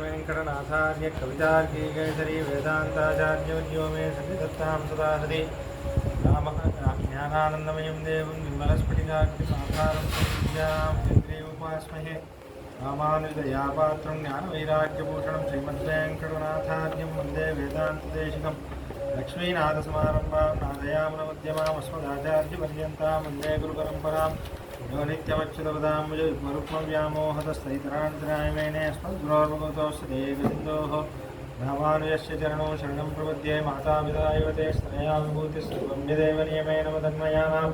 वेंकटनाथार्य कवितार्किकेसरी वेदांताचार्यवर्यो मे सन्निधत्तां सदा हृदि ज्ञानानन्दमयं देवं निर्मलस्फटिकाकृतिमाधारं विद्यामुपास्महे रामानुजदयापात्रं ज्ञानवैराग्यभूषणं श्रीमद्वेङ्कटनाथार्यं वन्दे वेदान्तदेशिकं लक्ष्मीनाथसमारम्भां नादयामुनमध्यमामस्मदाचार्यपर्यन्तां वन्दे गुरुपरम्परां यो नित्यमच्युतपदाम्बुजयुग्मरुक्मव्यामोहतस्थैतरान्तरायमेने अस्मद्गुरोर्भगवतोऽस्य देकसिन्धोः रामानुजस्य चरणौ शरणं प्रपद्ये मातापिता इव ते स्तनया विभूतिः सर्वं यदेव नियमेन मदन्मयानाम्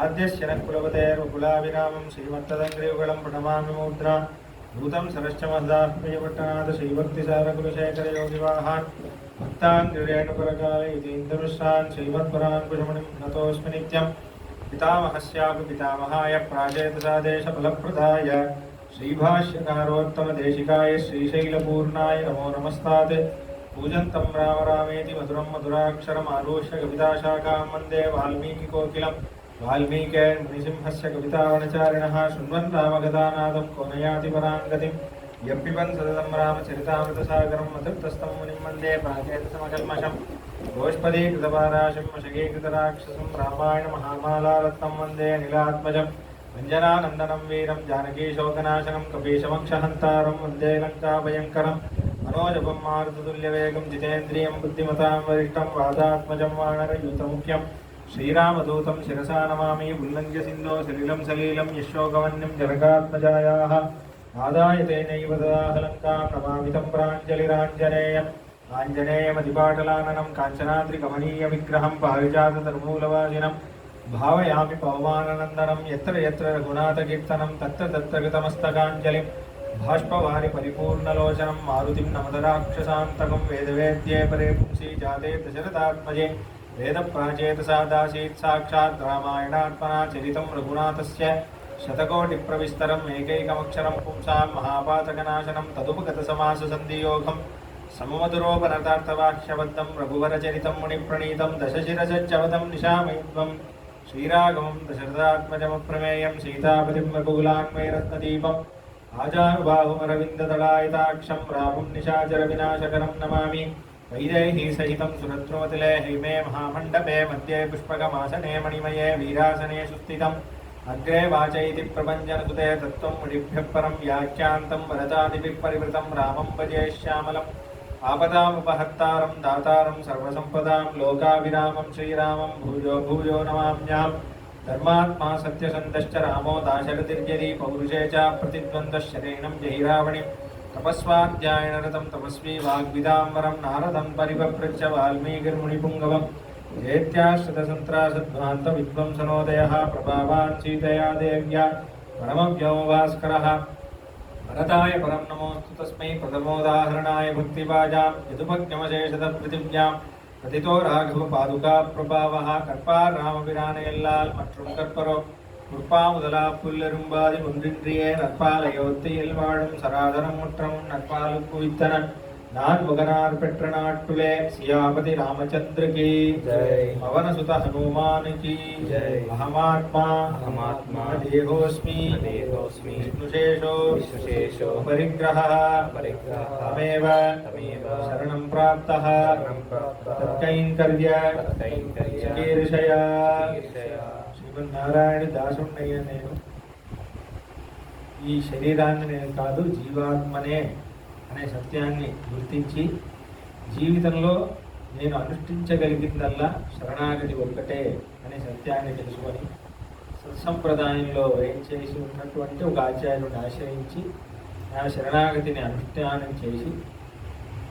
आद्यस्य नः कुलपतेर्वकुलाभिरामं श्रीमत्तदङ्घ्रियुगलं प्रणमामि मुद्रा भूतं सरश्च महदाह्वयपट्टनाथ श्रीभक्तिसारकुलशेखरयोगिवाहान् भक्ताङ्घ्रिरेणुपरकाले यतीन्द्रमिश्रान् श्रीमत्परान् कुशमणिं नतोऽस्मि नित्यं पितामहस्यापि पितामहाय प्राचेतसादेशफलप्रदाय श्रीभाष्यकारोत्तमदेशिकाय श्रीशैलपूर्णाय नमो नमस्तात् पूजन्तं राम रामेति मधुरं मधुराक्षरमारुह्य कविताशाखां वन्दे वाल्मीकिकोकिलं वाल्मीकिर्मुनिसिंहस्य कवितावनचारिणः शृण्वन् रामकथानादं कोनयाति परां गतिं यः पिबन् सततं रामचरितामृतसागरं मधुरतस्तं मुनिं वन्दे प्राचेतसमकल्मषं गोष्पदीकृतपाराशं मशकीकृतराक्षसं रामायणमहामालारत्नं वन्दे अनिलात्मजम् अञ्जनानन्दनं वीरं जानकीशोकनाशनं कपीशमक्षहन्तारं वन्दे लङ्काभयङ्करं मनोजपं मारुततुल्यवेगं जितेन्द्रियं बुद्धिमतां वरिष्ठं वादात्मजं वानरयूतमुख्यं श्रीरामदूतं शिरसा नमामि उल्लङ्घ्य सिन्धो सलिलं सलीलं यशोकवन्यं जनकात्मजायाः आदाय तेनैव ददाह लङ्कां नमामि तं प्राञ्जलिराञ्जनेयम् आञ्जनेयमधिपाटलाननं काञ्चनाद्रिकमनीयविग्रहं पारिजाततरुमूलवासिनं भावयामि पवमाननन्दनं यत्र यत्र रघुनाथकीर्तनं तत्र तत्र कृतमस्तकाञ्जलिं बाष्पवारि परिपूर्णलोचनं मारुतिं नमत राक्षसान्तकं वेदवेद्ये परे पुंसि जाते दशरथात्मजे वेदप्राचेतसादासीत् साक्षात् रामायणात्मना चरितं रघुनाथस्य शतकोटिप्रविस्तरम् एकैकमक्षरं पुंसां महापातकनाशनं तदुपगतसमाससन्धियोगं सममधुरोपनतार्थवाक्यबद्धं रघुवरचरितं मुनिप्रणीतं दशशिरसच्चवदं निशामयित्वं श्रीराघवं दशरथात्मजमप्रमेयं सीतापतिं रघुकुलान्वयरत्नदीपम् आजानुबाहुमरविन्ददलायताक्षं रामं निशाचरविनाशकरं नमामि वैदेहीसहितं सुरद्रुमतिले हैमे महामण्डपे मध्ये पुष्पकमासने मणिमये वीरासने सुस्थितम् अग्रे वाचैति प्रपञ्चनसुते तत्त्वं मुनिभ्यः परं व्याख्यान्तं वरदादिभिः परिवृतं रामं भजे श्यामलम् आपदामुपहर्तारं दातारं सर्वसम्पदां लोकाभिरामं श्रीरामं भूयो भूयो नमाम्यां धर्मात्मा सत्यसन्धश्च रामो दाशरथिर्यदि पौरुषे च प्रतिद्वन्द्वः शरेणं जहिरावणिं तपस्वाध्यायनरतं तपस्वी वाग्विदाम्बरं नारदं परिपप्रच्छ वाल्मीकिर्मुनिपुङ्गवम् जयत्याश्रितसन्त्रासध्वान्तविद्वंसनोदयः प्रभावान् सीतया देव्या परमव्योमभास्करः भरताय परं नमोऽस्तु तस्मै प्रथमोदाहरणाय भक्तिभाजां यदुपज्ञमशेषतः पृथिव्यां प्रतितो राघवपादुका प्रभावः கற்பார் ராமபிரானையல்லால் மற்றும் கற்பரோ முற்பாமுதலா புல்லெரும்பாதி ஒன்றின்றியே நற்பாலையோத்தியில் வாழும் சராதரம் முற்றமும் நற்பாலும் குவித்தனன் நான் முகனார் பெற்ற நாட்டுலே சியாபதி ராமச்சந்திர की जय पवन सुत हनुमान की जय अहमात्मा देहोस्मि विष्णुशेषो परिग्रहः तमेव शरणं प्राप्तः तत्कैङ्कर्य चिकीर्षया శ్రీమన్నారాయణ దాసున్నయ్య నేను ఈ శరీరాన్ని నేను కాదు జీవాత్మనే అనే సత్యాన్ని గుర్తించి జీవితంలో నేను అనుష్ఠించగలిగిందల్లా శరణాగతి ఒక్కటే అనే సత్యాన్ని తెలుసుకొని సత్సంప్రదాయంలో వేయించేసి ఉన్నటువంటి ఒక ఆచార్యుడిని ఆశ్రయించి ఆ శరణాగతిని అనుష్ఠానం చేసి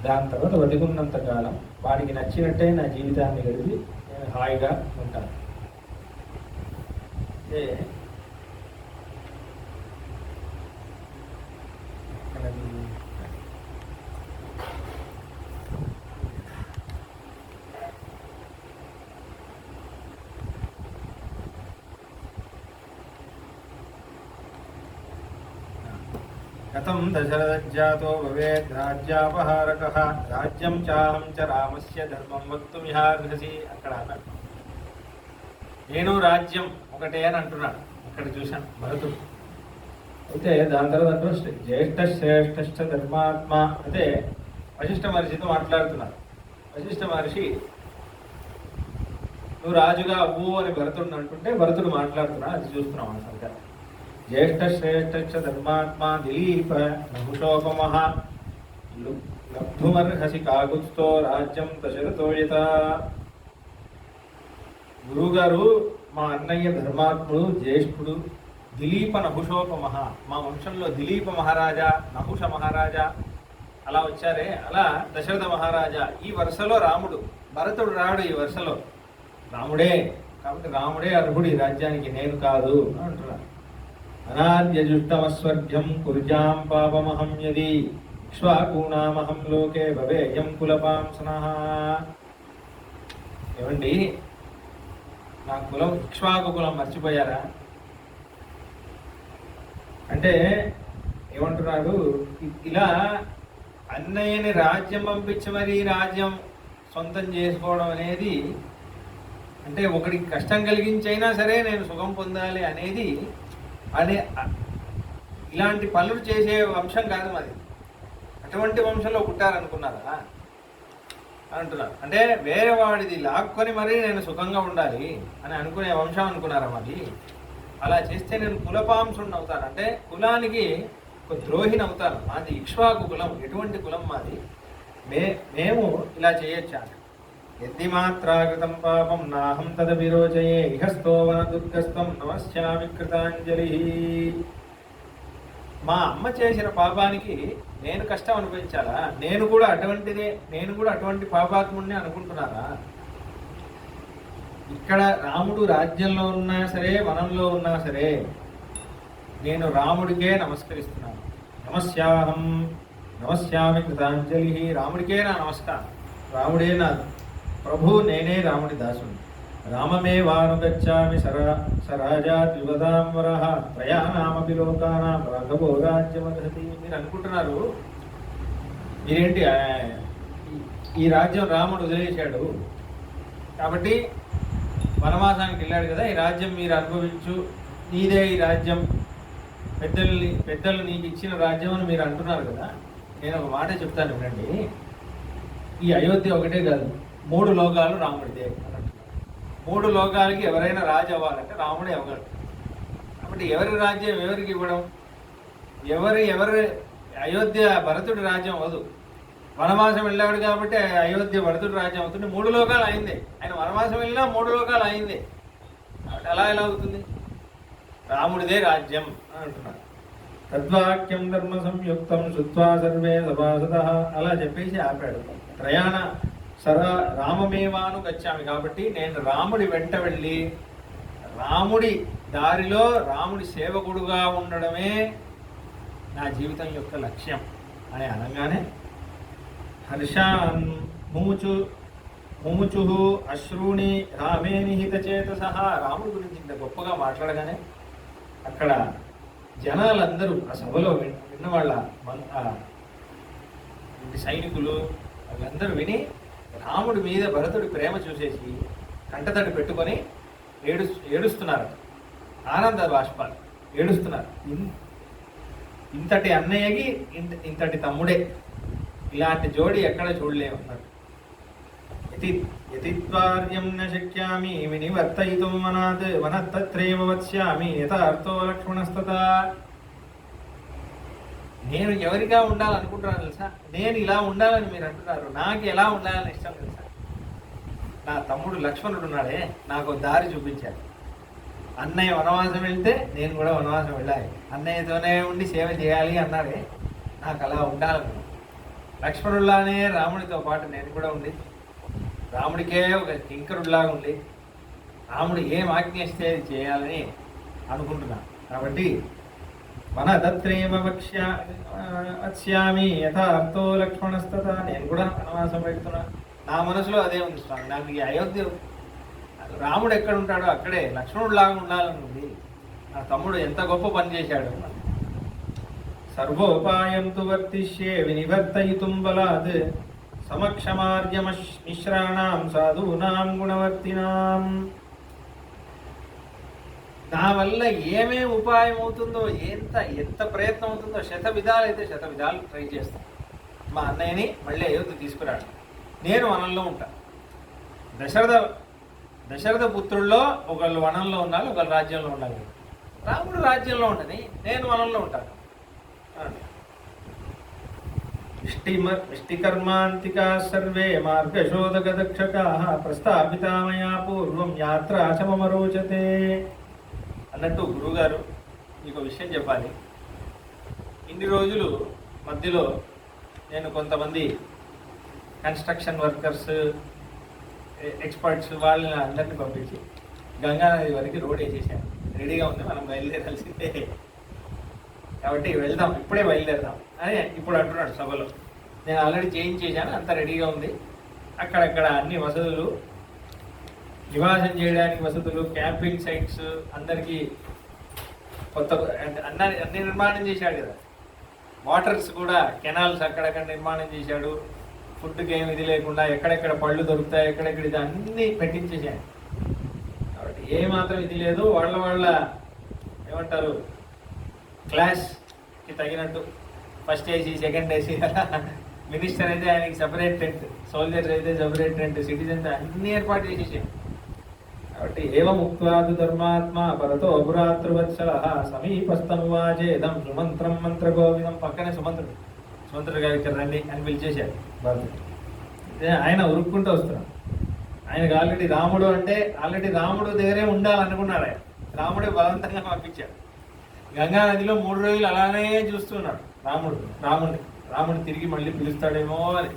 దాని తర్వాత బతికున్నంత కాలం వాడికి నచ్చినట్టే నా జీవితాన్ని గడిపి నేను హాయిగా ఉంటాను. అంటే कथं दशरथज्जातो भवेत् राज्यापहारकः राज्यं चाहं च रामस्य धर्मं वक्तुमिहार्हसि అక్కడ అన్నాడు. నేను రాజ్యం ఒకటే అని అంటున్నాడు. అక్కడ చూశాను భరతుడు అయితే దాని తర్వాత జ్యేష్ఠ శ్రేష్ఠ ధర్మాత్మ అంటే వశిష్ఠ మహర్షితో మాట్లాడుతున్నారు. వశిష్ఠ మహర్షి నువ్వు రాజుగా అవ్వు అని భరతుడిని అంటుంటే భరతుడు మాట్లాడుతున్నా, అది చూస్తున్నాం అసలు. జ్యేష్ఠ శ్రేష్ఠ ధర్మాత్మ దిలీప నహుషోపమః లబ్ధుమర్హసి కాగుత్తో రాజ్యం దశరథోయత. గురువుగారు మా అన్నయ్య ధర్మాత్ముడు, జ్యేష్ఠుడు, దిలీప నహుషోపమః, మా వంశంలో దిలీప మహారాజా, నహుష మహారాజా అలా వచ్చారే, అలా దశరథ మహారాజా. ఈ వరుసలో రాముడు, భరతుడు రాడు ఈ వరుసలో, రాముడే. కాబట్టి రాముడే అర్హుడు ఈ రాజ్యానికి, నేను కాదు అంటున్నాను. అనాద్యజుష్టమస్వర్గ్యం కుర్జాం పాపమహం యది ఇక్ష్వాకూణామహం లోకే భవేయం కులపాంసనః. ఏమండి, నా కులం ఇక్ష్వాకు కులం మర్చిపోయారా అంటే ఏమంటున్నాడు? ఇలా అన్నయ్యని రాజ్యం పంపించి మరీ రాజ్యం సొంతం చేసుకోవడం అనేది, అంటే ఒకడికి కష్టం కలిగించైనా సరే నేను సుఖం పొందాలి అనేది అనే ఇలాంటి పనులు చేసే వంశం కాదు మాది. అటువంటి వంశంలో పుట్టారనుకున్నారా అంటున్నారు. అంటే వేరే వాడిది లాక్కొని మరీ నేను సుఖంగా ఉండాలి అని అనుకునే వంశం అనుకున్నారా మాది? అలా చేస్తే నేను కులపాంసుడిని అవుతాను, అంటే కులానికి ఒక ద్రోహిని అవుతాను. మాది ఇక్ష్వాకు కులం. ఎటువంటి కులం మాది? మేము ఇలా చేయొచ్చా? యద్ది మాత్రాకృతం పాపం నాహం తద విరోచయే ఇహస్థోవన దుర్గస్థం నమస్యామి కృతాంజలి. మా అమ్మ చేసిన పాపానికి నేను కష్టం అనుభవించాలా? నేను కూడా అటువంటి పాపాత్ముడిని అనుకుంటున్నారా? ఇక్కడ రాముడు రాజ్యంలో ఉన్నా సరే, వనంలో ఉన్నా సరే, నేను రాముడికే నమస్కరిస్తున్నాను. నమస్యామి కృతాంజలి. రాముడికే నా నమస్కారం. రాముడే నా ప్రభు, నేనే రాముడి దాసుడు. రామమే వానుగచ్చామి సరాజా ద్వివదాంబర త్రయానామపి లోకానాం రాఘవో రాజ్యమర్హతి. మీరు అనుకుంటున్నారు మీరేంటి, ఈ రాజ్యం రాముడు వదిలేశాడు కాబట్టి వనవాసానికి వెళ్ళాడు కదా, ఈ రాజ్యం మీరు అనుభవించు, నీదే ఈ రాజ్యం, పెద్దలు నీకు ఇచ్చిన రాజ్యం అని మీరు అంటున్నారు కదా. నేను ఒక మాట చెప్తాను వినండి. ఈ అయోధ్య ఒకటే కాదు, 3 లోకాలు రాముడిదే అని అంటున్నారు. 3 లోకాలకి ఎవరైనా రాజు అవ్వాలంటే రాముడే అవ్వగలడు. కాబట్టి ఎవరి రాజ్యం ఎవరికి ఇవ్వడం? ఎవరి అయోధ్య భరతుడి రాజ్యం అవదు. వనవాసం వెళ్ళాడు కాబట్టి అయోధ్య భరతుడి రాజ్యం అవుతుంది. 3 లోకాలు అయిందే. ఆయన వనవాసం వెళ్ళినా 3 లోకాలు అయిందే. కాబట్టి అలా ఎలా అవుతుంది? రాముడిదే రాజ్యం అని అంటున్నాడు. తద్వాక్యం ధర్మ సంయుక్తం శుత్వా సర్వే సభాసదః అలా చెప్పేసి ఆపాడు. ప్రయాణ రామమేవాను గచ్చామి. కాబట్టి నేను రాముడి వెంట వెళ్ళి రాముడి దారిలో రాముడి సేవకుడుగా ఉండడమే నా జీవితం యొక్క లక్ష్యం అని అనగానే హర్షాన్ ముముచు అశ్రూణి రామే నిహిత చేతసః. రాముడి గురించి ఇంత గొప్పగా మాట్లాడగానే అక్కడ జనాలందరూ, ఆ సభలో విన్న వాళ్ళ సైనికులు వాళ్ళందరూ విని రాముడి మీద భరతుడి ప్రేమ చూసేసి కంటతడి పెట్టుకొని ఏడుస్తున్నారు. ఆనంద బాష్పాలు ఏడుస్తున్నారు. ఇంతటి అన్నయ్యకి ఇంతటి తమ్ముడే, ఇలాంటి జోడి ఎక్కడ చూడలేము అన్నాడు. యతిద్వార్యం న శక్యామి వినివర్తయితుం వనత్తత్రేవ వత్స్యామి యథార్థో లక్ష్మణస్తథా. నేను ఎవరిగా ఉండాలనుకుంటున్నాను తెలుసా? నేను ఇలా ఉండాలని మీరు అంటున్నారు, నాకు ఎలా ఉండాలని ఇష్టం తెలుసా? నా తమ్ముడు లక్ష్మణుడు ఉన్నాడే, నాకు దారి చూపించాడు. అన్నయ్య వనవాసం వెళ్తే నేను కూడా వనవాసం వెళ్ళాలి, అన్నయ్యతోనే ఉండి సేవ చేయాలి అన్నాడే, నాకు అలా ఉండాలను. లక్ష్మణుడిలానే రాముడితో పాటు నేను కూడా ఉండి రాముడికే ఒక కింకరుడిలాగా ఉండి రాముడు ఏం ఆజ్ఞిస్తే చేయాలని అనుకుంటున్నాను. కాబట్టి వనతత్రేవ వక్ష్యామి యథార్థో లక్ష్మణస్తత. నేను కూడా వనవాసం పెడుతున్నా, నా మనసులో అదే ఉంది స్వామి. నాకు ఈ అయోధ్య రాముడు ఎక్కడ ఉంటాడో అక్కడే లక్ష్మణుడిలాగా ఉండాలని ఉంది. నా తమ్ముడు ఎంత గొప్ప పని చేశాడు. సర్వోపాయం తు వర్తిష్యే వినివర్తయితుం బలాద్ సమక్షమార్యమిశ్రాణాం సాధూనాం గుణవర్తినాం. నా వల్ల ఏమేమి ఉపాయం అవుతుందో, ఎంత ఎంత ప్రయత్నం అవుతుందో, శత విధాలు అయితే శత విధాలు ట్రై చేస్తాను. మా అన్నయ్యని మళ్ళీ అయోధ్య తీసుకురాడు. నేను వనంలో ఉంటాను. దశరథ పుత్రుల్లో ఒకళ్ళు వనంలో ఉండాలి, ఒకళ్ళు రాజ్యంలో ఉండాలి. రాముడు రాజ్యంలో ఉండని, నేను వనంలో ఉంటాను. ఇష్టికర్మాంతికా సర్వే మార్గశోధకదక్షకా ప్రస్థాపితా మయా పూర్వం యాత్ర మమ రోచతే అన్నట్టు గురువుగారు మీకు విషయం చెప్పాలి. ఇన్ని రోజులు మధ్యలో నేను కొంతమంది కన్స్ట్రక్షన్ వర్కర్స్, ఎక్స్పర్ట్స్ వాళ్ళని అందరినీ పంపించి గంగానది వరకు రోడ్ వేసేసాను. రెడీగా ఉంది, మనం బయలుదేరాల్సిందే. కాబట్టి వెళ్దాం, ఇప్పుడే బయలుదేరదాం అని ఇప్పుడు అంటున్నాడు సభలో. నేను ఆల్రెడీ చేంజ్ చేశాను, అంతా రెడీగా ఉంది. అక్కడక్కడ అన్ని వసతులు, నివాసం చేయడానికి వసతులు, క్యాంపింగ్ సైట్స్, అందరికీ కొత్త అన్ని నిర్మాణం చేశాడు కదా. వాటర్స్ కూడా, కెనాల్స్ అక్కడక్కడ నిర్మాణం చేశాడు. ఫుడ్కి ఏమి ఇది లేకుండా ఎక్కడెక్కడ పళ్ళు దొరుకుతాయి, ఎక్కడెక్కడ ఇది అన్నీ పెట్టించేసాడు. కాబట్టి ఏమాత్రం ఇది లేదు. వాళ్ళ ఏమంటారు, క్లాస్కి తగినట్టు first AC, second AC. Minister అయితే ఆయనకి సపరేట్ టెంట్, సోల్జర్స్ అయితే సపరేట్ టెంట్, సిటిజన్స్ అన్ని ఏర్పాటు చేసేసాడు. కాబట్టి ఏవం ఉక్త్వాదు ధర్మాత్మ పరతో అపురాతృవత్సల సమీపస్తమువాచేదం సుమంత్రం మంత్ర గోవిందం. పక్కనే సుమంత్రుడు గారు ఇక్కడ రండి అని పిలిచేశాడు భరతుడు. ఆయన ఉరుక్కుంటూ వస్తున్నాడు. ఆయనకు ఆల్రెడీ రాముడు అంటే రాముడు దగ్గరే ఉండాలనుకున్నాడు ఆయన. రాముడే బలవంతంగా పంపించాడు. గంగా నదిలో 3 రోజులు అలానే చూస్తున్నాడు రాముడు తిరిగి మళ్ళీ పిలుస్తాడేమో అని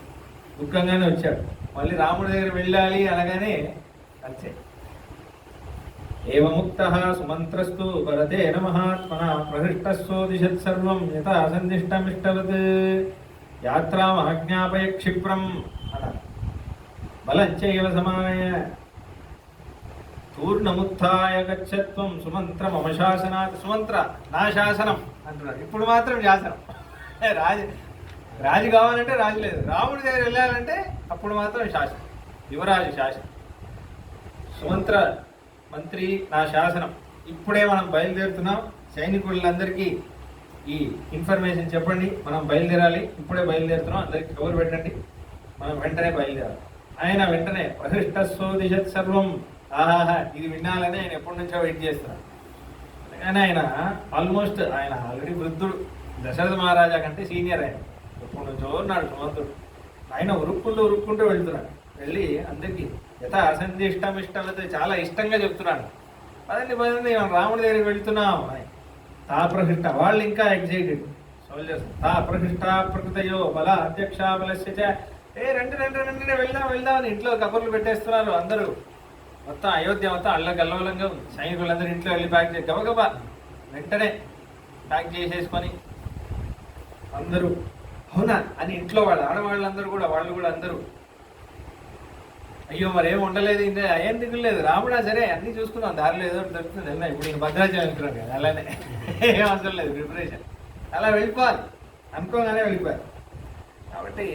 దుఃఖంగానే వచ్చాడు. మళ్ళీ రాముడి దగ్గర వెళ్ళాలి అనగానే అంతే. ఏవముక్తః సుమంత్రస్తు భరతేన మహాత్మన ప్రహృష్టస్సోదిశత్ సర్వం యథా సందిష్టమిష్టవత్ యాత్రామాజ్ఞాపయ క్షిప్రం అన్నారు. బలంచైవ సమాయ తూర్ణముత్థాయ గచ్చత్వం సుమంత్ర మమ శాసనాత్. సుమంత్ర నా శాసనం అంటున్నాడు. ఇప్పుడు మాత్రం శాసనం. రాజు కావాలంటే రాజు లేదు, రాముడి దగ్గర వెళ్ళాలంటే అప్పుడు మాత్రం శాసనం, యువరాజు శాసనం. సుమంత్ర మంత్రి నా శాసనం. ఇప్పుడే మనం బయలుదేరుతున్నాం. సైనికులందరికీ ఈ ఇన్ఫర్మేషన్ చెప్పండి, మనం బయలుదేరాలి, ఇప్పుడే బయలుదేరుతున్నాం, అందరికి కబురు పెట్టండి, మనం వెంటనే బయలుదేరాలి. ఆయన వెంటనే ప్రహృష్టస్సోదిశత్ సర్వం. ఆహాహా, ఇది వినాలని ఆయన ఎప్పటి నుంచో వెయిట్ చేస్తున్నాడు. కానీ ఆయన ఆల్రెడీ వృద్ధుడు, దశరథ మహారాజా కంటే సీనియర్. ఆయన ఎప్పటి నుంచో ఉన్నాడు సుమంతుడు. ఆయన ఉరుక్కుంటూ వెళ్తున్నాడు. వెళ్ళి అందరికీ యథా అసందిష్టమిష్టమైతే చాలా ఇష్టంగా చెప్తున్నాడు. పదండి మనం రాముడి దగ్గరికి వెళ్తున్నాం అని. తా ప్రహృష్ట, వాళ్ళు ఇంకా ఎగ్జైటెడ్ సోల్జర్స్. తా ప్రహృష్ట ప్రకృతయో బల అధ్యక్ష బలస్య రండి వెళ్దాం అని ఇంట్లో కబుర్లు పెట్టేస్తున్నారు అందరూ. మొత్తం అయోధ్య మొత్తం అల్లకల్లోలంగా ఉంది. సైనికులందరూ ఇంట్లో వెళ్ళి ప్యాక్ చేసి గబగబా వెంటనే ప్యాక్ చేసేసుకొని అందరూ అవునా అని ఇంట్లో ఆడవాళ్ళందరూ కూడా వాళ్ళు కూడా అందరూ అయ్యో మరేం ఉండలేదు, ఇంకా ఏం దిగులేదు, రాముడా సరే అన్నీ చూసుకున్నాం, దారిలో ఏదో దొరుకుతుంది వెళ్ళా. ఇప్పుడు నేను భద్రాచలం వెళ్తున్నాను కదా, అలానే ఏం అవసరం లేదు, ప్రిపరేషన్ అలా వెళ్ళిపోవాలి అనుకోగానే వెళ్ళిపోయారు. కాబట్టి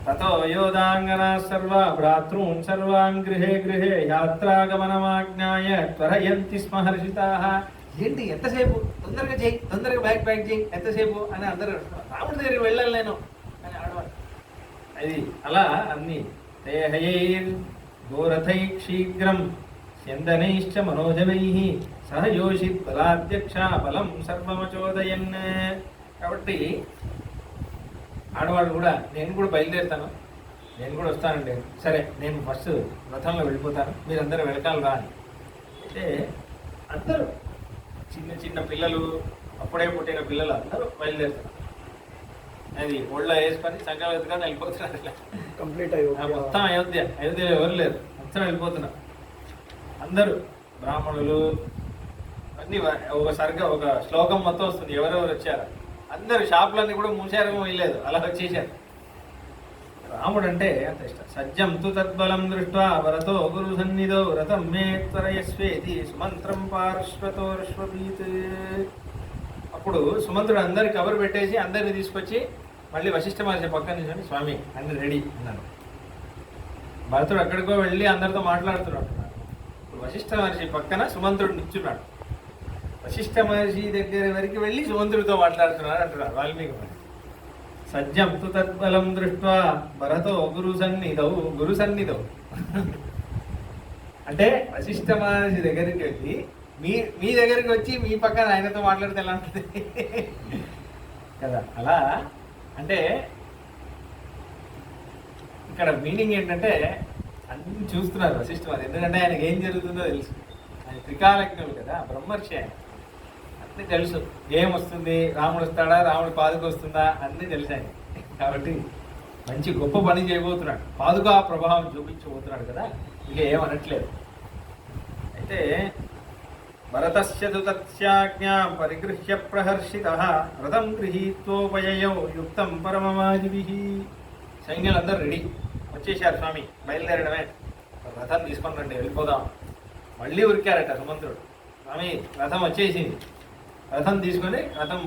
తతో యోధాంగనా సర్వ భ్రాతృన్ సర్వాన్ గృహే యాత్రాగమనమాజ్ఞాయ త్వరయంతి స్మ హర్షితాః. ఏంటి ఎంతసేపు, తొందరగా చేయి, తొందరగా ప్యాక్ చేయి, ఎంతసేపు అని అందరూ రాముడి దగ్గరికి వెళ్ళాలి నేను అని ఆడవాడు. అది అలా అన్ని గోరథై శీఘ్రం స్యందనైశ్చ మనోజనై సహయోషిత్ బలాధ్యక్ష బలం సర్వమచోదయన్. కాబట్టి ఆడవాళ్ళు కూడా నేను కూడా బయలుదేరుతాను, నేను కూడా వస్తానండి, సరే నేను ఫస్ట్ రథంలో వెళ్ళిపోతాను, మీరందరూ వెనకాల రా అని. అయితే అందరూ చిన్న పిల్లలు, అప్పుడే పుట్టిన పిల్లలు అందరూ బయలుదేరుతారు. అది ఒళ్ళో వేసుకొని సంకల్పం ఎత్తుకొని వెళ్ళిపోతున్నారు. కంప్లీట్ మొత్తం అయోధ్య ఎవరు లేరు, మొత్తం వెళ్ళిపోతున్నారు అందరూ. బ్రాహ్మణులు అన్నీ ఒక శ్లోకం మొత్తం వస్తుంది, ఎవరెవరు వచ్చారు. అందరు షాపులన్నీ కూడా మూసారేమో వేయలేదు, అలా వచ్చేసారు. రాముడు అంటే అంత ఇష్టం. సజ్జం తు తద్బలం దృష్ట్వా భరతో గురు సన్నిధో రథం మే త్వరయస్వేతి సుమంత్రం పార్శ్వతోర్ష్వీత్. అప్పుడు సుమంత్రుడు అందరికి కబురు పెట్టేసి అందరిని తీసుకొచ్చి మళ్ళీ వశిష్ఠ మహర్షి పక్కన నిల్చొని స్వామి అన్ని రెడీ అన్నాడు. భరతుడు అక్కడికో వెళ్ళి అందరితో మాట్లాడుతున్నాడు. ఇప్పుడు వశిష్ఠ మహర్షి పక్కన సుమంత్రుడు నిల్చున్నాడు. వశిష్ఠ మహర్షి దగ్గర వరకు వెళ్ళి సుమంతుడితో మాట్లాడుతున్నారు అంటున్నారు వాల్మీకి మహర్షి. సజ్జం తు తద్బలం దృష్ట్వా భరతో గురు సన్నిధౌ అంటే వశిష్ఠ మహర్షి దగ్గరికి వెళ్ళి మీ దగ్గరికి వచ్చి మీ పక్కన ఆయనతో మాట్లాడితే ఎలా ఉంటుంది కదా. అలా అంటే ఇక్కడ మీనింగ్ ఏంటంటే అన్ని చూస్తున్నారు వశిష్ఠ మహర్షి, ఎందుకంటే ఆయనకి ఏం జరుగుతుందో తెలుసు. ఆయన త్రికాలజ్ఞులు కదా, బ్రహ్మర్షి ఆయన, అన్నీ తెలుసు. ఏం వస్తుంది, రాముడు వస్తాడా, రాముడి పాదుక వస్తుందా, అన్నీ తెలుసు ఆయన. కాబట్టి మంచి గొప్ప పని చేయబోతున్నాడు, పాదుకా ప్రభావం చూపించబోతున్నాడు కదా, ఇక ఏమనట్లేదు. అయితే భరతస్య తస్యాజ్ఞాం పరిగృహ్య ప్రహర్షితః రథం గృహీత్వోపయయౌ యుక్తం పరమమాజిభిః. సైన్యులందరూ రెడీ వచ్చేసారు, స్వామి బయలుదేరడమే, రథం తీసుకొని రండి వెళ్ళిపోదాం. మళ్ళీ ఉరికారట సుమంత్రుడు, స్వామి రథం వచ్చేసింది. రథం తీసుకొని రథం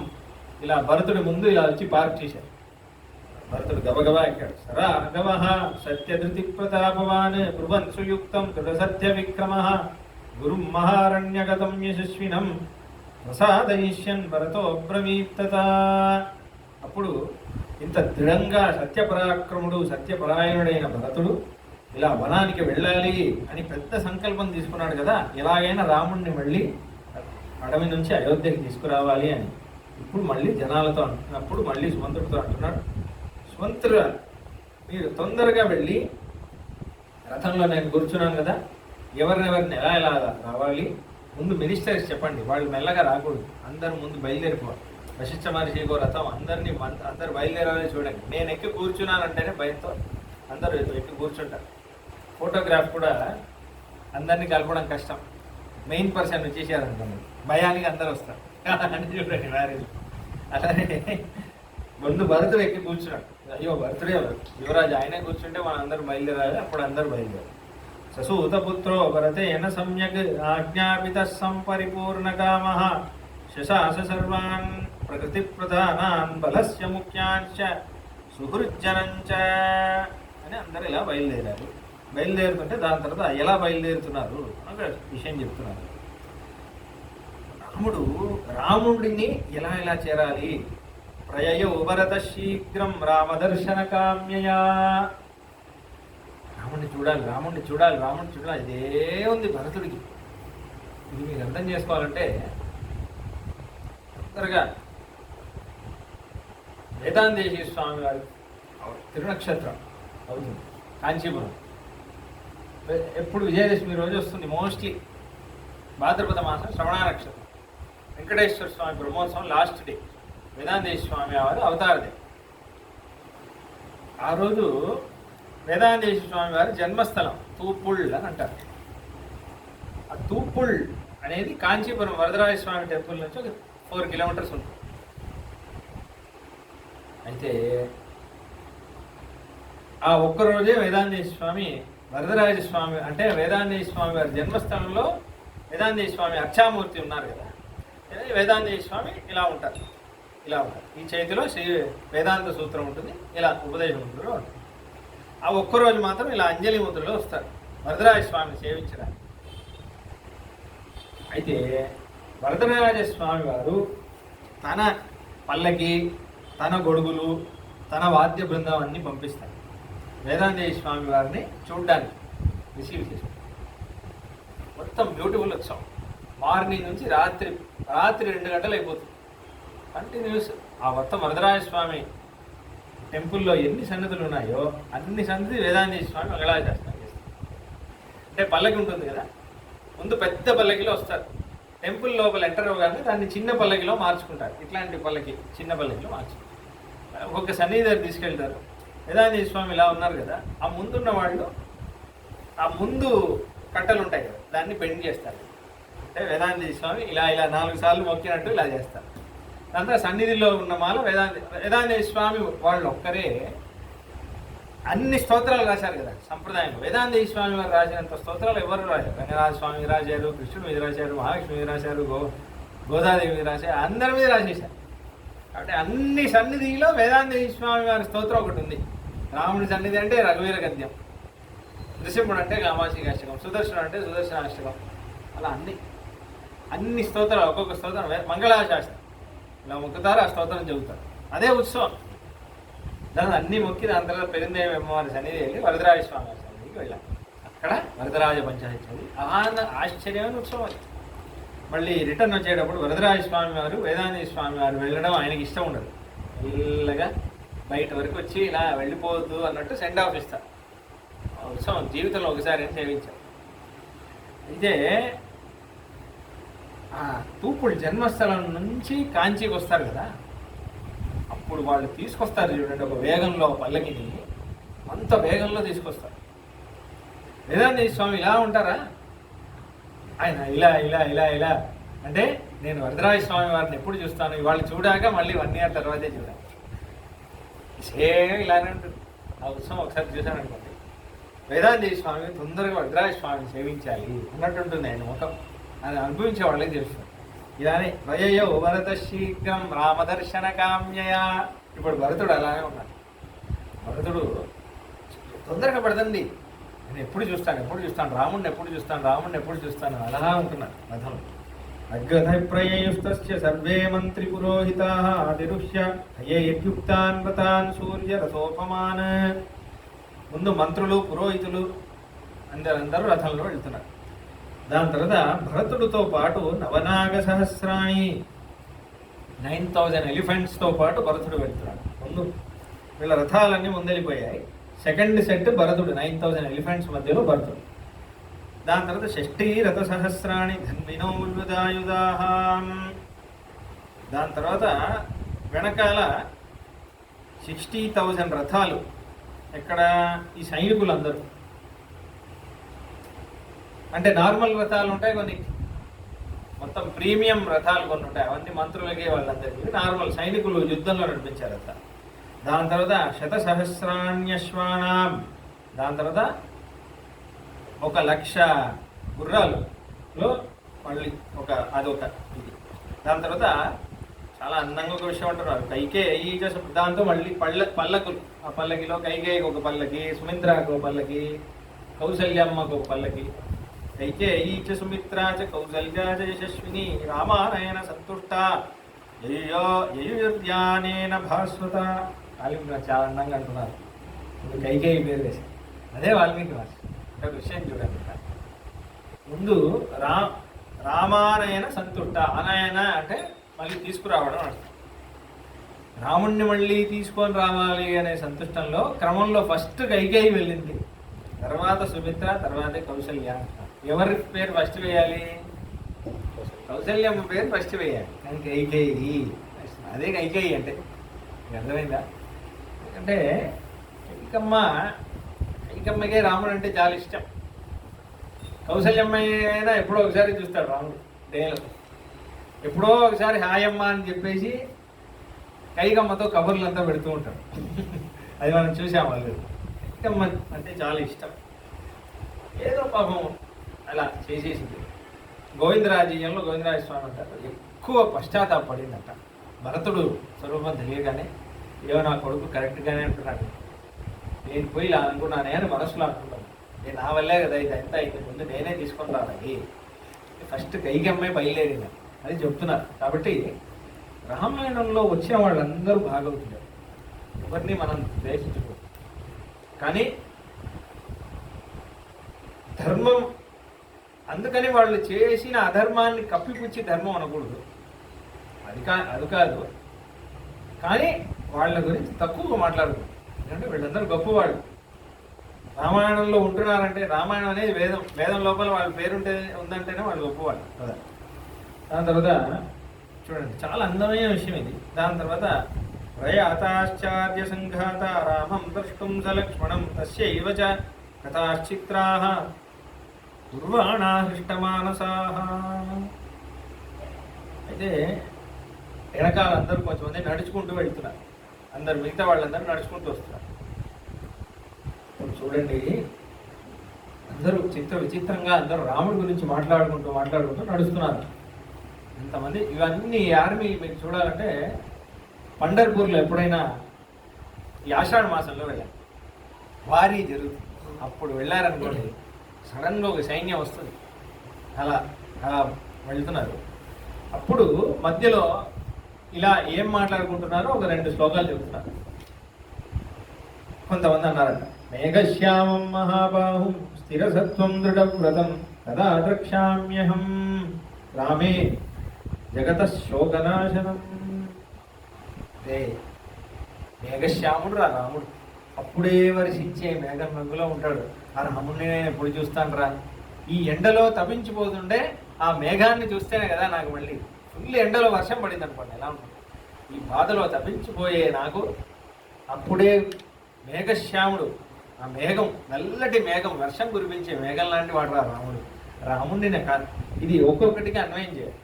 ఇలా భరతుడి ముందు ఇలా వచ్చి పార్క్ చేశారు. భరతుడు గబగబా ఎక్కాడు. రాఘవ సత్యధృతి ప్రతాపవాన్ బ్రువన్ సుయుక్తం దృఢసత్య విక్రమ గురుం మహారణ్యగతం యశస్వినం ప్రసాదయిష్యన్ భరతో బ్రవీత్తత. అప్పుడు ఇంత దృఢంగా సత్యపరాక్రముడు సత్యపరాయణుడైన భరతుడు ఇలా వనానికి వెళ్ళాలి అని పెద్ద సంకల్పం తీసుకున్నాడు కదా, ఎలాగైనా రాముణ్ణి మళ్ళీ అడవి నుంచి అయోధ్యకి తీసుకురావాలి అని. ఇప్పుడు మళ్ళీ జనాలతో అంటున్నప్పుడు మళ్ళీ సుమంత్రుడితో అంటున్నాడు, సుమంత్రుడు మీరు తొందరగా వెళ్ళి రథంలో నేను కూర్చున్నాను కదా, ఎవరినెవరిని ఎలా ఎలా రావాలి ముందు మినిస్టర్స్ చెప్పండి, వాళ్ళు మెల్లగా రాకూడదు, అందరు ముందు బయలుదేరిపోవాలి. వశిష్ఠ మహర్షికో రథం అందరు బయలుదేరాలని చూడండి. నేను ఎక్కి కూర్చున్నానంటేనే భయంతో అందరూ ఎక్కి కూర్చుంటారు. ఫోటోగ్రాఫ్ కూడా అందరినీ కలపడం కష్టం, మెయిన్ పర్సన్ వచ్చేసారనుకోండి భయానికి అందరూ వస్తారు అని చూడండి మ్యారేజ్. అలానే ముందు భరతుడు ఎక్కి కూర్చున్నాడు, అయ్యో భరతుడే యువరాజు ఆయనే కూర్చుంటే మనం అందరూ బయలుదేరాలి, అప్పుడు అందరూ బయలుదేరారు. ససూతపుత్రో భరతేన సమ్యక్ ఆజ్ఞాపిత సంపరిపూర్ణకామ శశాస సర్వాన్ ప్రకృతి ప్రధానాన్ బలస్య ముఖ్యాంశ సుహృజ్జనంచ అని అందరూ ఇలా బయలుదేరారు. బయలుదేరుతుంటే దాని తర్వాత ఎలా బయలుదేరుతున్నారు అని విషయం చెప్తున్నారు. రాముడిని ఎలా చేరాలి, ప్రయయౌ భరత శీఘ్రం రామదర్శన కామ్యయా. రాముడిని చూడాలి ఇదే ఉంది భరతుడికి. ఇది మీకు అర్థం చేసుకోవాలంటే తొందరగా వేదాంతేశ్వర స్వామి వారి తిరునక్షత్రం అవుతుంది కాంచీపురం. ఎప్పుడు విజయదశమి రోజు వస్తుంది, మోస్ట్లీ భాద్రపద మాసం శ్రవణ నక్షత్రం. వెంకటేశ్వర స్వామి బ్రహ్మోత్సవం లాస్ట్ డే, వేదాంతేశ్వర స్వామి వారి అవతార డే. ఆ రోజు వేదాంతేశ్వర స్వామి వారి జన్మస్థలం తూపుల్ అని అంటారు. ఆ తూపుల్ అనేది కాంచీపురం వరదరాజ స్వామి టెంపుల్ నుంచి ఒక 4 కిలోమీటర్స్ ఉంటుంది. అయితే ఆ ఒక్కరోజే వేదాంతేశ్వర స్వామి వరదరాజ స్వామి అంటే వేదాంతేశ్వర స్వామి వారి జన్మస్థలంలో వేదాంతేశ్వర స్వామి అర్చామూర్తి ఉన్నారు కదా, వేదాంతేశ్వర స్వామి ఇలా ఉంటారు. ఈ చేతిలో శ్రీ వేదాంత సూత్రం ఉంటుంది, ఇలా ఉపదేశ ముద్రలో ఉంటుంది. ఆ ఒక్కరోజు మాత్రం ఇలా అంజలి ముద్రలో వస్తారు వరదరాజ స్వామిని సేవించడానికి. అయితే వరదరాజ స్వామి వారు తన పల్లకి, తన గొడుగులు, తన వాద్య బృందాన్ని పంపిస్తారు వేదాంతేశ్వర స్వామి వారిని చూడడానికి, రిసీవ్ చేస్తారు. మొత్తం బ్యూటిఫుల్ ఉత్సవం, మార్నింగ్ నుంచి రాత్రి 2 గంటలు అయిపోతుంది కంటిన్యూస్. ఆ మొత్తం వరదరాజ స్వామి టెంపుల్లో ఎన్ని సన్నిధులు ఉన్నాయో అన్ని సన్నిధి వేదాంతేశ్వర స్వామి మంగళాశాసనం చేస్తారు. అంటే పల్లకి ఉంటుంది కదా, ముందు పెద్ద పల్లకిలో వస్తారు, టెంపుల్ లోపల ఎంటర్ అవ్వగానే దాన్ని చిన్న పల్లకిలో మార్చుకుంటారు. ఇట్లాంటి పల్లకి చిన్న పల్లకిలో మార్చుకుంటారు. ఒక్కొక్క సన్నిధి దగ్గర తీసుకెళ్తారు. వేదాంతేశ్వర స్వామి ఇలా ఉన్నారు కదా, ఆ ముందున్న వాళ్ళు ఆ ముందు కట్టలు ఉంటాయి కదా దాన్ని బెండ్ చేస్తారు. అంటే వేదాంతేశ్వర స్వామి ఇలా 4 సార్లు మొక్కినట్టు ఇలా చేస్తారు. దాంతో సన్నిధిలో ఉన్న మాల వేదాంతేశ్వర స్వామి వాళ్ళు ఒక్కరే అన్ని స్తోత్రాలు రాశారు కదా సంప్రదాయం. వేదాంతేశ్వర స్వామి వారు రాసినంత స్తోత్రాలు ఎవరు రాశారు? రంగనాథ స్వామి మీద రాశారు, కృష్ణుడి మీద రాశారు, మహాలక్ష్మి మీద రాశారు, గోదాదేవి మీద రాశారు, అందరి మీద రాసేశారు. కాబట్టి అన్ని సన్నిధిలో వేదాంతేశ్వర స్వామి వారి స్తోత్రం ఒకటి ఉంది. రాముడి సన్నిధి అంటే రఘువీర గద్యం, నృసింహుడు అంటే కామాక్షికాష్టకం, సుదర్శనుడు అంటే సుదర్శనాష్టకం, అలా అన్ని అన్ని స్తోత్రాలు, ఒక్కొక్క స్తోత్రం మంగళాశాస్త్రం ఇలా మొక్కుతారు, ఆ స్తోత్రం చెబుతారు. అదే ఉత్సవం. దాన్ని అన్ని మొక్కి దాని తర్వాత పెరిందేవి అమ్మవారి సన్నిధి వెళ్ళి వరదరాజ స్వామి వారి సన్నిధికి వెళ్ళాం. అక్కడ వరదరాజ పంచాయతీ చదివి ఆశ్చర్యమైన ఉత్సవం అది. మళ్ళీ రిటర్న్ వచ్చేటప్పుడు వరదరాజ స్వామి వారు, వేదాంతి స్వామి వారు వెళ్ళడం ఆయనకి ఇష్టం ఉండదు. మెల్లగా బయట వరకు వచ్చి ఇలా వెళ్ళిపోవద్దు అన్నట్టు సెండ్ ఆఫ్ ఇస్తారు. ఉత్సవం జీవితంలో ఒకసారి సేవించారు. అయితే ఆ తూపుడు జన్మస్థలం నుంచి కాంచీకి వస్తారు కదా, అప్పుడు వాళ్ళు తీసుకొస్తారు చూడండి, ఒక వేగంలో పల్లకిని అంత వేగంలో తీసుకొస్తారు. వేదాంతి స్వామి ఇలా ఉంటారా, ఆయన ఇలా ఇలా ఇలా ఇలా అంటే నేను వరదరాజ స్వామి వారిని ఎప్పుడు చూస్తాను, ఇవాళ చూడాక మళ్ళీ 1 year తర్వాతే చూడాలి. సేమ్ ఇలానే ఉంటుంది. ఆ ఉత్సవం ఒకసారి చూశాను అనుకోండి, వేదాంతి స్వామి తొందరగా వరదరాజ స్వామిని సేవించాలి అన్నట్టుంటుంది ఆయన ముఖం. అది అనుభవించే వాళ్ళకి తెలుస్తుంది. ఇలానే వయయో భరత శీఘ్రం రామదర్శన కామ్యయ. ఇప్పుడు భరతుడు అలానే ఉన్నాడు. భరతుడు తొందరగా పడుతుంది, నేను ఎప్పుడు చూస్తాను రాముడిని ఎప్పుడు చూస్తాను అలా ఉంటున్నాడు రథం. అగ్రధప్రయయుస్తస్య సర్వే మంత్రి పురోహితాః ఆదిరుహ్య హయేర్యుక్తాన్ వ్రతాన్ సూర్య రథోపమాన్. ముందు మంత్రులు పురోహితులు అందరూ రథంలో వెళ్తున్నారు. దాని తర్వాత భరతుడితో పాటు నవనాగ సహస్రాణి 9000 ఎలిఫెంట్స్తో పాటు భరతుడు వెళ్తున్నాడు. ముందు వీళ్ళ రథాలన్నీ ముందెళ్ళిపోయాయి. సెకండ్ సెట్ భరతుడు, 9000 ఎలిఫెంట్స్ మధ్యలో భరతుడు. దాని తర్వాత 60 రథ సహస్రాణి ధన్వినోయుధాయుధాః. దాని తర్వాత వెనకాల 60,000 రథాలు. ఎక్కడ ఈ సైనికులందరూ, అంటే నార్మల్ రథాలు ఉంటాయి కొన్ని, మొత్తం ప్రీమియం రథాలు కొన్ని ఉంటాయి, అవన్నీ మంత్రులకి వాళ్ళందరికీ. నార్మల్ సైనికులు యుద్ధంలో నడిపించారు రథ. దాని తర్వాత 100,000 దాని తర్వాత 1,00,000 గుర్రాలులో మళ్ళీ అదొక ఇది. దాని తర్వాత చాలా అందంగా ఒక విషయం అంటున్నారు, కైకేయి దాంతో మళ్ళీ పల్లకులు. ఆ పల్లకిలో కైకేయికి ఒక పల్లకి, సుమిత్రకు ఒక పల్లకి, కౌసల్యమ్మకు ఒక పల్లకి. కైకేయీ చ సుమిత్రా చ కౌసల్యా చ యశస్విని రామాయణ సంతుష్ట యయుర్ధ్యానేన భాస్వత. వాల్మీకి చాలా అందంగా అంటున్నారు. కైకేయి పేరు వేసి అదే వాల్మీకి భాష. ఒక విషయం చూడండి, ముందు రామాయణ సంతుష్ట. అనయన అంటే మళ్ళీ తీసుకురావడం అర్థం. రాముణ్ణి మళ్ళీ తీసుకొని రావాలి అనే సంతుష్టంలో క్రమంలో ఫస్ట్ కైకేయి వెళ్ళింది, తర్వాత సుమిత్ర, తర్వాతే కౌసల్య. ఎవరి పేరు ఫస్ట్ వేయాలి? కౌసల్యమ్మ పేరు ఫస్ట్ వేయాలి. కానీ కైకేయి, అదే కైకేయి అంటే అర్థమైందా? ఎందుకంటే కైకమ్మకే రాముడు అంటే చాలా ఇష్టం. కౌసల్యమ్మ అయినా ఎప్పుడో ఒకసారి చూస్తాడు రాముడు డేలో. ఎప్పుడో ఒకసారి హాయమ్మ అని చెప్పేసి కైకమ్మతో కబుర్లంతా పెడుతూ ఉంటాడు. అది మనం చూసాం. వాళ్ళు కైకమ్మ అంటే చాలా ఇష్టం. ఏదో పాపం అలా చేసేసింది. గోవిందరాజీయంలో గోవిందరాజ స్వామి అంటారు, ఎక్కువ పశ్చాత్తాపడిందంట. భరతుడు స్వరూపం తెలియగానే ఏమో నా కొడుకు కరెక్ట్గానే అంటున్నాడు, నేను పోయి ఇలా అనుకున్నానే అని మనసులో అనుకున్నాను. నేను నా వల్లే కదా ఇది ఎంత అయింది, ముందు నేనే తీసుకొని రావాలి. ఫస్ట్ కైకమ్మే బయలుదేరింది అది చెప్తున్నారు. కాబట్టి రామాయణంలో వచ్చిన వాళ్ళందరూ భాగవతులు, ఎవరిని మనం ద్వేషించకూడదు. కానీ ధర్మం, అందుకని వాళ్ళు చేసిన అధర్మాన్ని కప్పిపుచ్చి ధర్మం అనకూడదు, అది కాదు. కానీ వాళ్ళ గురించి తక్కువగా మాట్లాడకూడదు. ఎందుకంటే వీళ్ళందరూ గొప్పవాళ్ళు. రామాయణంలో ఉంటున్నారంటే రామాయణం అనేది వేదం లోపల వాళ్ళ పేరుంటే ఉందంటేనే వాళ్ళు గొప్పవాళ్ళు కదా. దాని తర్వాత చూడండి, చాలా అందమైన విషయం ఇది. దాని తర్వాత ప్రయాతాశ్చార్య సంఘాత రామం ద్రష్టుం సలక్ష్మణం తస్యైవ చ కథాశ్చిత్రాః దుర్వాణా హృష్టమానసాః. అయితే వెనకాల అందరూ కొంచెంమంది నడుచుకుంటూ వెళ్తున్నారు. అందరు మిగతా వాళ్ళందరూ నడుచుకుంటూ వస్తున్నారు. చూడండి, అందరూ విచిత్రంగా అందరూ రాముడి గురించి మాట్లాడుకుంటూ నడుస్తున్నారు. ఇంతమంది. ఇవన్నీ ఆర్మీ మీకు చూడాలంటే పండర్పూర్లో ఎప్పుడైనా ఈ ఆషాఢ మాసంలో వెళ్ళాలి, వారీ జరుగుతుంది. అప్పుడు వెళ్ళారనుకోండి, సడన్గా ఒక సైన్యం వస్తుంది. అలా వెళ్తున్నారు. అప్పుడు మధ్యలో ఇలా ఏం మాట్లాడుకుంటున్నారో ఒక 2 శ్లోకాలు చెబుతున్నారు. కొంతమంది అన్నారంట, మేఘశ్యామం మహాబాహుం స్థిరసత్వం దృఢవ్రతం కదా ద్రక్ష్యామ్యహం రామే జగత శోకనాశనం. మేఘశ్యాముడు రా రాముడు, అప్పుడే వర్షించే మేఘం రంగులో ఉంటాడు. ఆ రాముడిని నేను ఎప్పుడు చూస్తాను రా. ఈ ఎండలో తప్పించిపోతుండే ఆ మేఘాన్ని చూస్తేనే కదా నాకు మళ్ళీ ఫుల్ ఎండలో వర్షం పడింది అనుకోండి ఎలా ఉంటుంది. ఈ బాధలో తప్పించిపోయే నాకు అప్పుడే మేఘశ్యాముడు, ఆ మేఘం నల్లటి మేఘం, వర్షం కురిపించే మేఘం లాంటి వాడు రా రాముడు. రాముడిని కాదు, ఇది ఒక్కొక్కటికి అన్వయం చేయాలి.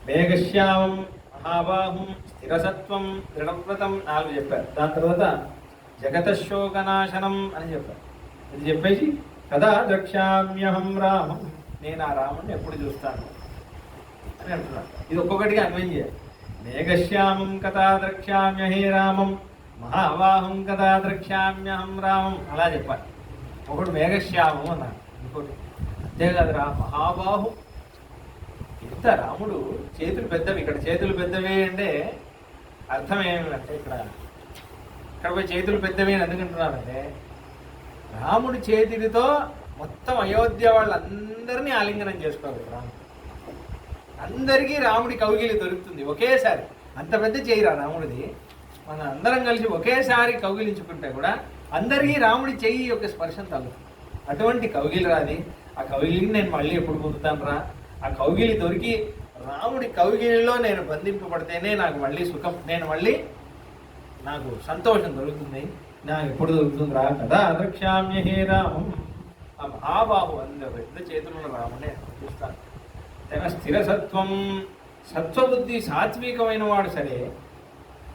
మేఘశ్యామం మహాబాహుం స్థిరసత్వం దృఢవ్రతం 4 చెప్పారు. దాని తర్వాత జగతశోకనాశనం అని చెప్పారు. ఇది చెప్పేసి కదా ద్రక్ష్యామ్యహం రామం, నేను ఆ రాముడిని ఎప్పుడు చూస్తాను అని అంటున్నాను. ఇది ఒక్కొక్కటిగా అన్వయం చేయాలి. మేఘశ్యామం కదా ద్రక్ష్యామ్యహే రామం మహాబాహుం కదా ద్రక్ష్యామ్యహం రామం అలా చెప్పాలి. ఒకటి మేఘశ్యామం అన్నాడు, ఇంకోటి అంతేకాదు రా మహాబాహు. ఇంత రాముడు చేతులు పెద్దవి, ఇక్కడ చేతులు పెద్దవి అంటే అర్థం ఏమిటంటే ఇక్కడ పోయి చేతులు పెద్దవి అని ఎందుకంటున్నానంటే రాముడి చేతులతో మొత్తం అయోధ్య వాళ్ళందరినీ ఆలింగనం చేసుకోవాలి. రాముడు అందరికీ రాముడి కౌగిలి దొరుకుతుంది ఒకేసారి. అంత పెద్ద చేయిరా రాముడిది. మన అందరం కలిసి ఒకేసారి కౌగిలించుకుంటే కూడా అందరికీ రాముడి చెయ్యి యొక్క స్పర్శం తగ్గుతుంది. అటువంటి కౌగిలి రాది. ఆ కౌగిలిని నేను మళ్ళీ ఎప్పుడు పొందుతాను రా. ఆ కౌగిలి దొరికి రాముడి కౌగిలిలో నేను బంధింపబడితేనే నాకు మళ్ళీ సుఖం, నేను మళ్ళీ నాకు సంతోషం దొరుకుతుంది. నాకు ఎప్పుడు దొరుకుతుంది రా కదా అద్రక్ష్యామ్యహే రామం. ఆ మహాబాహు అంత పెద్ద చేతులను రామునే చూస్తాను. తన స్థిరసత్వం, సత్వబుద్ధి సాత్వికమైన వాడు సరే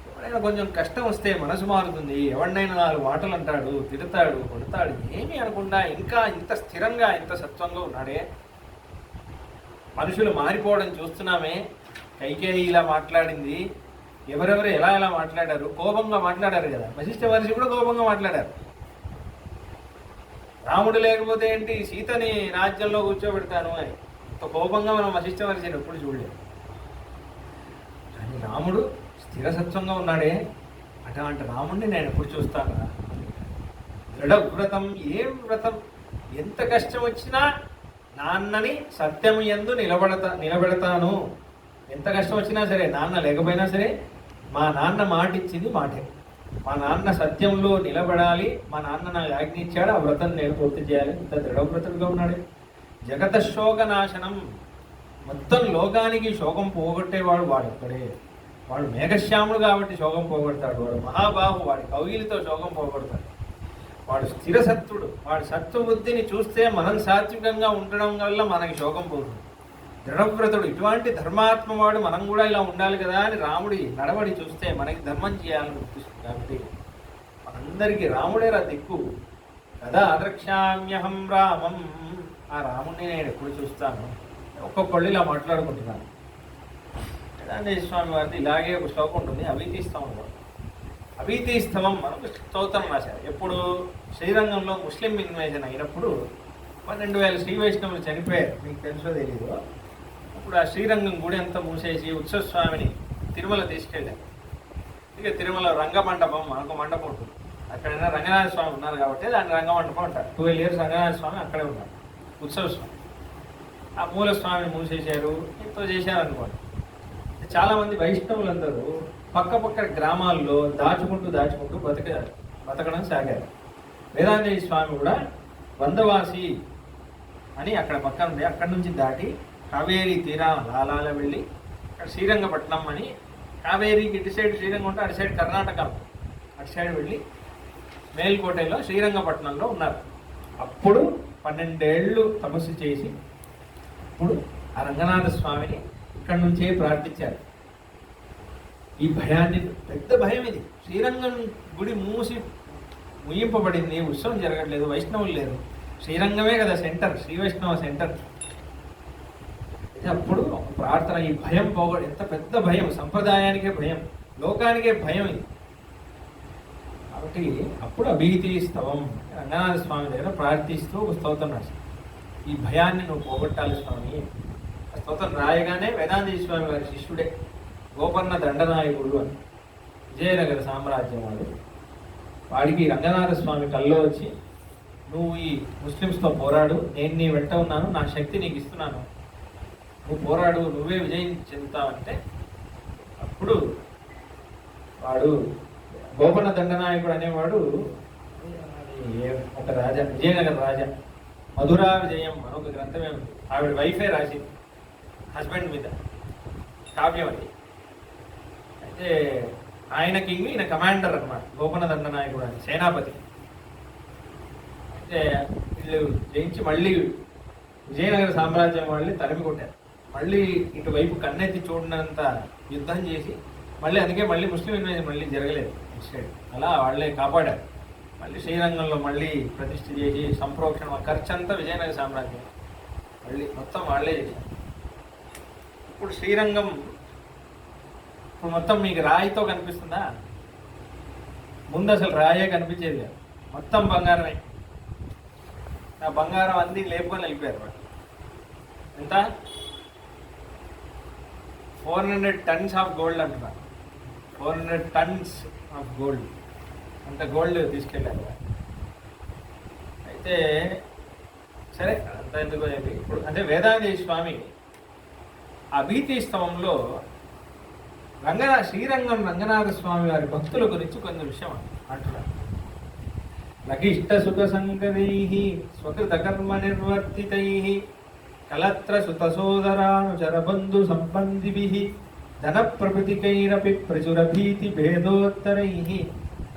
ఎవరైనా కొంచెం కష్టం వస్తే మనసు మారుతుంది. ఎవరినైనా 4 మాటలు అంటాడు, తిడతాడు, కొడతాడు, ఏమీ అనకుండా ఇంకా ఇంత స్థిరంగా ఇంత సత్వంగా ఉన్నాడే. మనుషులు మారిపోవడం చూస్తున్నామే. కైకేయి ఇలా మాట్లాడింది, ఎవరెవరు ఎలా ఎలా మాట్లాడారు, కోపంగా మాట్లాడారు కదా. వశిష్ఠ మహర్షి కూడా కోపంగా మాట్లాడారు. రాముడు లేకపోతే ఏంటి సీతని రాజ్యంలో కూర్చోబెడతాను అని అంత కోపంగా మనం వశిష్ఠ మహర్షిని ఎప్పుడు చూడలేదు. కానీ రాముడు స్థిరసత్వంగా ఉన్నాడే, అటువంటి రాముడిని నేను ఎప్పుడు చూస్తాను. దృఢవ్రతం, ఏం వ్రతం, ఎంత కష్టం వచ్చినా నాన్నని సత్యం యందు నిలబెడతాను. ఎంత కష్టం వచ్చినా సరే, నాన్న లేకపోయినా సరే మా నాన్న మాట ఇచ్చింది మాటే. మా నాన్న సత్యంలో నిలబడాలి, మా నాన్న నాకు ఆజ్ఞ ఇచ్చాడు, ఆ వ్రతం నేను పూర్తి చేయాలి. ఇంత దృఢవ్రతుడుగా ఉన్నాడు. జగత శోక నాశనం, మొత్తం లోకానికి శోకం పోగొట్టేవాడు వాడు ఒక్కడే. వాడు మేఘశ్యాముడు కాబట్టి శోకం పోగొడతాడు. వాడు మహాబాహు, వాడి కౌగిలితో శోకం పోగొడతాడు. వాడు స్థిరసత్వుడు. వాడి సత్వబుద్ధిని చూస్తే మనం సాత్వికంగా ఉండడం వల్ల మనకి శోకం పోతుంది. దృఢవ్రతుడు, ఇటువంటి ధర్మాత్మ వాడు. మనం కూడా ఇలా ఉండాలి కదా అని రాముడి నడవడి చూస్తే మనకి ధర్మం చేయాలని గుర్తిస్తుంది. కాబట్టి అందరికీ రాముడే రా దిక్కు. కదా అద్రక్ష్యామ్యహం రామం, ఆ రాముడిని నేను ఎప్పుడు చూస్తాను. ఒక్కొక్కళ్ళు ఇలా మాట్లాడుకుంటున్నాను. వేదాంతేశ్వర స్వామి వారిది ఇలాగే ఒక శ్లోకం ఉంటుంది, అభీతిస్తవం. అభీతిస్తవం మనకు స్తోత్రం రాశారు. ఎప్పుడు శ్రీరంగంలో ముస్లిం ఇన్వేజన్ అయినప్పుడు 12,000 శ్రీ వైష్ణవులు చనిపోయారు. మీకు తెలుసో తెలీదు. అప్పుడు ఆ శ్రీరంగం గుడి అంతా మూసేసి ఉత్సవస్వామిని తిరుమల తీసుకెళ్ళారు. ఇక తిరుమల రంగమండపం, మనకు మండపం ఉంటుంది. అక్కడైనా రంగనాథ స్వామి ఉన్నారు కాబట్టి దాన్ని రంగమండపం అంటారు. 12 years రంగనాథ స్వామి అక్కడే ఉన్నారు, ఉత్సవస్వామి. ఆ మూల స్వామిని మూసేశారు, ఎంతో చేశారనుకోండి. చాలామంది వైష్ణవులందరూ పక్క గ్రామాల్లో దాచుకుంటూ బతకడం సాగారు. వేదాంతేశ్వర స్వామి కూడా వందవాసి అని అక్కడ పక్కన ఉంది. అక్కడి నుంచి దాటి కావేరీ లాలాల వెళ్ళి అక్కడ శ్రీరంగపట్నం అని, కావేరీకి ఇటు సైడ్ శ్రీరంగం ఉంటే అటు సైడ్ కర్ణాటక, అటు సైడ్ వెళ్ళి మేల్కోటలో శ్రీరంగపట్నంలో ఉన్నారు. అప్పుడు 12 ఏళ్ళు తపస్సు చేసి అప్పుడు ఆ రంగనాథ స్వామిని ఇక్కడి నుంచే ప్రార్థించారు. ఈ భయాన్ని, పెద్ద భయం ఇది. శ్రీరంగం గుడి ముయింపబడింది, ఉత్సవం జరగట్లేదు, వైష్ణవులు లేరు. శ్రీరంగమే కదా సెంటర్, శ్రీ వైష్ణవ సెంటర్. అప్పుడు ప్రార్థన, ఈ భయం ఎంత పెద్ద భయం, సంప్రదాయానికే భయం, లోకానికే భయం ఇది. కాబట్టి అప్పుడు అభీతి స్తవం, రంగనాథ స్వామి దగ్గర ప్రార్థిస్తూ ఒక స్తోత్రం రాశారు. ఈ భయాన్ని నువ్వు పోగొట్టాలి స్వామి, స్తోత్రం రాయగానే వేదాంత స్వామి వారి శిష్యుడే గోపన్న దండనాయకుడు అని విజయనగర సామ్రాజ్యం వాడు. వాడికి రంగనాథ స్వామి కల్లో వచ్చి, నువ్వు ఈ ముస్లిమ్స్తో పోరాడు, నేను నీ వెంట ఉన్నాను, నా శక్తి నీకు ఇస్తున్నాను, నువ్వు పోరాడు, నువ్వే విజయం చెందుతావంటే అప్పుడు వాడు గోపన్న దండనాయకుడు అనేవాడు ఒక రాజా, విజయనగర రాజా. మధురా విజయం అని ఒక గ్రంథమే ఉంది, ఆవిడ వైఫే రాసింది హస్బెండ్ మీద కావ్యం అది. అయితే ఆయన కింగ్, ఈయన కమాండర్ అనమాట, గోపన్న దండనాయకుడు అని సేనాపతి. అయితే వీళ్ళు జయించి మళ్ళీ విజయనగర సామ్రాజ్యం వాళ్ళని తరిమి కొట్టారు. మళ్ళీ ఇటువైపు కన్నెత్తి చూడనంత యుద్ధం చేసి మళ్ళీ, అందుకే మళ్ళీ ముస్లిం ఇన్వేజన్ మళ్ళీ జరగలేదు సైడ్. అలా వాళ్ళే కాపాడారు. మళ్ళీ శ్రీరంగంలో మళ్ళీ ప్రతిష్ఠ చేసి సంప్రోక్షణ ఖర్చు అంతా విజయనగర సామ్రాజ్యం మళ్ళీ మొత్తం వాళ్ళే చేశారు. ఇప్పుడు శ్రీరంగం ఇప్పుడు మొత్తం మీకు రాయితో కనిపిస్తుందా? ముందు అసలు రాయే కనిపించేది కాదు, మొత్తం బంగారమే. ఆ బంగారం అంది లేపుకొని వెళ్ళిపోయారు వాళ్ళు. ఎంత? 400 tons ఆఫ్ గోల్డ్ అంటున్నారు. 400 tons ఆఫ్ గోల్డ్, అంత గోల్డ్ తీసుకెళ్ళారు. అయితే సరే అంత ఎందుకో చెప్పి ఇప్పుడు అంటే వేదాంత స్వామి ఆ భీతిస్తవంలో శ్రీరంగం రంగనాథ స్వామి వారి భక్తుల గురించి కొంచెం విషయం అంటున్నారు. లగిష్ట సుఖ సంగదై స్వకృత కర్మ నిర్వర్తితై కలత్ర సుత సోదరానుచరబంధు సంబంధిభిః ధన ప్రభృతికైరపి ప్రచుర భీతి భేదోత్తరై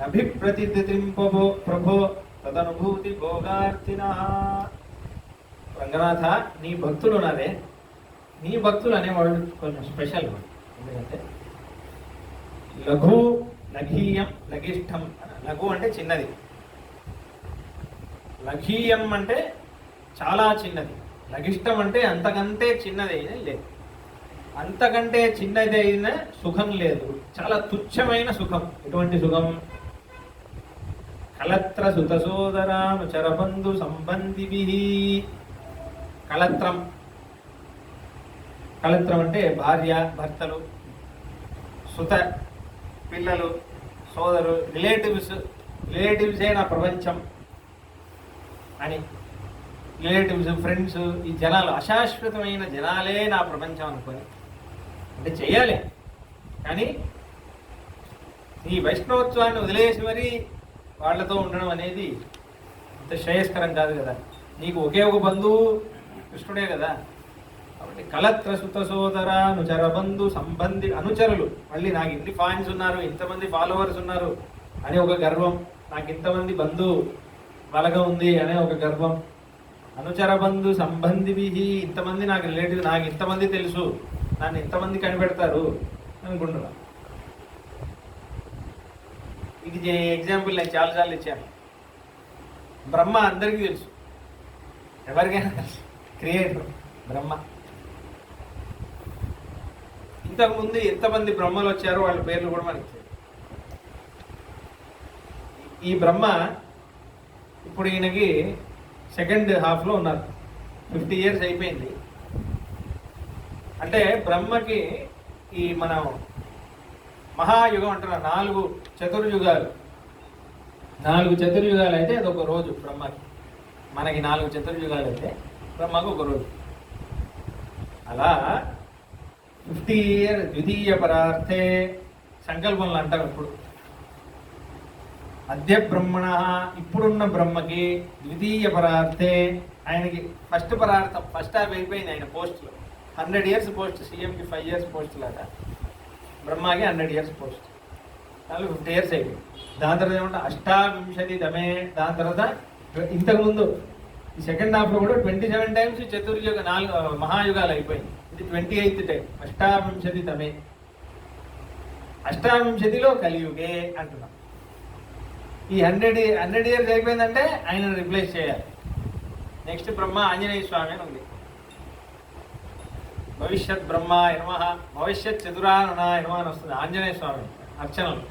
అభిప్రతిదితిం ప్రభో తదనుభూతి భోగార్తినః. రంగనాథ, నీ భక్తులు ఉన్నారే, నీ భక్తులు అనేవాళ్ళు కొంచెం స్పెషల్. ఎందుకంటే లఘు, లఘీయం, లఘిష్టం. లఘు అంటే చిన్నది, లఘీయం అంటే చాలా చిన్నది, లఘిష్టం అంటే అంతకంటే చిన్నది అయినా లేదు. అంతకంటే చిన్నది అయిన సుఖం లేదు, చాలా తుచ్చమైన సుఖం. ఎటువంటి సుఖం? కలత్ర సుత సోదరాను చరబంధు సంబంధిభిః. కలత్రం, కలత్రం అంటే భార్య, భర్తలు, సుత పిల్లలు, సోదరు, రిలేటివ్సే నా ప్రపంచం అని. రిలేటివ్స్, ఫ్రెండ్స్, ఈ జనాలు, అశాశ్వతమైన జనాలే నా ప్రపంచం అనుకొని అంటే చెయ్యాలి. కానీ ఈ వైష్ణవత్వాన్ని వదిలేసి మరీ వాళ్ళతో ఉండడం అనేది అంత శ్రేయస్కరం కాదు కదా. నీకు ఒకే ఒక బంధువు కృష్ణుడే కదా. కాబట్టి కలత్ర సుత సోదర అనుచర బంధు సంబంధి, అనుచరులు, మళ్ళీ నాకు ఇన్ని ఫ్యాన్స్ ఉన్నారు, ఇంతమంది ఫాలోవర్స్ ఉన్నారు అనే ఒక గర్వం, నాకు ఇంతమంది బంధు బలగ ఉంది అనే ఒక గర్వం, అనుచర బంధు సంబంధిభిః, ఇంతమంది నాకు రిలేటివ్, నాకు ఇంతమంది తెలుసు, నన్ను ఇంతమంది కనిపెడతారు అనుకుంటున్నా. ఇది ఎగ్జాంపుల్ నేను చాలాసార్లు ఇచ్చాను. బ్రహ్మ అందరికీ తెలుసు, ఎవరికైనా తెలుసు, క్రియేటర్ బ్రహ్మ. ఇంతకుముందు ఎంతమంది బ్రహ్మలు వచ్చారో వాళ్ళ పేర్లు కూడా మనకి తెలియదు. ఈ బ్రహ్మ ఇప్పుడు ఈయనకి సెకండ్ హాఫ్లో ఉన్నారు, 50 years అయిపోయింది. అంటే బ్రహ్మకి ఈ మనం మహాయుగం అంటున్నాం, 4 చతుర్యుగాలు. 4 చతుర్యుగాలు అయితే అది ఒక రోజు బ్రహ్మకి. మనకి 4 చతుర్యుగాలు అయితే బ్రహ్మకు ఒక రోజు. అలా 50 years ద్వితీయ పరార్థే సంకల్పంలో అంటాం. ఇప్పుడు అద్య బ్రహ్మణ, ఇప్పుడున్న బ్రహ్మకి ద్వితీయ పరార్థే, ఆయనకి ఫస్ట్ పరార్థం, ఫస్ట్ హాఫ్ అయిపోయింది ఆయన పోస్టులో. 100 years పోస్ట్, సీఎంకి 5 years పోస్ట్ లాగా బ్రహ్మకి 100 years పోస్ట్, 50 years అయిపోయింది. దాని తర్వాత ఏమంటే 28 దాని తర్వాత ఇంతకుముందు ఈ సెకండ్ హాఫ్లో కూడా 27 times చతుర్యుగ 4 మహాయుగాలు అయిపోయింది. ఇది 28th time, 28 అష్టావింశతిలో కలియుగే అంటున్నాం. ఈ 100 years అయిపోయిందంటే ఆయన రిప్లేస్ చేయాలి. నెక్స్ట్ బ్రహ్మ ఆంజనేయ స్వామి అని ఉంది. భవిష్యత్ బ్రహ్మాయ నమః, భవిష్యత్ చతురాననాయ నమః అని వస్తుంది ఆంజనేయ స్వామి అర్చనలు.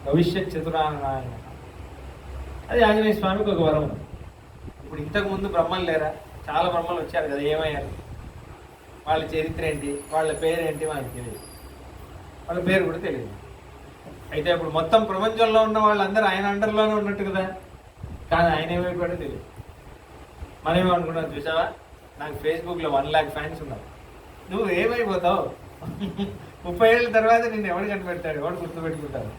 భవిష్యత్ చతురాననాయ నమః, అది ఆంజనేయ స్వామికి ఒక వరం. ఇప్పుడు ఇంతకుముందు బ్రహ్మలు లేరా? చాలా బ్రహ్మలు వచ్చారు కదా, ఏమయ్యారు? వాళ్ళ చరిత్ర ఏంటి, వాళ్ళ పేరేంటి మనకు తెలియదు, వాళ్ళ పేరు కూడా తెలియదు. అయితే ఇప్పుడు మొత్తం ప్రపంచంలో ఉన్న వాళ్ళందరూ ఆయన అండర్లోనే ఉన్నట్టు కదా, కానీ ఆయన ఏమైపోయాడో తెలియదు. మనమేమో అనుకున్నాం, చూసావా నాకు ఫేస్బుక్లో 1 lakh ఫ్యాన్స్ ఉన్నారు, నువ్వు ఏమైపోతావు, 30 ఏళ్ళ తర్వాత నిన్ను ఎవడు కనిపెడతాడు, ఎవడు గుర్తుపెట్టుకుంటాడు,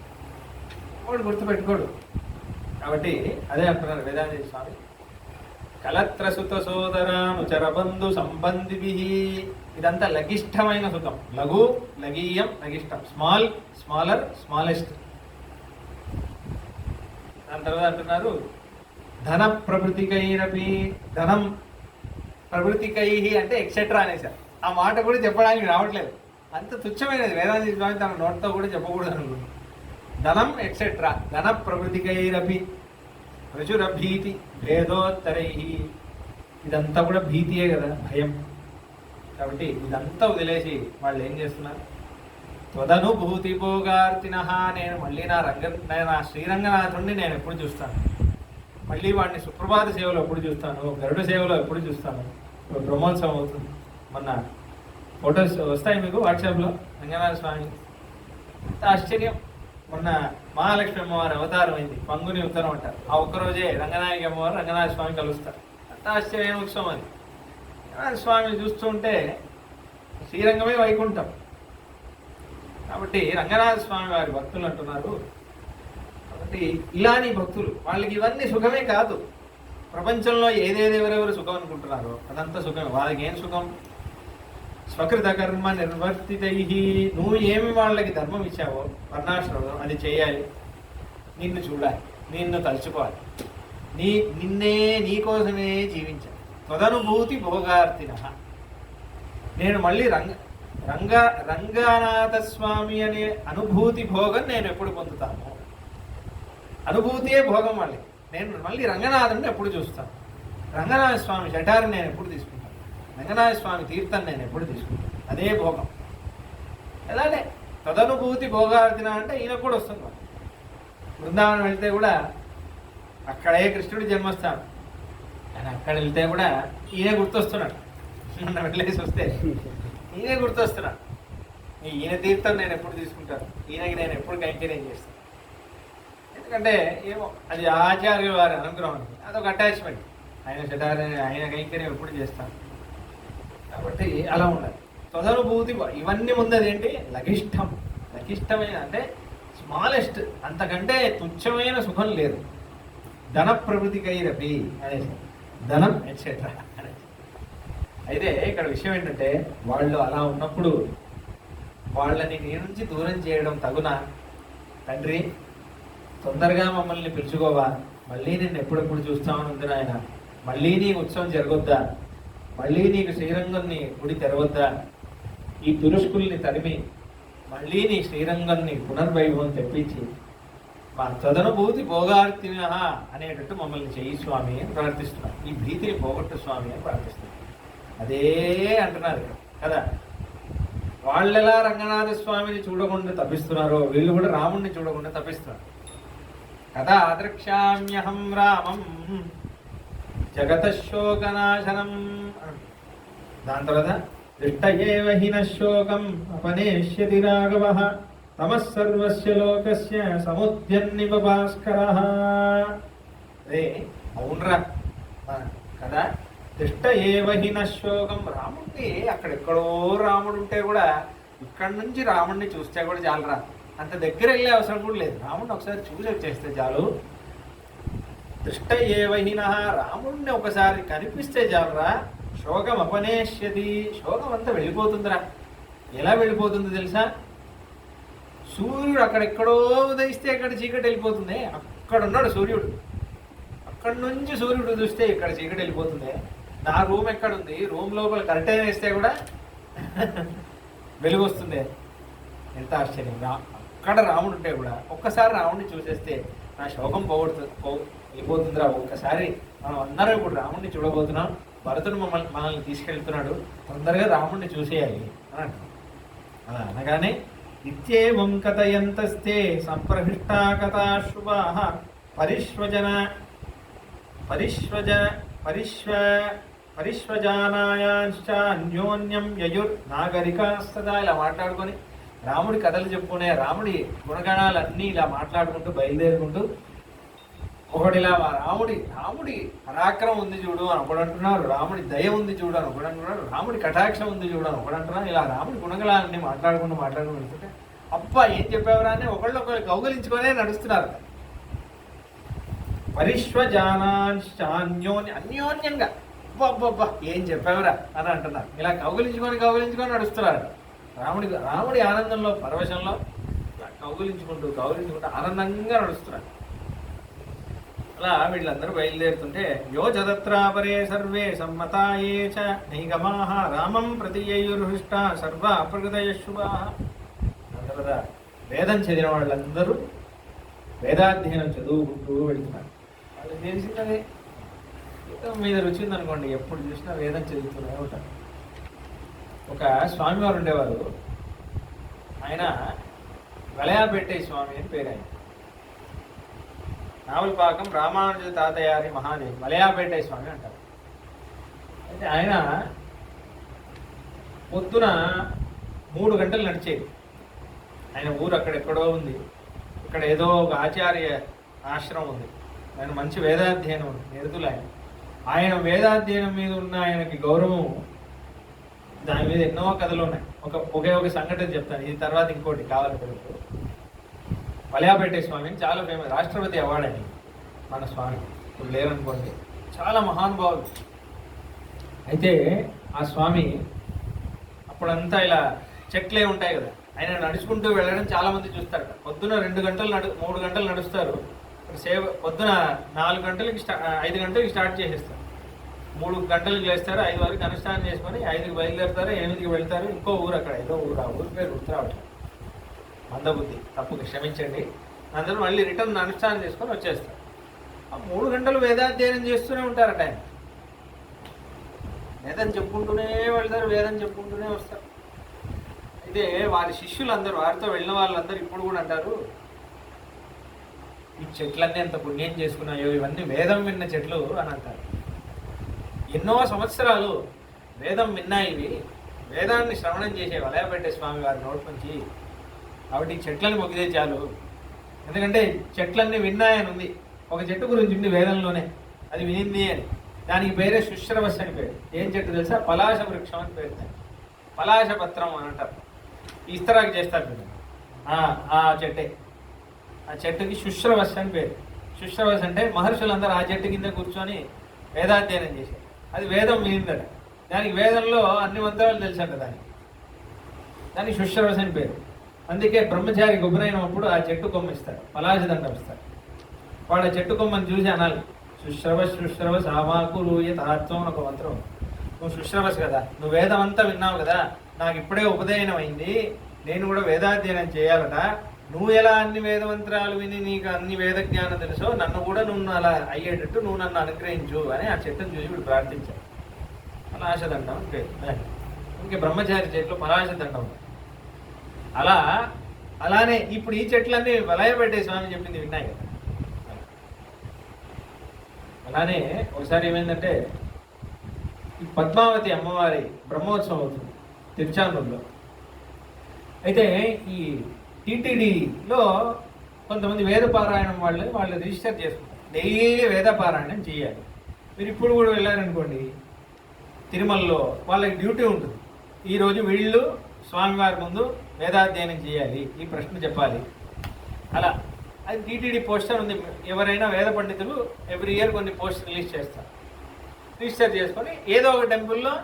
ఎవడు గుర్తుపెట్టుకోడు. కాబట్టి అదే అంటున్నారు వేదాంత స్వామి, కలత్రసుత సోదరాను చరబంధు సంబంధిభి. ఇదంతా లఘిష్టమైన సుతం. లఘు, లఘీయం, లఘిష్టం. Small, smaller, smallest. దాని తర్వాత అంటున్నారు ధన ప్రవృతికైరపి. ధనం ప్రవృతికై అంటే ఎక్సెట్రా అనేసారు. ఆ మాట కూడా చెప్పడానికి రావట్లేదు, అంత తుచ్చమైనది. వేదాంత స్వామి తన నోట్తో కూడా చెప్పకూడదు అనుకుంటున్నాను. ధనం ఎక్సెట్రా. ధన ప్రవృతికైరపి ప్రచురభీతి భేదోత్తరై. ఇదంతా కూడా భీతియే కదా, భయం. కాబట్టి ఇదంతా వదిలేసి వాళ్ళు ఏం చేస్తున్నారు, త్వదనుభూతి భోగార్తిన. నేను మళ్ళీ నా శ్రీరంగనాథుడిని నేను ఎప్పుడు చూస్తాను, మళ్ళీ వాడిని సుప్రభాత సేవలో ఎప్పుడు చూస్తాను, గరుడ సేవలో ఎప్పుడు చూస్తాను. బ్రహ్మోత్సవం అవుతుంది, మొన్న ఫొటోస్ వస్తాయి మీకు వాట్సాప్లో. రంగనాథ స్వామి ఆశ్చర్యం. మొన్న మహాలక్ష్మి అమ్మవారి అవతారం అయింది, పంగుని ఉత్తరం అంటారు. ఆ ఒక్కరోజే రంగనాయకి అమ్మవారు రంగనాథ స్వామి కలుస్తారు. అంత ఆశ్చర్యమైన ఉత్సవం అది. రంగనాథ స్వామిని చూస్తూ ఉంటే శ్రీరంగమే వైకుంఠం. కాబట్టి రంగనాథ స్వామి వారి భక్తులు అంటున్నారు, కాబట్టి ఇలాని భక్తులు వాళ్ళకి ఇవన్నీ సుఖమే కాదు. ప్రపంచంలో ఎవరెవరు సుఖం అనుకుంటున్నారో అదంతా సుఖమే. వాళ్ళకి ఏం సుఖం, స్వకృత కర్మ నిర్వర్తితై. నువ్వు ఏమి వాళ్ళకి ధర్మం ఇచ్చావో వర్ణాశ్రమం అది చేయాలి, నిన్ను చూడాలి, నిన్ను తలుచుకోవాలి, నిన్నే నీకోసమే జీవించాలి. తదనుభూతి భోగార్తిన. నేను మళ్ళీ రంగనాథ స్వామి అనే అనుభూతి భోగం నేను ఎప్పుడు పొందుతాను. అనుభూతియే భోగం వాళ్ళకి. నేను మళ్ళీ రంగనాథుని ఎప్పుడు చూస్తాను, రంగనాథ స్వామి జటారిని నేను ఎప్పుడు తీసుకుంటాను, రంగనాథ స్వామి తీర్థం నేను ఎప్పుడు తీసుకుంటాను, అదే భోగం. అలానే తదనుభూతి భోగార్జన అంటే ఈయనకు కూడా వస్తుంది. బృందావనం వెళ్తే కూడా అక్కడే కృష్ణుడి జన్మస్థానం, కానీ అక్కడ వెళ్తే కూడా ఈయన గుర్తొస్తున్నాడు. మొన్న వెళ్ళేసి వస్తే ఈయనే గుర్తొస్తున్నాడు. ఈయన తీర్థం నేను ఎప్పుడు తీసుకుంటాను, ఈయనకి నేను ఎప్పుడు కైంకర్యం చేస్తాను. ఎందుకంటే ఏమో అది ఆచార్యుల వారి అనుగ్రహం, అదొక అటాచ్మెంట్. ఆయన కైంకర్యం ఎప్పుడు చేస్తాను. కాబట్టి అలా ఉండాలి. తదనుభూతి ఇవన్నీ ముందది ఏంటి, లఘిష్టం. లఘిష్టమైన అంటే స్మాలెస్ట్, అంతకంటే తుచ్చమైన సుఖం లేదు. ధన ప్రవృతికైరపి అనేసి, ధనం ఎట్సెట్రా అనేసి. అయితే ఇక్కడ విషయం ఏంటంటే వాళ్ళు అలా ఉన్నప్పుడు వాళ్ళని నీ నుంచి దూరం చేయడం తగునా? తండ్రి తొందరగా మమ్మల్ని పిలుచుకోవా, మళ్ళీ నిన్ను ఎప్పుడెప్పుడు చూస్తామని ఉంది నాయన, మళ్ళీ నీ ఉత్సవం జరగొద్దా, మళ్ళీ నీకు శ్రీరంగంని గుడి తెరవద్దా, ఈ తురుష్కుల్ని తరిమి మళ్ళీ నీ శ్రీరంగాన్ని పునర్వైభవం తెప్పించి మా తదనుభూతి భోగార్తిన అనేటట్టు మమ్మల్ని చెయ్యి స్వామి అని ప్రార్థిస్తున్నాం. ఈ భీతిని పోగొట్టు స్వామి అని ప్రార్థిస్తున్నాం. అదే అంటున్నారు కదా. వాళ్ళెలా రంగనాథ స్వామిని చూడకుండా తప్పిస్తున్నారో వీళ్ళు కూడా రాముణ్ణి చూడకుండా తప్పిస్తున్నారు. కదా ఆదృక్ష్యామ్యహం రామం జగతశోకనాశనం. దాని తర్వాత దృష్టయేవ హిన శోకం అపనేష్యతి రాఘవః తమస్సర్వస్య లోకస్య సముద్యన్నివ భాస్కరః. అదే అవునరా కదా. దృష్టయేవ హిన శోకం. రాముడిని అక్కడెక్కడో రాముడు ఉంటే కూడా ఇక్కడి నుంచి రాముడిని చూస్తే కూడా చాలరా, అంత దగ్గర వెళ్ళే అవసరం కూడా లేదు. రాముడిని ఒకసారి చూసి వచ్చేస్తే చాలు. దృష్టయేవహిన రాముడిని ఒకసారి కనిపిస్తే చాలరా, శోకం అపనేష్యతి. శోకం అంతా వెళ్ళిపోతుందిరా. ఎలా వెళ్ళిపోతుందో తెలుసా? సూర్యుడు అక్కడెక్కడో ఉదయిస్తే ఇక్కడ చీకటి వెళ్ళిపోతుంది. అక్కడ ఉన్నాడు సూర్యుడు, అక్కడి నుంచి సూర్యుడు చూస్తే ఇక్కడ చీకటి వెళ్ళిపోతుంది. నా రూమ్ ఎక్కడుంది, రూమ్ లోపల కర్టెన్ వేస్తే కూడా వెలుగు వస్తుంది. ఎంత ఆశ్చర్యం. అక్కడ రాముడు ఉంటే కూడా ఒక్కసారి రాముడిని చూసేస్తే నా శోకం వెళ్ళిపోతుందిరా. ఒక్కసారి మనం అందరం ఇప్పుడు రాముడిని చూడబోతున్నాం, భరతుడు మనల్ని తీసుకెళ్తున్నాడు, తొందరగా రాముడిని చూసేయాలి అని అంటాం. అలా అనగానే నిత్యేవం కథయంతస్తే సంప్రహిష్టా కథా శుభాః పరిష్వజానాయాంశ్చ అన్యోన్యం యయుర్ నాగరికాస్తదా ఇలా మాట్లాడుకొని రాముడి కథలు చెప్పుకునే రాముడి గుణగణాలన్నీ ఇలా మాట్లాడుకుంటూ బయలుదేరుకుంటూ ఒకటిలా రాముడి పరాక్రమం ఉంది చూడు అని ఒకడు అంటున్నారు, రాముడి దయ ఉంది చూడు అని ఒకడు అంటున్నారు, రాముడి కటాక్షం ఉంది చూడు అని ఒకడు అంటున్నారు. ఇలా రాముడి గుణగణాలన్నీ మాట్లాడుకుంటూ వెళ్తుంటే అబ్బా ఏం చెప్పేవరా అని ఒకళ్ళు కౌగలించుకొనే నడుస్తున్నారు. అన్యోన్యంగా అబ్బా ఏం చెప్పేవరా అని అంటున్నారు. ఇలా కౌగలించుకొని నడుస్తున్నారు. రాముడి ఆనందంలో పరవశంలో కౌగులించుకుంటూ ఆనందంగా నడుస్తున్నారు. అలా వీళ్ళందరూ బయలుదేరుతుంటే యోజదత్రాపరే సర్వే సమ్మతాయే చ నైగమాః రామం ప్రతియయుర్హృష్ట సర్వ అప్రకృతయశుభాః. కదా వేదం చదివిన వాళ్ళందరూ వేదాధ్యయనం చదువుకుంటూ వెళ్తున్నారు. వాళ్ళు తెలిసిందే మీద రుచి ఉందనుకోండి, ఎప్పుడు చూసినా వేదం చదువుతూనే ఉంటారు. ఒక స్వామివారు ఉండేవారు, ఆయన వలయాపేటే స్వామి అని పేరు. ఆయన నావల్పాకం రామానుజ తాతయారి మహాదేవి వలయాపేటే స్వామి అంటారు. అయితే ఆయన పొద్దున 3 గంటలు నడిచేది. ఆయన ఊరు అక్కడెక్కడో ఉంది, ఇక్కడ ఏదో ఒక ఆచార్య ఆశ్రమం ఉంది, ఆయన మంచి వేదాధ్యయనం ఉంది, నిరుతులు ఆయన వేదాధ్యయనం మీద ఉన్న ఆయనకి గౌరవం, దాని మీద ఎన్నో కథలు ఉన్నాయి. ఒకే ఒక సంఘటన చెప్తాను, ఇది తర్వాత ఇంకోటి కావాలి. వలయాపేటే స్వామి చాలా ఫేమస్, రాష్ట్రపతి అవార్డు అని మన స్వామి, ఇప్పుడు లేరనుకోండి, చాలా మహానుభావులు. అయితే ఆ స్వామి అప్పుడంతా ఇలా చెట్లే ఉంటాయి కదా, ఆయన నడుచుకుంటూ వెళ్ళడం చాలా మంది చూస్తారు. పొద్దున 3 గంటలు నడుస్తారు. పొద్దున 4 గంటలకి 5 గంటలకి స్టార్ట్ చేసేస్తారు. 3 గంటలకు లేస్తారు, 5 వరకు అనుష్ఠానం చేసుకొని 5కి బయలుదేరుతారు, 8కి వెళ్తారు. ఇంకో ఊరు అక్కడ, ఏదో ఊరు, ఆ ఊరి పేరు గుర్తురావట్లేదు, మందబుద్ధి, తప్పుకి క్షమించండి. అందరూ మళ్ళీ రిటర్న్ అనుష్ఠానం చేసుకొని వచ్చేస్తారు. ఆ 3 గంటలు వేదాధ్యయనం చేస్తూనే ఉంటారట. ఆయన వేదం చెప్పుకుంటూనే వెళ్తారు, వేదం చెప్పుకుంటూనే వస్తారు. అయితే వారి శిష్యులందరూ, వారితో వెళ్ళిన వాళ్ళందరూ ఇప్పుడు కూడా అంటారు, ఈ చెట్లన్నీ ఎంత పుణ్యం చేసుకున్నాయో, ఇవన్నీ వేదం విన్న చెట్లు అని అంటారు. ఎన్నో సంవత్సరాలు వేదం విన్నాయి ఇవి, వేదాన్ని శ్రవణం చేసే వలయాపేటే స్వామి వారి నోటి నుంచి. కాబట్టి చెట్లను మొక్కితే చాలు, ఎందుకంటే చెట్లన్నీ విన్నాయని ఉంది. ఒక చెట్టు గురించి ఉంది వేదంలోనే, అది వినింది అని. దానికి పేరే శుశ్రవస్ అని పేరు. ఏం చెట్టు తెలుసా? పలాశ వృక్షం అని పేరు. పలాశ పత్రం అని అంటారు, ఇస్తరాకు చేస్తారు మీరు, ఆ చెట్టే. ఆ చెట్టుకి శుశ్రవస్ అని పేరు. శుశ్రవస్ అంటే మహర్షులందరూ ఆ చెట్టు కింద కూర్చొని వేదాధ్యయనం చేశారు. అది వేదం వినిందట. దానికి వేదంలో అన్ని మంత్రాలు తెలుసంట. దానికి శుశ్రవస్ అని పేరు. అందుకే బ్రహ్మచారి గుబురైనప్పుడు ఆ చెట్టు కొమ్మ ఇస్తారు, పలాశ దండం ఇస్తారు. వాళ్ళ చెట్టు కొమ్మని చూసి అనాలి, శుశ్రవస్ ఆమాకు రూయతాత్వం అని ఒక మంత్రం. నువ్వు శుశ్రవస్ కదా, నువ్వు వేదం అంతా విన్నావు కదా, నాకు ఇప్పుడే ఉపదయనం అయింది, నేను కూడా వేదాధ్యయనం చేయాలట. నువ్వు ఎలా అన్ని వేదమంత్రాలు విని నీకు అన్ని వేద జ్ఞానం తెలుసో, నన్ను కూడా నువ్వు అలా అయ్యేటట్టు నువ్వు నన్ను అనుగ్రహించు అని ఆ చెట్టును చూసి ఇప్పుడు ప్రార్థించాడు. పలాశదండం అంటే ఇంకే బ్రహ్మచారి చెట్లు పలాశదండం. అలానే ఇప్పుడు ఈ చెట్లన్నీ వలయపేటే స్వామి చెప్పింది విన్నాయి కదా. అలానే ఒకసారి ఏమైందంటే, ఈ పద్మావతి అమ్మవారి బ్రహ్మోత్సవం అవుతుంది తిరుచానూరులో. అయితే ఈ టీటీడీలో కొంతమంది వేదపారాయణం వాళ్ళు రిజిస్టర్ చేసుకుంటారు, డైలీ వేదపారాయణం చేయాలి. మీరు ఇప్పుడు కూడా వెళ్ళారనుకోండి, తిరుమలలో వాళ్ళకి డ్యూటీ ఉంటుంది. ఈరోజు వీళ్ళు స్వామివారి ముందు వేదాధ్యయనం చేయాలి, ఈ ప్రశ్న చెప్పాలి. అలా అది టీటీడీ పోస్టర్ ఉంది. ఎవరైనా వేద పండితులు ఎవ్రీ ఇయర్ కొన్ని పోస్టర్ రిలీజ్ చేస్తారు. రిజిస్టర్ చేసుకొని ఏదో ఒక టెంపుల్లో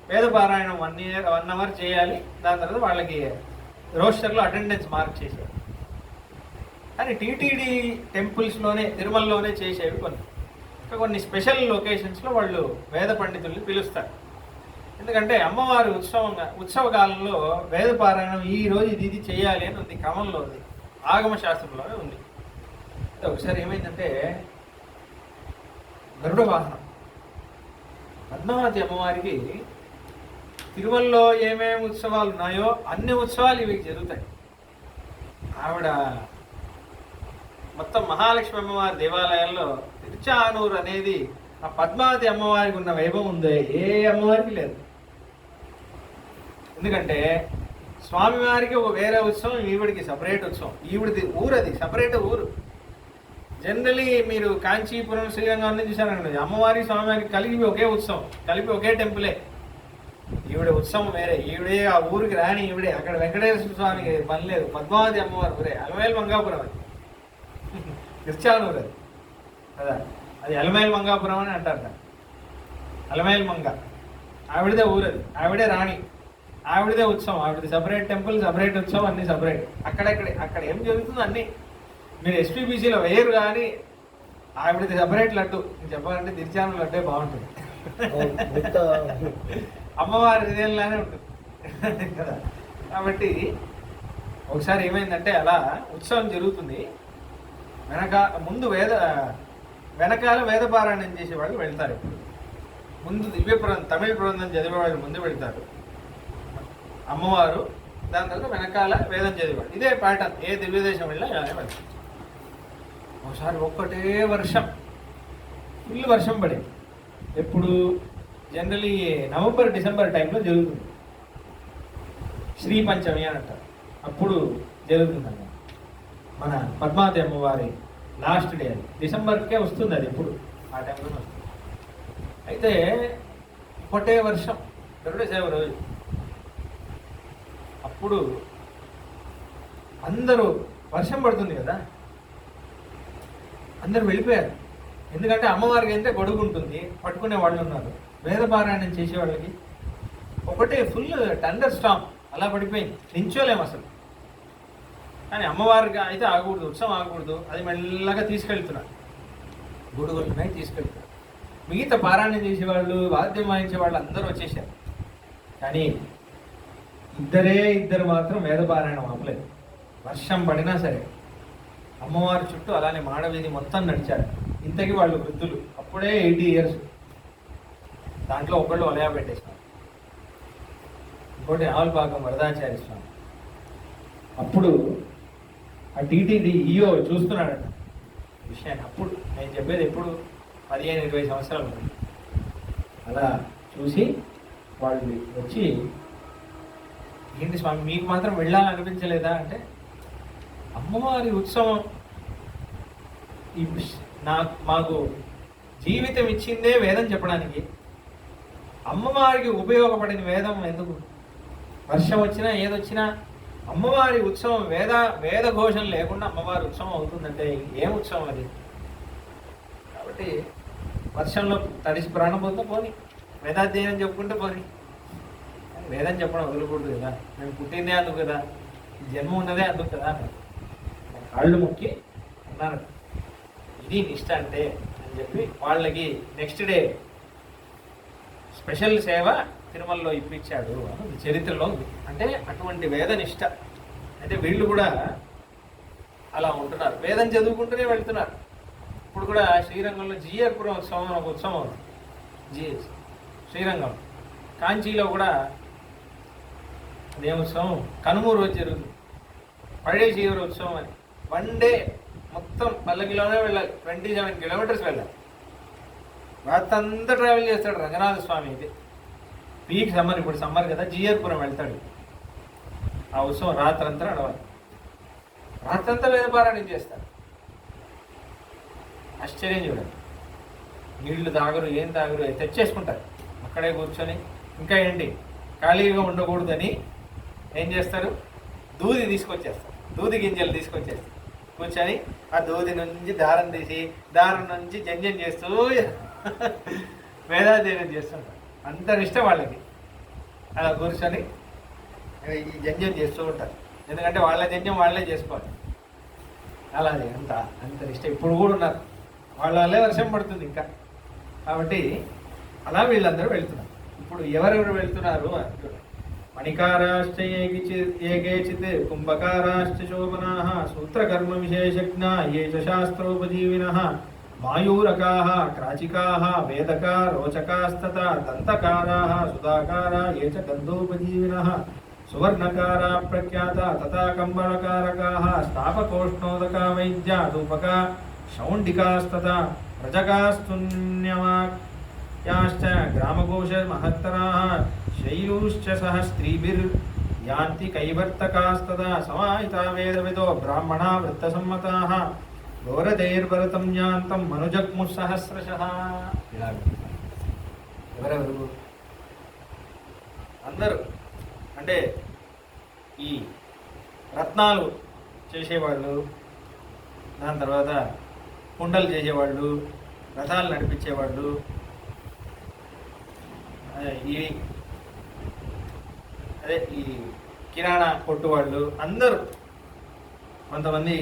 వేదపారాయణం 1 అవర్ చేయాలి. దాని తర్వాత వాళ్ళకి రోస్టర్లో అటెండెన్స్ మార్క్ చేశారు. కానీ టీటీడీ టెంపుల్స్లోనే, తిరుమలలోనే చేసేవి కొన్ని స్పెషల్ లొకేషన్స్లో వాళ్ళు వేద పండితుల్ని పిలుస్తారు. ఎందుకంటే అమ్మవారి ఉత్సవ కాలంలో వేదపారాయణం ఈ రోజు ఇది చేయాలి అని ఉంది, క్రమంలో ఉంది, ఆగమ శాస్త్రంలోనే ఉంది. ఒకసారి ఏమైందంటే, గరుడ వాహనం పద్మావతి అమ్మవారికి తిరుమలలో ఏమేమి ఉత్సవాలు ఉన్నాయో అన్ని ఉత్సవాలు ఇవి జరుగుతాయి. ఆవిడ మొత్తం మహాలక్ష్మి అమ్మవారి దేవాలయాల్లో తిరుచానూరు అనేది ఆ పద్మావతి అమ్మవారికి ఉన్న వైభవం ఉందే ఏ అమ్మవారికి లేదు. ఎందుకంటే స్వామివారికి ఒక వేరే ఉత్సవం, ఈవిడికి సపరేట్ ఉత్సవం. ఈవిడిది ఊరు, అది సపరేట్ ఊరు. జనరలీ మీరు కాంచీపురం, శ్రీరంగం చూసారండి, అమ్మవారి స్వామివారికి కలిపి ఒకే ఉత్సవం, కలిపి ఒకే టెంపులే. ఈవిడ ఉత్సవం వేరే, ఈవిడే ఆ ఊరికి రాని ఈవిడే. అక్కడ వెంకటేశ్వర స్వామికి పని లేదు. పద్మావతి అమ్మవారి ఊరే, అలమేలు మంగాపురం అది, తిరుచానూరు అది కదా, అది అలమేలు మంగాపురం అని అంటారు. అలమేలు మంగ ఆవిడదే ఊరు, అది ఆవిడే రాణి, ఆవిడదే ఉత్సవం, ఆవిడది సపరేట్ టెంపుల్, సపరేట్ ఉత్సవం, అన్ని సపరేట్. అక్కడ ఏం జరుగుతుంది అన్నీ మీరు ఎస్పీబీసీలో వేయరు, కానీ ఆవిడది సపరేట్ లడ్డు. చెప్పాలంటే తిరుచానూరు లడ్డే బాగుంటుంది, అమ్మవారి హృదయంలానే ఉంటుంది కదా. కాబట్టి ఒకసారి ఏమైందంటే అలా ఉత్సవం జరుగుతుంది. ముందు వెనకాల వేదపారాయణం చేసేవాళ్ళు వెళ్తారు. ఇప్పుడు ముందు తమిళ ప్రబంధం చదివేవాళ్ళు ముందు వెళ్తారు అమ్మవారు, దాని తర్వాత వెనకాల వేదం చదివేవాళ్ళు. ఇదే ప్యాటర్న్, ఏ దివ్యదేశం వెళ్ళినా ఇలానే వెళ్తారు. ఒకసారి ఒక్కటే వర్షం, ఫుల్ వర్షం పడింది. ఎప్పుడు జనరలీ నవంబర్ డిసెంబర్ టైంలో జరుగుతుంది, శ్రీ పంచమి అని అంటారు, అప్పుడు జరుగుతుందన్న మన పద్మావతి అమ్మవారి లాస్ట్ డే. అది డిసెంబర్కే వస్తుంది, అది ఎప్పుడు ఆ టైంలో వస్తుంది. అయితే ఒకటే వర్షం, గరుడ సేవ రోజు. అప్పుడు అందరూ వర్షం పడుతుంది కదా, అందరూ వెళ్ళిపోయారు. ఎందుకంటే అమ్మవారికి అయితే గొడుగు ఉంటుంది, పట్టుకునే వాళ్ళు ఉన్నారు. వేదపారాయణం చేసే వాళ్ళకి ఒకటే ఫుల్ థండర్ స్టార్మ్ అలా పడిపోయింది, నించోలేము అసలు. కానీ అమ్మవారికి అయితే ఆగకూడదు, ఉత్సవం ఆగకూడదు. అది మెల్లగా తీసుకెళ్తున్నారు, గొడుగులున్నాయి తీసుకెళ్తున్నారు. మిగతా పారాయణం చేసేవాళ్ళు, వాద్యం వాయించే వాళ్ళు అందరూ వచ్చేసారు. కానీ ఇద్దరు మాత్రం వేదపారాయణం ఆపలేదు. వర్షం పడినా సరే అమ్మవారి చుట్టూ అలానే మాడవీధి మొత్తం నడిచారు. ఇంతకీ వాళ్ళు వృద్ధులు, అప్పుడే 80 years. దాంట్లో ఒకళ్ళు వలయా పెట్టేసినారు, ఇంకోటి ఆవులపాకం వరదాచార్య స్వామి. అప్పుడు ఆ టీటీడీ ఈఓ చూస్తున్నాడట విషయాన్ని. అప్పుడు నేను చెప్పేది ఎప్పుడు 15-20 సంవత్సరాలు అలా చూసి వాళ్ళు వచ్చి, ఏంటి స్వామి మీకు మాత్రం వెళ్ళాలనిపించలేదా అంటే, అమ్మవారి ఉత్సవం మాకు జీవితం ఇచ్చిందే వేదం చెప్పడానికి, అమ్మవారికి ఉపయోగపడిన వేదం ఎందుకు? వర్షం వచ్చినా ఏదొచ్చినా అమ్మవారి ఉత్సవం వేద ఘోషం లేకుండా అమ్మవారి ఉత్సవం అవుతుందంటే ఏం ఉత్సవం అది? కాబట్టి వర్షంలో తడిసి ప్రాణం పోతే పోని, వేదాధ్యయనం చెప్పుకుంటే పోని, వేదం చెప్పడం వదలకూడదు కదా. మేము పుట్టిందే అందుకు కదా, జన్మ ఉన్నదే అందుకు కదా. కాళ్ళు మొక్కి అన్నారు, ఇది నిష్ట అంటే అని చెప్పి వాళ్ళకి నెక్స్ట్ డే స్పెషల్ సేవ తిరుమలలో ఇప్పించాడు అని చరిత్రలో ఉంది. అంటే అటువంటి వేద నిష్ట. అంటే వీళ్ళు కూడా అలా ఉంటున్నారు, వేదం చదువుకుంటూనే వెళ్తున్నారు. ఇప్పుడు కూడా శ్రీరంగంలో జీయర్పురం ఉత్సవం ఒక ఉత్సవం అవుతుంది. శ్రీరంగం కాంచీలో కూడా దేవోత్సవం కనుమ రోజు జరుగుతుంది. పడే జీవర ఉత్సవం అని 1 day మొత్తం పల్లకిలోనే వెళ్ళాలి, 27 kilometers వెళ్ళాలి. రాత్రంతా ట్రావెల్ చేస్తాడు రంగనాథ స్వామి. ఇది పీక్ సమ్మర్, ఇప్పుడు సమ్మర్ కదా, జీయర్పురం వెళ్తాడు. ఆ ఉత్సవం రాత్రంతా నడవాలి, రాత్రంతా వేదపారాయణం చేస్తాడు. ఆశ్చర్యం చూడండి. నీళ్లు తాగరు, ఏం తాగరు, తెచ్చేసుకుంటారు అక్కడే కూర్చొని. ఇంకా ఏంటి, ఖాళీగా ఉండకూడదని ఏం చేస్తారు, దూది తీసుకొచ్చేస్తారు, దూది గింజలు తీసుకొచ్చేస్తారు. కూర్చొని ఆ దూది నుంచి దారం తీసి, దారం నుంచి జంజం చేస్తూ వేదాధ్యయనం చేస్తుంటారు. అంత ఇష్టం వాళ్ళకి. అలా కూర్చొని ఈ జంజం చేస్తూ ఉంటారు. ఎందుకంటే వాళ్ళ జంజం వాళ్ళే చేసుకోవాలి. అలాగే అంత ఇష్టం. ఇప్పుడు కూడా ఉన్నారు, వాళ్ళ వల్లే వర్షం పడుతుంది ఇంకా. కాబట్టి అలా వీళ్ళందరూ వెళ్తున్నారు. ఇప్పుడు ఎవరెవరు వెళ్తున్నారు అంటున్నారు. మణికారాశ్చ ఏకేచిత్ కుంభకారాశ్చ శోభనాః సూత్రకర్మ విశేషజ్ఞా ఏ చ శాస్త్రోపజీవినః మాయూరకాః క్రాచికాః వేదకా రోచకాస్తథా దంతకారాः సుధాకారా ఏ చ గంధోపజీవినః సువర్ణకారా ప్రఖ్యాతా తథా కంబళకారకాः స్థాపకోష్ణోదకా వైద్యా ధూపకా శౌండికాస్తథా रजकास्तुन्यवाक्याश्च ग्रामकोशमहत्तराः शैलूश्च सह स्त्रीभिर्यान्ति कैवर्तकास्तदा समाहिता वेदविदो ब्राह्मणा वृत्तसम्मताः గౌరదేర్భరతం జ్ఞాంతం మనుజగ్ము సహస్రశః. ఇలా ఎవరెవరు అందరూ అంటే ఈ రత్నాలు చేసేవాళ్ళు, దాని తర్వాత కుండలు చేసేవాళ్ళు, రథాలు నడిపించేవాళ్ళు, ఈ కిరాణా కొట్టు వాళ్ళు అందరూ, కొంతమంది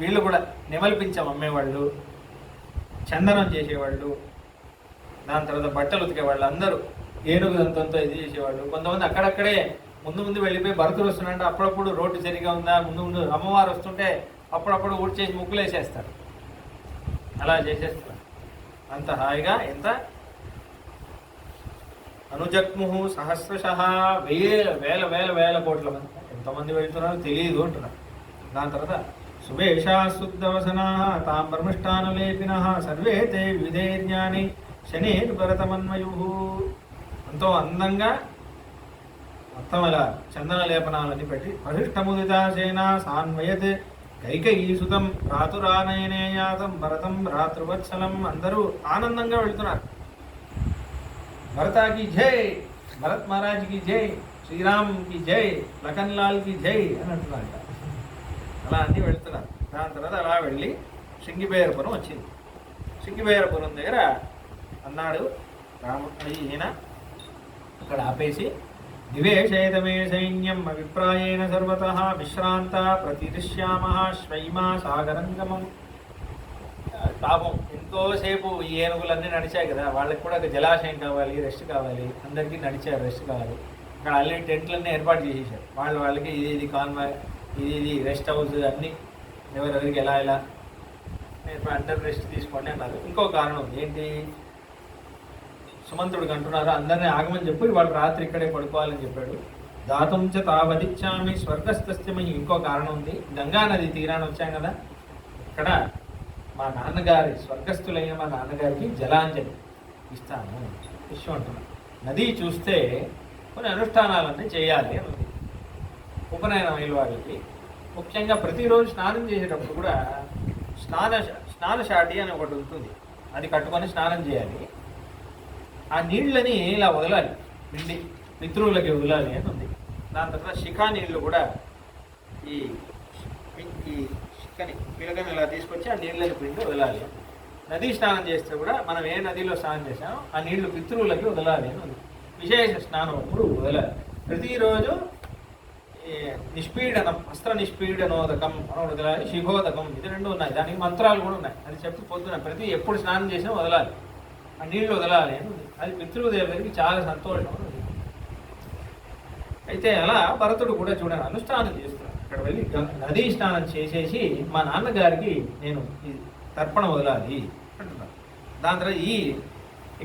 వీళ్ళు కూడా నెమలి పింఛం అమ్మేవాళ్ళు, చందనం చేసేవాళ్ళు, దాని తర్వాత బట్టలు ఉతికేవాళ్ళు, అందరూ ఏనుగు దంతంతో ఇది చేసేవాళ్ళు. కొంతమంది అక్కడక్కడే ముందు వెళ్ళిపోయి భరతుడు వస్తున్నాడంటే అప్పుడప్పుడు రోడ్డు సరిగా ఉందా, ముందు అమ్మవారు వస్తుంటే అప్పుడప్పుడు ఊడ్చేసి ముగ్గులు వేసేస్తారు. అలా చేసేస్తారు. అంత హాయిగా ఎంత అనుజగ్ముహు సహస్రశః, వేల వేల వేల కోట్ల మంది, ఎంతమంది వెళ్తున్నారో తెలియదు అంటున్నారు. దాని తర్వాత సువేషా శుద్ధవసనా తామ్రమిష్టానులేపినః సర్వే తే విధేర్యాని శనేర్భరతమన్మయు. ఎంతో అందంగా మొత్తం అలా చందన లేపనాలని పెట్టి పరిష్టముదితాసేన సాన్వయత్ కైకయీసుతం భ్రాతురానయనేయాతం భరతం భ్రాతృవత్సలం. అందరూ ఆనందంగా వెళ్తున్నారు. భరతాకి జై, భరత్ మహారాజ్కి జై, శ్రీరామ్కి జై, లఖన్ లాల్కి జై అని అంటున్నారు. అలా అన్నీ వెళుతున్నారు. దాని తర్వాత అలా వెళ్ళి శృంగిబేరపురం వచ్చింది. శృంగిబేరపురం దగ్గర అన్నాడు రాముడు, ఈయన అక్కడ ఆపేసి దివేశేతమే సైన్యం అభిప్రాయేణ సర్వతః విశ్రాంత ప్రతిరిష్యామః శ్వైమా సాగరంగమం. పాపం ఎంతోసేపు ఈ ఏనుగులన్నీ నడిచాయి కదా, వాళ్ళకి కూడా ఒక జలాశయం కావాలి, రెస్ట్ కావాలి, అందరికీ నడిచారు, రెస్ట్ కావాలి. అక్కడ ఆల్రెడీ టెంట్లన్నీ ఏర్పాటు చేసేసారు. వాళ్ళకి ఇది కాన్వాయ్, ఇది రెస్ట్ హౌస్, అన్నీ ఎవరెవరికి ఎలా అందరు రెస్ట్ తీసుకోండి అన్నారు. ఇంకో కారణం ఏంటి, సుమంతుడికి అంటున్నారు అందరినీ ఆగమని చెప్పి వాళ్ళు రాత్రి ఇక్కడే పడుకోవాలని చెప్పాడు. దాతం చ తావదిచ్చామి స్వర్గస్థస్థమని ఇంకో కారణం ఉంది. గంగా నది తీరాన్ని వచ్చాం కదా, ఇక్కడ మా నాన్నగారి స్వర్గస్థులైన మా నాన్నగారికి జలాంజలి ఇస్తాను విషయం అంటున్నాను. నది చూస్తే కొన్ని అనుష్ఠానాలన్నీ చేయాలి అని ఉంది. ఉపనయనం అయిన వాళ్ళకి ముఖ్యంగా ప్రతిరోజు స్నానం చేసేటప్పుడు కూడా స్నానశాటి అని ఒకటి ఉంటుంది, అది కట్టుకొని స్నానం చేయాలి. ఆ నీళ్ళని ఇలా వదలాలి, పిండి పితృవులకి వదలాలి అని ఉంది. దాని తర్వాత శిఖా నీళ్ళు కూడా ఈ శిఖని పిలకని ఇలా తీసుకొచ్చి ఆ నీళ్ళని పిండి వదలాలి. నదీ స్నానం చేస్తే కూడా మనం ఏ నదిలో స్నానం చేసామో ఆ నీళ్లు పితృవులకి వదలాలి అని ఉంది. విశేష స్నానం అప్పుడు వదలాలి. ప్రతిరోజు నిష్పీడనం, అస్త్ర నిష్పీడనోదకం అని వదలాలి, శిఖోదకం, ఇది రెండు ఉన్నాయి. దానికి మంత్రాలు కూడా ఉన్నాయి. అది చెప్పి పొద్దున ఎప్పుడు స్నానం చేసినా వదలాలి, ఆ నీళ్లు వదలాలి అని ఉంది. అది పితృదేవులకి చాలా సంతోషం ఉంది. అయితే అలా భరతుడు కూడా చూడండి అనుష్ఠానం చేస్తున్నాడు. అక్కడ వెళ్ళి నదీ స్నానం చేసేసి మా నాన్నగారికి నేను ఈ తర్పణ వదలాలి అంటున్నాడు. దాని తర్వాత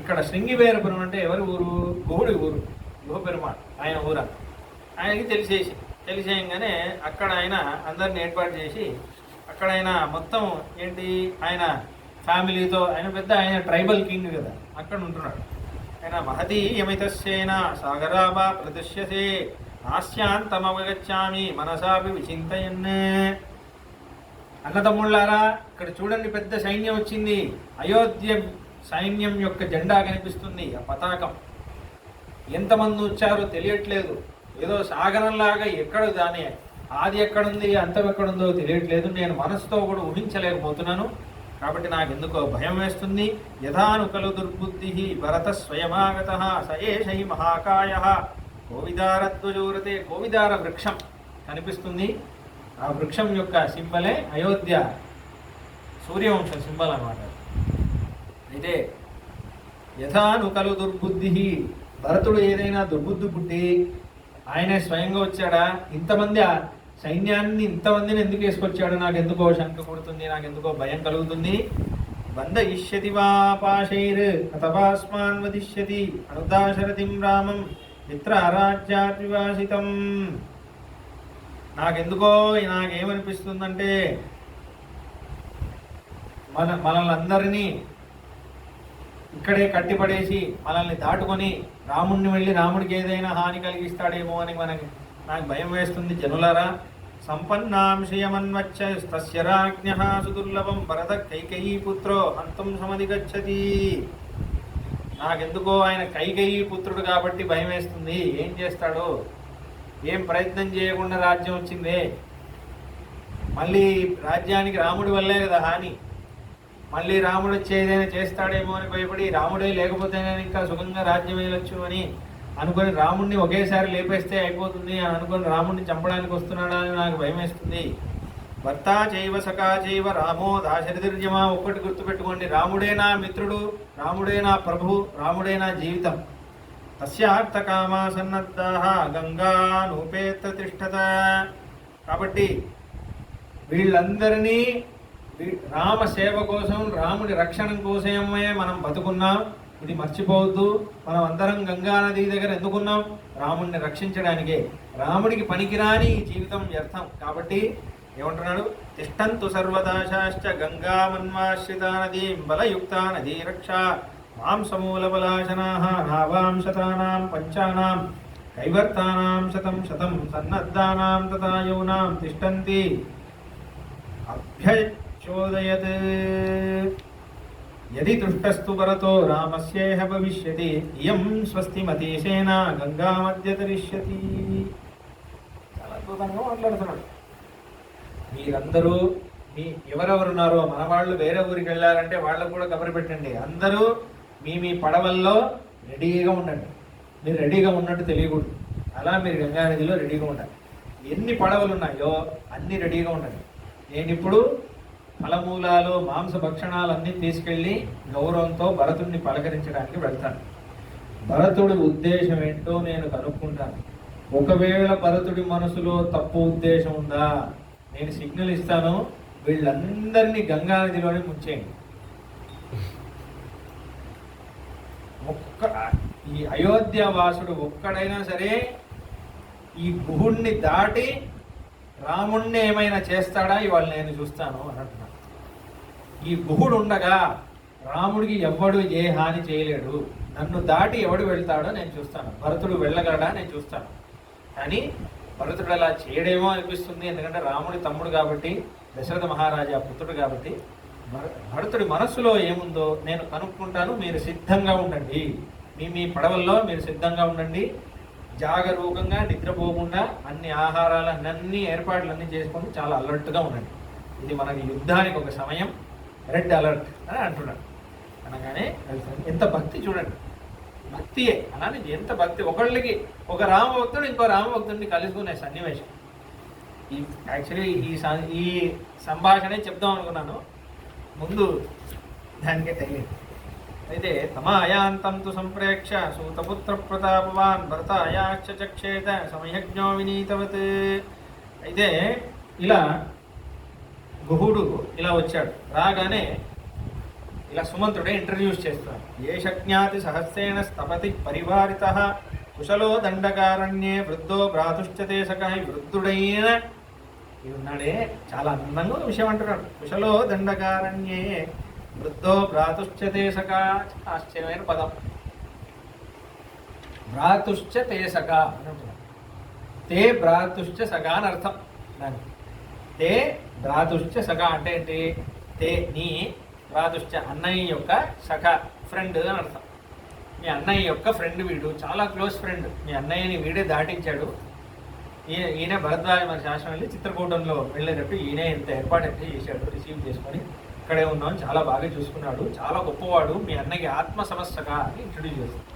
ఇక్కడ శృంగిబేరపురం అంటే ఎవరి ఊరు, గుహుడి ఊరు, గుహపెరుమాళ్ ఆయన ఊర. ఆయనకి తెలిసేయంగానే అక్కడ ఆయన అందరిని ఏర్పాటు చేసి అక్కడ ఆయన మొత్తం ఏంటి ఆయన ఫ్యామిలీతో, ఆయన ట్రైబల్ కింగ్ కదా, అక్కడ ఉంటున్నాడు. ఆయన మహతీ యమితస్యేన సాగరాభా ప్రదృశ్యసే నాస్యాంతమవగచ్చామి మనసాపి విచింతయన్నే. అన్నదమ్ముళ్ళారా ఇక్కడ చూడండి, పెద్ద సైన్యం వచ్చింది. అయోధ్య సైన్యం యొక్క జెండా కనిపిస్తుంది, ఆ పతాకం. ఎంతమంది వచ్చారో తెలియట్లేదు. ఏదో సాగరంలాగా ఎక్కడ దాని ఆది ఎక్కడుంది అంతం ఎక్కడుందో తెలియట్లేదు. నేను మనసుతో కూడా ఊహించలేకపోతున్నాను. కాబట్టి నాకు ఎందుకో భయం వేస్తుంది. యథాను కలు దుర్బుద్ధి భరత స్వయమాగత సయేషై మహాకాయ కోవిదారధ్వజోరతే. కోవిదార వృక్షం కనిపిస్తుంది. ఆ వృక్షం యొక్క సింబలే అయోధ్య సూర్యవంశ సింబల్ అన్నమాట. అయితే యథాను కలు దుర్బుద్ధి, భరతుడు ఏదైనా దుర్బుద్ధి పుట్టి ఆయనే స్వయంగా వచ్చాడా, ఇంతమంది సైన్యాన్ని ఇంతమందిని ఎందుకు వేసుకొచ్చాడు, నాకు ఎందుకో శంక కొడుతుంది, నాకు ఎందుకో భయం కలుగుతుంది. బంధ ఇష్యతి వా పాశైర్ అథవాస్మాన్ వదిష్యతి అనుదాశరథిం రామం మిత్ర అరాజ్యాద్వివాసితం. నాకేమనిపిస్తుందంటే మనల్ని అందరినీ ఇక్కడే కట్టిపడేసి మనల్ని దాటుకొని రాముణ్ణి వెళ్ళి రాముడికి ఏదైనా హాని కలిగిస్తాడేమో అని నాకు భయం వేస్తుంది. జనులారా, సంపన్నాంశయమన్వచ్చ తస్య రాజ్ఞః సుదుర్లభం భరత కైకేయీ పుత్రో హంతుం సమధిగచ్చతి. నాకెందుకో ఆయన కైకేయీ పుత్రుడు కాబట్టి భయం వేస్తుంది. ఏం చేస్తాడో, ఏం ప్రయత్నం చేయకుండా రాజ్యం వచ్చిందే. మళ్ళీ రాజ్యానికి రాముడి వల్లే కదా హాని. మళ్ళీ రాముడు వచ్చి ఏదైనా చేస్తాడేమో అని భయపడి, రాముడే లేకపోతే నేను ఇంకా సుఖంగా రాజ్యం వేయవచ్చు అని అనుకొని రాముడిని ఒకేసారి లేపేస్తే అయిపోతుంది అని అనుకొని రాముడిని చంపడానికి వస్తున్నాడా అని నాకు భయం వేస్తుంది. భర్త చైవ సఖా చైవ రామో దాశరథిర్యమా. ఒక్కటి గుర్తుపెట్టుకోండి, రాముడే నా మిత్రుడు, రాముడే నా ప్రభు, రాముడే నా జీవితం. తస్యార్థకామా సన్నద్ధాః గంగానూపేత్ర తిష్టత. కాబట్టి వీళ్ళందరినీ రామ సేవ కోసం, రాముడి రక్షణ కోసమే మనం బతుకున్నాం. ఇది మర్చిపోవద్దు. మనం అందరం గంగా నది దగ్గర ఎందుకున్నాం? రాముడిని రక్షించడానికే. రాముడికి పనికిరాని జీవితం వ్యర్థం. కాబట్టి ఏమంటున్నాడు? తిష్టంతు సర్వదాశాశ్చ గంగామన్వాశ్రితా నదీం బలయుక్తా నదీ రక్ష మాంసమూల బలాశనాః నావాం శతానాం పంచానాం కైవర్తానాం శతం శతం సన్నద్ధానాం తథా యౌనాం తిష్టంతి అభ్యచోదయత్. యది తుష్టస్తు భరతో రామస్యేహ భవిష్యతి ఇయం స్వస్తిమతి సేనా గంగా మధ్య తరిష్యతి. చాలా అద్భుతంగా మాట్లాడుతున్నాడు. మీరందరూ ఎవరెవరున్నారో మన వాళ్ళు వేరే ఊరికి వెళ్ళారంటే వాళ్ళకు కూడా కబరి పెట్టండి. అందరూ మీ పడవల్లో రెడీగా ఉండండి. మీరు రెడీగా ఉన్నట్టు తెలియకూడదు. అలా మీరు గంగానదిలో రెడీగా ఉండాలి. ఎన్ని పడవలు ఉన్నాయో అన్ని రెడీగా ఉండండి. నేను ఇప్పుడు ఫలమూలాలు మాంస భక్షణాలన్నీ తీసుకెళ్ళి గౌరవంతో భరతుడిని పలకరించడానికి వెళ్తాను. భరతుడి ఉద్దేశం ఏంటో నేను కనుక్కుంటాను. ఒకవేళ భరతుడి మనసులో తప్పు ఉద్దేశం ఉందా, నేను సిగ్నల్ ఇస్తాను, వీళ్ళందరినీ గంగానదిలోనే ముంచేయండి. ఈ అయోధ్య వాసుడు ఒక్కడైనా సరే ఈ గుహుణ్ణి దాటి రాముణ్ణి ఏమైనా చేస్తాడా ఇవాళ నేను చూస్తాను అని అంటున్నాను. ఈ గుహుడు ఉండగా రాముడికి ఎవడు ఏ హాని చేయలేడు. నన్ను దాటి ఎవడు వెళ్తాడో నేను చూస్తాను. భరతుడు వెళ్ళగలడా నేను చూస్తాను. కానీ భరతుడు అలా చేయడేమో అనిపిస్తుంది. ఎందుకంటే రాముడి తమ్ముడు కాబట్టి, దశరథ మహారాజా పుత్రుడు కాబట్టి. భరతుడి మనస్సులో ఏముందో నేను కనుక్కుంటాను. మీరు సిద్ధంగా ఉండండి. మీ పడవల్లో మీరు సిద్ధంగా ఉండండి. జాగరూకంగా నిద్రపోకుండా అన్ని ఆహారాలు అన్ని ఏర్పాట్లన్నీ చేసుకొని చాలా అలర్ట్గా ఉండండి. ఇది మనకి యుద్ధానికి ఒక సమయం. రెడ్ అలర్ట్ అని అంటున్నాడు. అనగానే ఎంత భక్తి చూడండి. భక్తియే అలానే ఎంత భక్తి. ఒకళ్ళకి ఒక రామభక్తుడు ఇంకో రామభక్తుడిని కలుసుకునే సన్నివేశం. యాక్చువల్లీ ఈ సంభాషణే చెప్దాం అనుకున్నాను, ముందు దానికే తెలియదు. అయితే తమాయాంతం తు సంప్రేక్ష సూతపుత్ర ప్రతాపవాన్ భరతాయాశ్చ చక్షేత సమయజ్ఞో వినీతవత్. అయితే ఇలా గుహుడు ఇలా వచ్చాడు. రాగానే ఇలా సుమంత్రుడే ఇంట్రడ్యూస్ చేస్తాడు. ఏ శజ్ఞాతి సహస్రేణ స్తపతి పరివారిత కుశలో దండకారణ్యే వృద్ధో భ్రాతుశ్చతే సఖ. వృద్ధుడైన ఉన్నాడే చాలా అందంగా విషయం అంటున్నాడు. కుశలో దండకారణ్యే వృద్ధో భ్రాతుశ్చతే సఖ. ఆశ్చర్యమైన పదం భ్రాతుశ్చతే సఖ అని అంటున్నాడు. తే భ్రాతుశ్చ సఖ అని అర్థం. దానికి తే భ్రాతుశ్చ సఖ అంటే ఏంటి? తే నీ, భ్రాతుశ్చ అన్నయ్య యొక్క సఖ ఫ్రెండ్ అని అర్థం. మీ అన్నయ్య యొక్క ఫ్రెండ్ వీడు, చాలా క్లోజ్ ఫ్రెండ్. మీ అన్నయ్యని వీడే దాటించాడు. ఈయన భరద్వాజ మన శాసనం వెళ్ళి చిత్రకూటంలో వెళ్ళేటప్పుడు ఈయన ఇంత ఏర్పాటు అయితే చేశాడు. రిసీవ్ చేసుకొని ఇక్కడే ఉన్నాం, చాలా బాగా చూసుకున్నాడు, చాలా గొప్పవాడు, మీ అన్నయ్యకి ఆత్మ సమస్యగా అని ఇంట్రడ్యూస్ చేస్తాడు.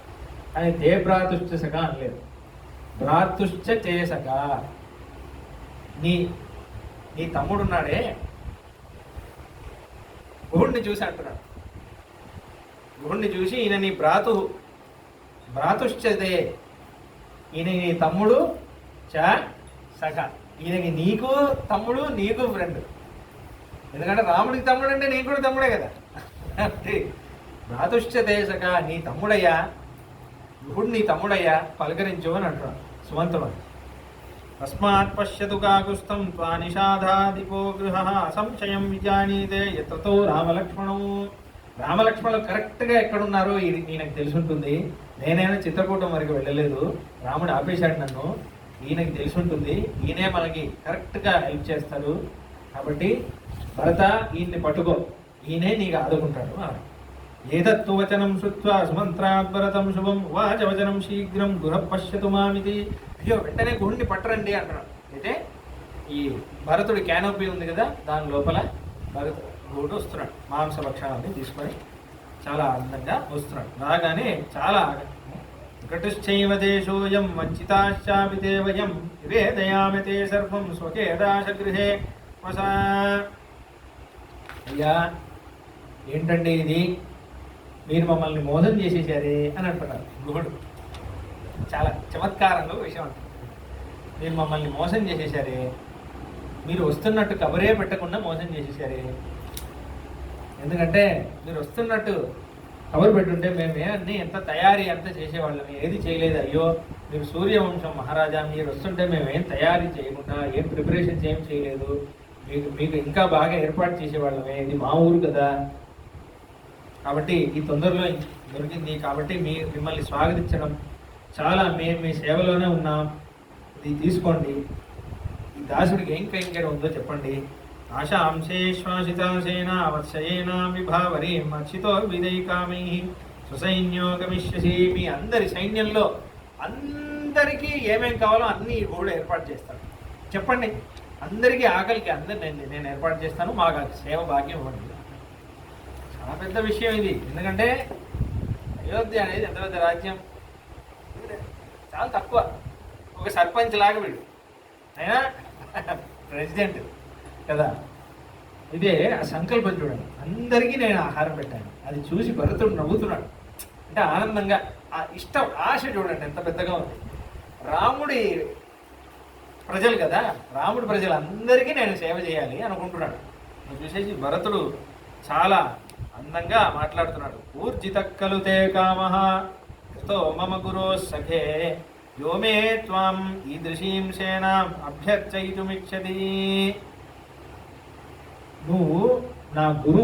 కానీ తే భ్రాతుశ్చ సఖ అనలేదు, భ్రాతుశ్చ తే సఖ. నీ తమ్ముడు ఉన్నాడే గుహుడిని చూసి అంటున్నాడు. గుహుడిని చూసి ఈయన నీ భ్రాతుశ్చతే, ఈయన నీ తమ్ముడు చ సఖ. ఈయనకి నీకు తమ్ముడు, నీకు ఫ్రెండ్. ఎందుకంటే రాముడికి తమ్ముడు అంటే నీకు కూడా తమ్ముడే కదా. భ్రాతుశ్చతే సఖ, నీ తమ్ముడయ్యా, గుహుడు నీ తమ్ముడయ్యా, పలకరించు అని అంటున్నాడు సుమంతుడు. తస్మాత్ పశ్యతు కాకుస్థం త్వా నిషాధాదిపో గృహ అసంశయం విజానీతే యత్రతో రామలక్ష్మణం. రామలక్ష్మణులు కరెక్ట్గా ఎక్కడున్నారో ఇది ఈయనకు తెలుసుంటుంది. నేనైనా చిత్రకూటం వరకు వెళ్ళలేదు, రాముడు ఆపేశాడు నన్ను. ఈయనకి తెలుసుంటుంది, ఈయనే మనకి కరెక్ట్గా హెల్ప్ చేస్తాడు. కాబట్టి భరత ఈయన్ని పట్టుకో, ఈయనే నీకు ఆదుకుంటాడు. ఏదత్తు వచనం శృత్వా సుమంత్రాత్ భరతం శుభం వాచవచనం శీఘ్రం గృహ పశ్యతు మామితి. అయ్యో వెంటనే గుడిని పట్టరండి అంటున్నాడు. అయితే ఈ భరతుడి క్యానోపీ ఉంది కదా, దాని లోపల గుడు వస్తున్నాడు మాంసభక్షాన్ని తీసుకొని, చాలా అందంగా వస్తున్నాడు. రాగానే చాలా ఘటుశ్చైవ దేశోయం వంచితాశ్చాపితే వయం నివేదయామితే సర్వం స్వకేదాశగృహే వసా. అయ్యా ఏంటండి ఇది, మీరు మమ్మల్ని మోసం చేసేసారే అని అంటున్నారు గుహుడు. చాలా చమత్కారంలో విషయం అంటారు. మీరు మమ్మల్ని మోసం చేసేసారే, మీరు వస్తున్నట్టు కబరే పెట్టకుండా మోసం చేసేసారే. ఎందుకంటే మీరు వస్తున్నట్టు కబరు పెట్టుంటే మేమే అన్నీ ఎంత తయారీ అంతా చేసేవాళ్ళం, ఏది చేయలేదు. అయ్యో మీరు సూర్యవంశం మహారాజా, మీరు వస్తుంటే మేమేం తయారీ చేయకుండా ఏం ప్రిపరేషన్స్ ఏం చేయలేదు, మీకు ఇంకా బాగా ఏర్పాటు చేసేవాళ్ళమే. ఇది మా ఊరు కదా, కాబట్టి ఈ తొందరలో దొరికింది, కాబట్టి మిమ్మల్ని స్వాగతించడం చాలా మేము మీ సేవలోనే ఉన్నాం, ఇది తీసుకోండి. ఈ దాసుడికి ఏం కైంకర్యం ఉందో చెప్పండి. ఆశాంశేశ్వాసితాసేన వత్సయేన విభావరి మర్చితో విదైకామై సుసైన్యో గమిష్యసి. మీ అందరి సైన్యంలో అందరికీ ఏమేం కావాలో అన్నీ కూడా ఏర్పాటు చేస్తాను. చెప్పండి, అందరికీ ఆకలికి నేను ఏర్పాటు చేస్తాను, మాకు సేవ భాగ్యం ఇవ్వండి. చాలా పెద్ద విషయం ఇది. ఎందుకంటే అయోధ్య అనేది ఎంత పెద్ద రాజ్యం, చాలా తక్కువ. ఒక సర్పంచ్ లాగా వీడు, అయినా ప్రెసిడెంట్ కదా. ఇదే ఆ సంకల్పం చూడండి, అందరికీ నేను ఆహారం పెట్టాను. అది చూసి భరతుడు నవ్వుతున్నాడు. అంటే ఆనందంగా ఆ ఇష్టం, ఆశ చూడండి ఎంత పెద్దగా ఉంది. రాముడి ప్రజలు కదా, రాముడి ప్రజలందరికీ నేను సేవ చేయాలి అనుకుంటున్నాడు. చూసేసి భరతుడు చాలా అందంగా మాట్లాడుతున్నాడు. ఊర్జిత కలుతే కామః కృతో మమ గురో సఖే యోమే త్వాం ఈదృశీం సేనాం అభ్యర్చయితుమిచ్చతి. నువ్వు నా గురు,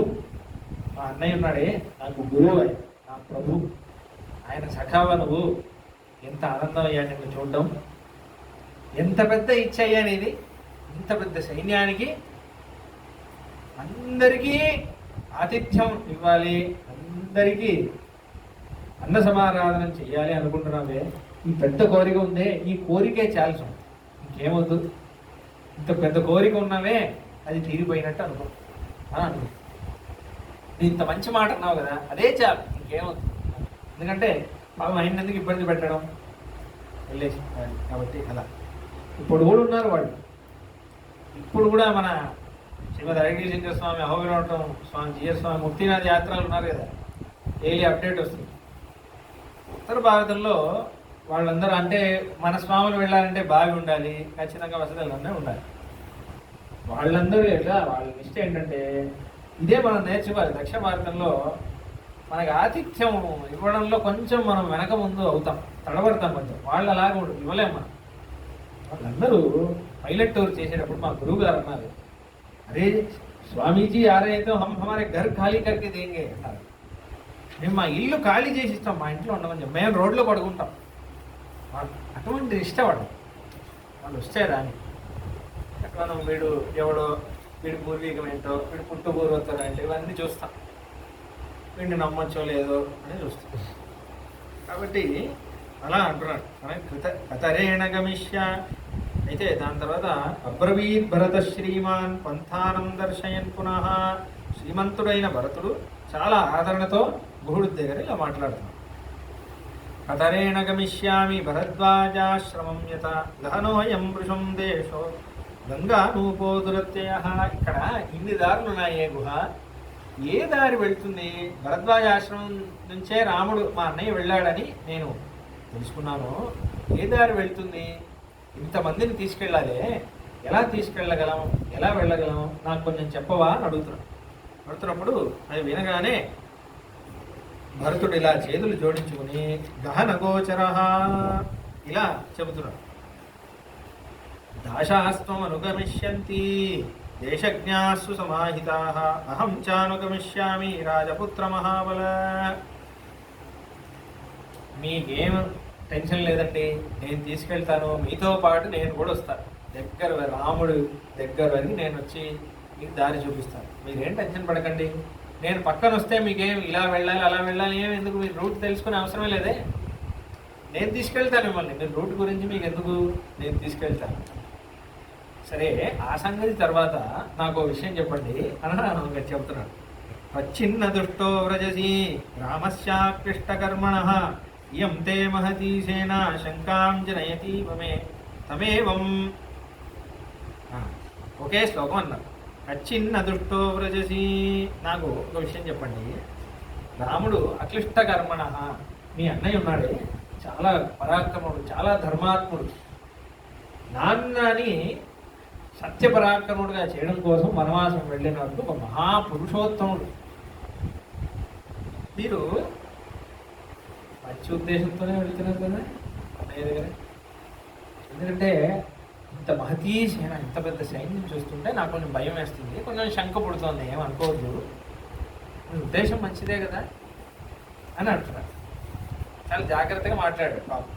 మా అన్నయ్య ఉన్నాడే నాకు గురువు, నా ప్రభు, ఆయన సఖావ నువ్వు. ఎంత ఆనందం అయ్యా నిన్ను చూడడం, ఎంత పెద్ద ఇచ్చ అయ్యానిది. ఇంత పెద్ద సైన్యానికి అందరికీ ఆతిథ్యం ఇవ్వాలి, అందరికీ అన్న సమారాధన చెయ్యాలి అనుకుంటున్నావే. ఈ పెద్ద కోరిక ఉందే, ఈ కోరికే చాల్సం, ఇంకేమవుతు. ఇంత పెద్ద కోరిక ఉన్నావే, అది తీరిపోయినట్టు అనుకో. అనుకో ఇంత మంచి మాట అన్నావు కదా, అదే చాలు, ఇంకేమవుతుంది. ఎందుకంటే పాపం ఆయన ఎందుకు ఇబ్బంది పెట్టడం, వెళ్ళేసి. కాబట్టి అలా ఇప్పుడు కూడా ఉన్నారు వాళ్ళు. ఇప్పుడు కూడా మన శ్రీమద్ అరగేశ్వర స్వామి, అహోబిలవటం స్వామి, జిఎస్ స్వామి, ముక్తినాథ్ యాత్రలు ఉన్నారు కదా, డైలీ అప్డేట్ వస్తుంది. ఉత్తర భారతంలో వాళ్ళందరూ, అంటే మన స్వాములు వెళ్ళాలంటే బావి ఉండాలి, ఖచ్చితంగా వసతులన్నీ ఉండాలి. వాళ్ళందరూ ఎట్లా, వాళ్ళ నిష్ట ఏంటంటే ఇదే మనం నేర్చుకోవాలి. దక్షిణ భారతంలో మనకి ఆతిథ్యం ఇవ్వడంలో కొంచెం మనం వెనక ముందు అవుతాం, తడబడతాం కొంచెం. వాళ్ళు అలాగే ఇవ్వలేము మనం. వాళ్ళందరూ పైలట్ టూర్ చేసేటప్పుడు మా గురువు గారు అన్నారు, అరే స్వామీజీ ఆ रहे तो हम हमारे घर ఖాళీ करके देंगे అన్నారు. మేము మా ఇల్లు ఖాళీ చేసి ఇస్తాం, మా ఇంట్లో ఉండమని చెప్పి. మేము రోడ్లో పడుకుంటాం. అటువంటి ఇష్టపడడం. వాళ్ళు వస్తే రాని అట్లా వీడు ఎవడో, వీడి పూర్వీకం ఏంటో, వీడి పుట్టు పూర్వోత్తరం ఏంటో, ఇవన్నీ చూస్తాం. వీడిని నమ్మచ్చో లేదో అని చూస్తాం. కాబట్టి అలా అంటున్నాడు. కతరేణ గమిష్య. అయితే దాని తర్వాత అబ్రవీత్ భరత శ్రీమాన్ పంథానం దర్శయన్ పునః. శ్రీమంతుడైన భరతుడు చాలా ఆదరణతో గుహుడు దగ్గర ఇలా మాట్లాడుతున్నాడు. కతరేణ గమిష్యామి భరద్వాజాశ్రమం యత గహనోయం వృషం దేశో గంగానూపో దురత్యయ. ఇక్కడ ఇన్ని దారులు ఉన్నాయి. గుహ ఏ దారి వెళ్తుంది? భరద్వాజాశ్రమం నుంచే రాముడు మా అన్నయ్య వెళ్ళాడని నేను తెలుసుకున్నాను. ఏ దారి వెళ్తుంది? ఇంతమందిని తీసుకెళ్ళాలి, ఎలా తీసుకెళ్ళగలం, ఎలా వెళ్ళగలం, నాకు కొంచెం చెప్పవా అని అడుగుతున్నప్పుడు అది వినగానే భరతుడు ఇలా చేతులు జోడించుకుని గహన గోచర ఇలా చెబుతున్నాడు. దాశాస్త్వమనుగమిష్యంతి దేశజ్ఞాస్సు సమాహితాః అహం చానుగమిష్యామి రాజపుత్ర మహాబల. మీకేం టెన్షన్ లేదండి, నేను తీసుకెళ్తాను, మీతో పాటు నేను కూడా వస్తాను. రాముడు దగ్గర వరకు నేను వచ్చి మీకు దారి చూపిస్తాను. మీరేం టెన్షన్ పడకండి. నేను పక్కన వస్తే మీకేం ఇలా వెళ్ళాలి అలా వెళ్ళాలి ఏం ఎందుకు, మీరు రూట్ తెలుసుకునే అవసరమే లేదే. నేను తీసుకెళ్తాను మిమ్మల్ని, మీరు రూట్ గురించి మీకు ఎందుకు, నేను తీసుకెళ్తాను. సరే ఆ సంగతి తర్వాత నాకు ఒక విషయం చెప్పండి అని చెప్తున్నాడు. వచ్చిన్న దుష్టో వ్రజసి రామస్యాక్లిష్టకర్మణ ఇయం తే మహతీ సేన శంకాం జనయతి మమే తమేవం. ఒకే శ్లోకం అన్నారు. అచ్చిన్న దుష్టో వ్రజసి. నాకు ఒక విషయం చెప్పండి. రాముడు అక్లిష్ట కర్మణ, మీ అన్నయ్య ఉన్నాడే చాలా పరాక్రముడు, చాలా ధర్మాత్ముడు. నాన్నని సత్యపరాక్రముడుగా చేయడం కోసం వనవాసం వెళ్ళినప్పుడు ఒక మహాపురుషోత్తముడు. మీరు మంచి ఉద్దేశంతోనే వెళ్తున్నారు కదా అన్నయ్య దగ్గర. ఎందుకంటే ఇంత మహతీ సేన, ఇంత పెద్ద సైన్యం చూస్తుంటే నాకు కొంచెం భయం వేస్తుంది, కొంచెం శంక పుడుతోంది, ఏమనుకోవద్దు, మీ ఉద్దేశం మంచిదే కదా అని అంటున్నారు. చాలా జాగ్రత్తగా మాట్లాడాడు పాపం.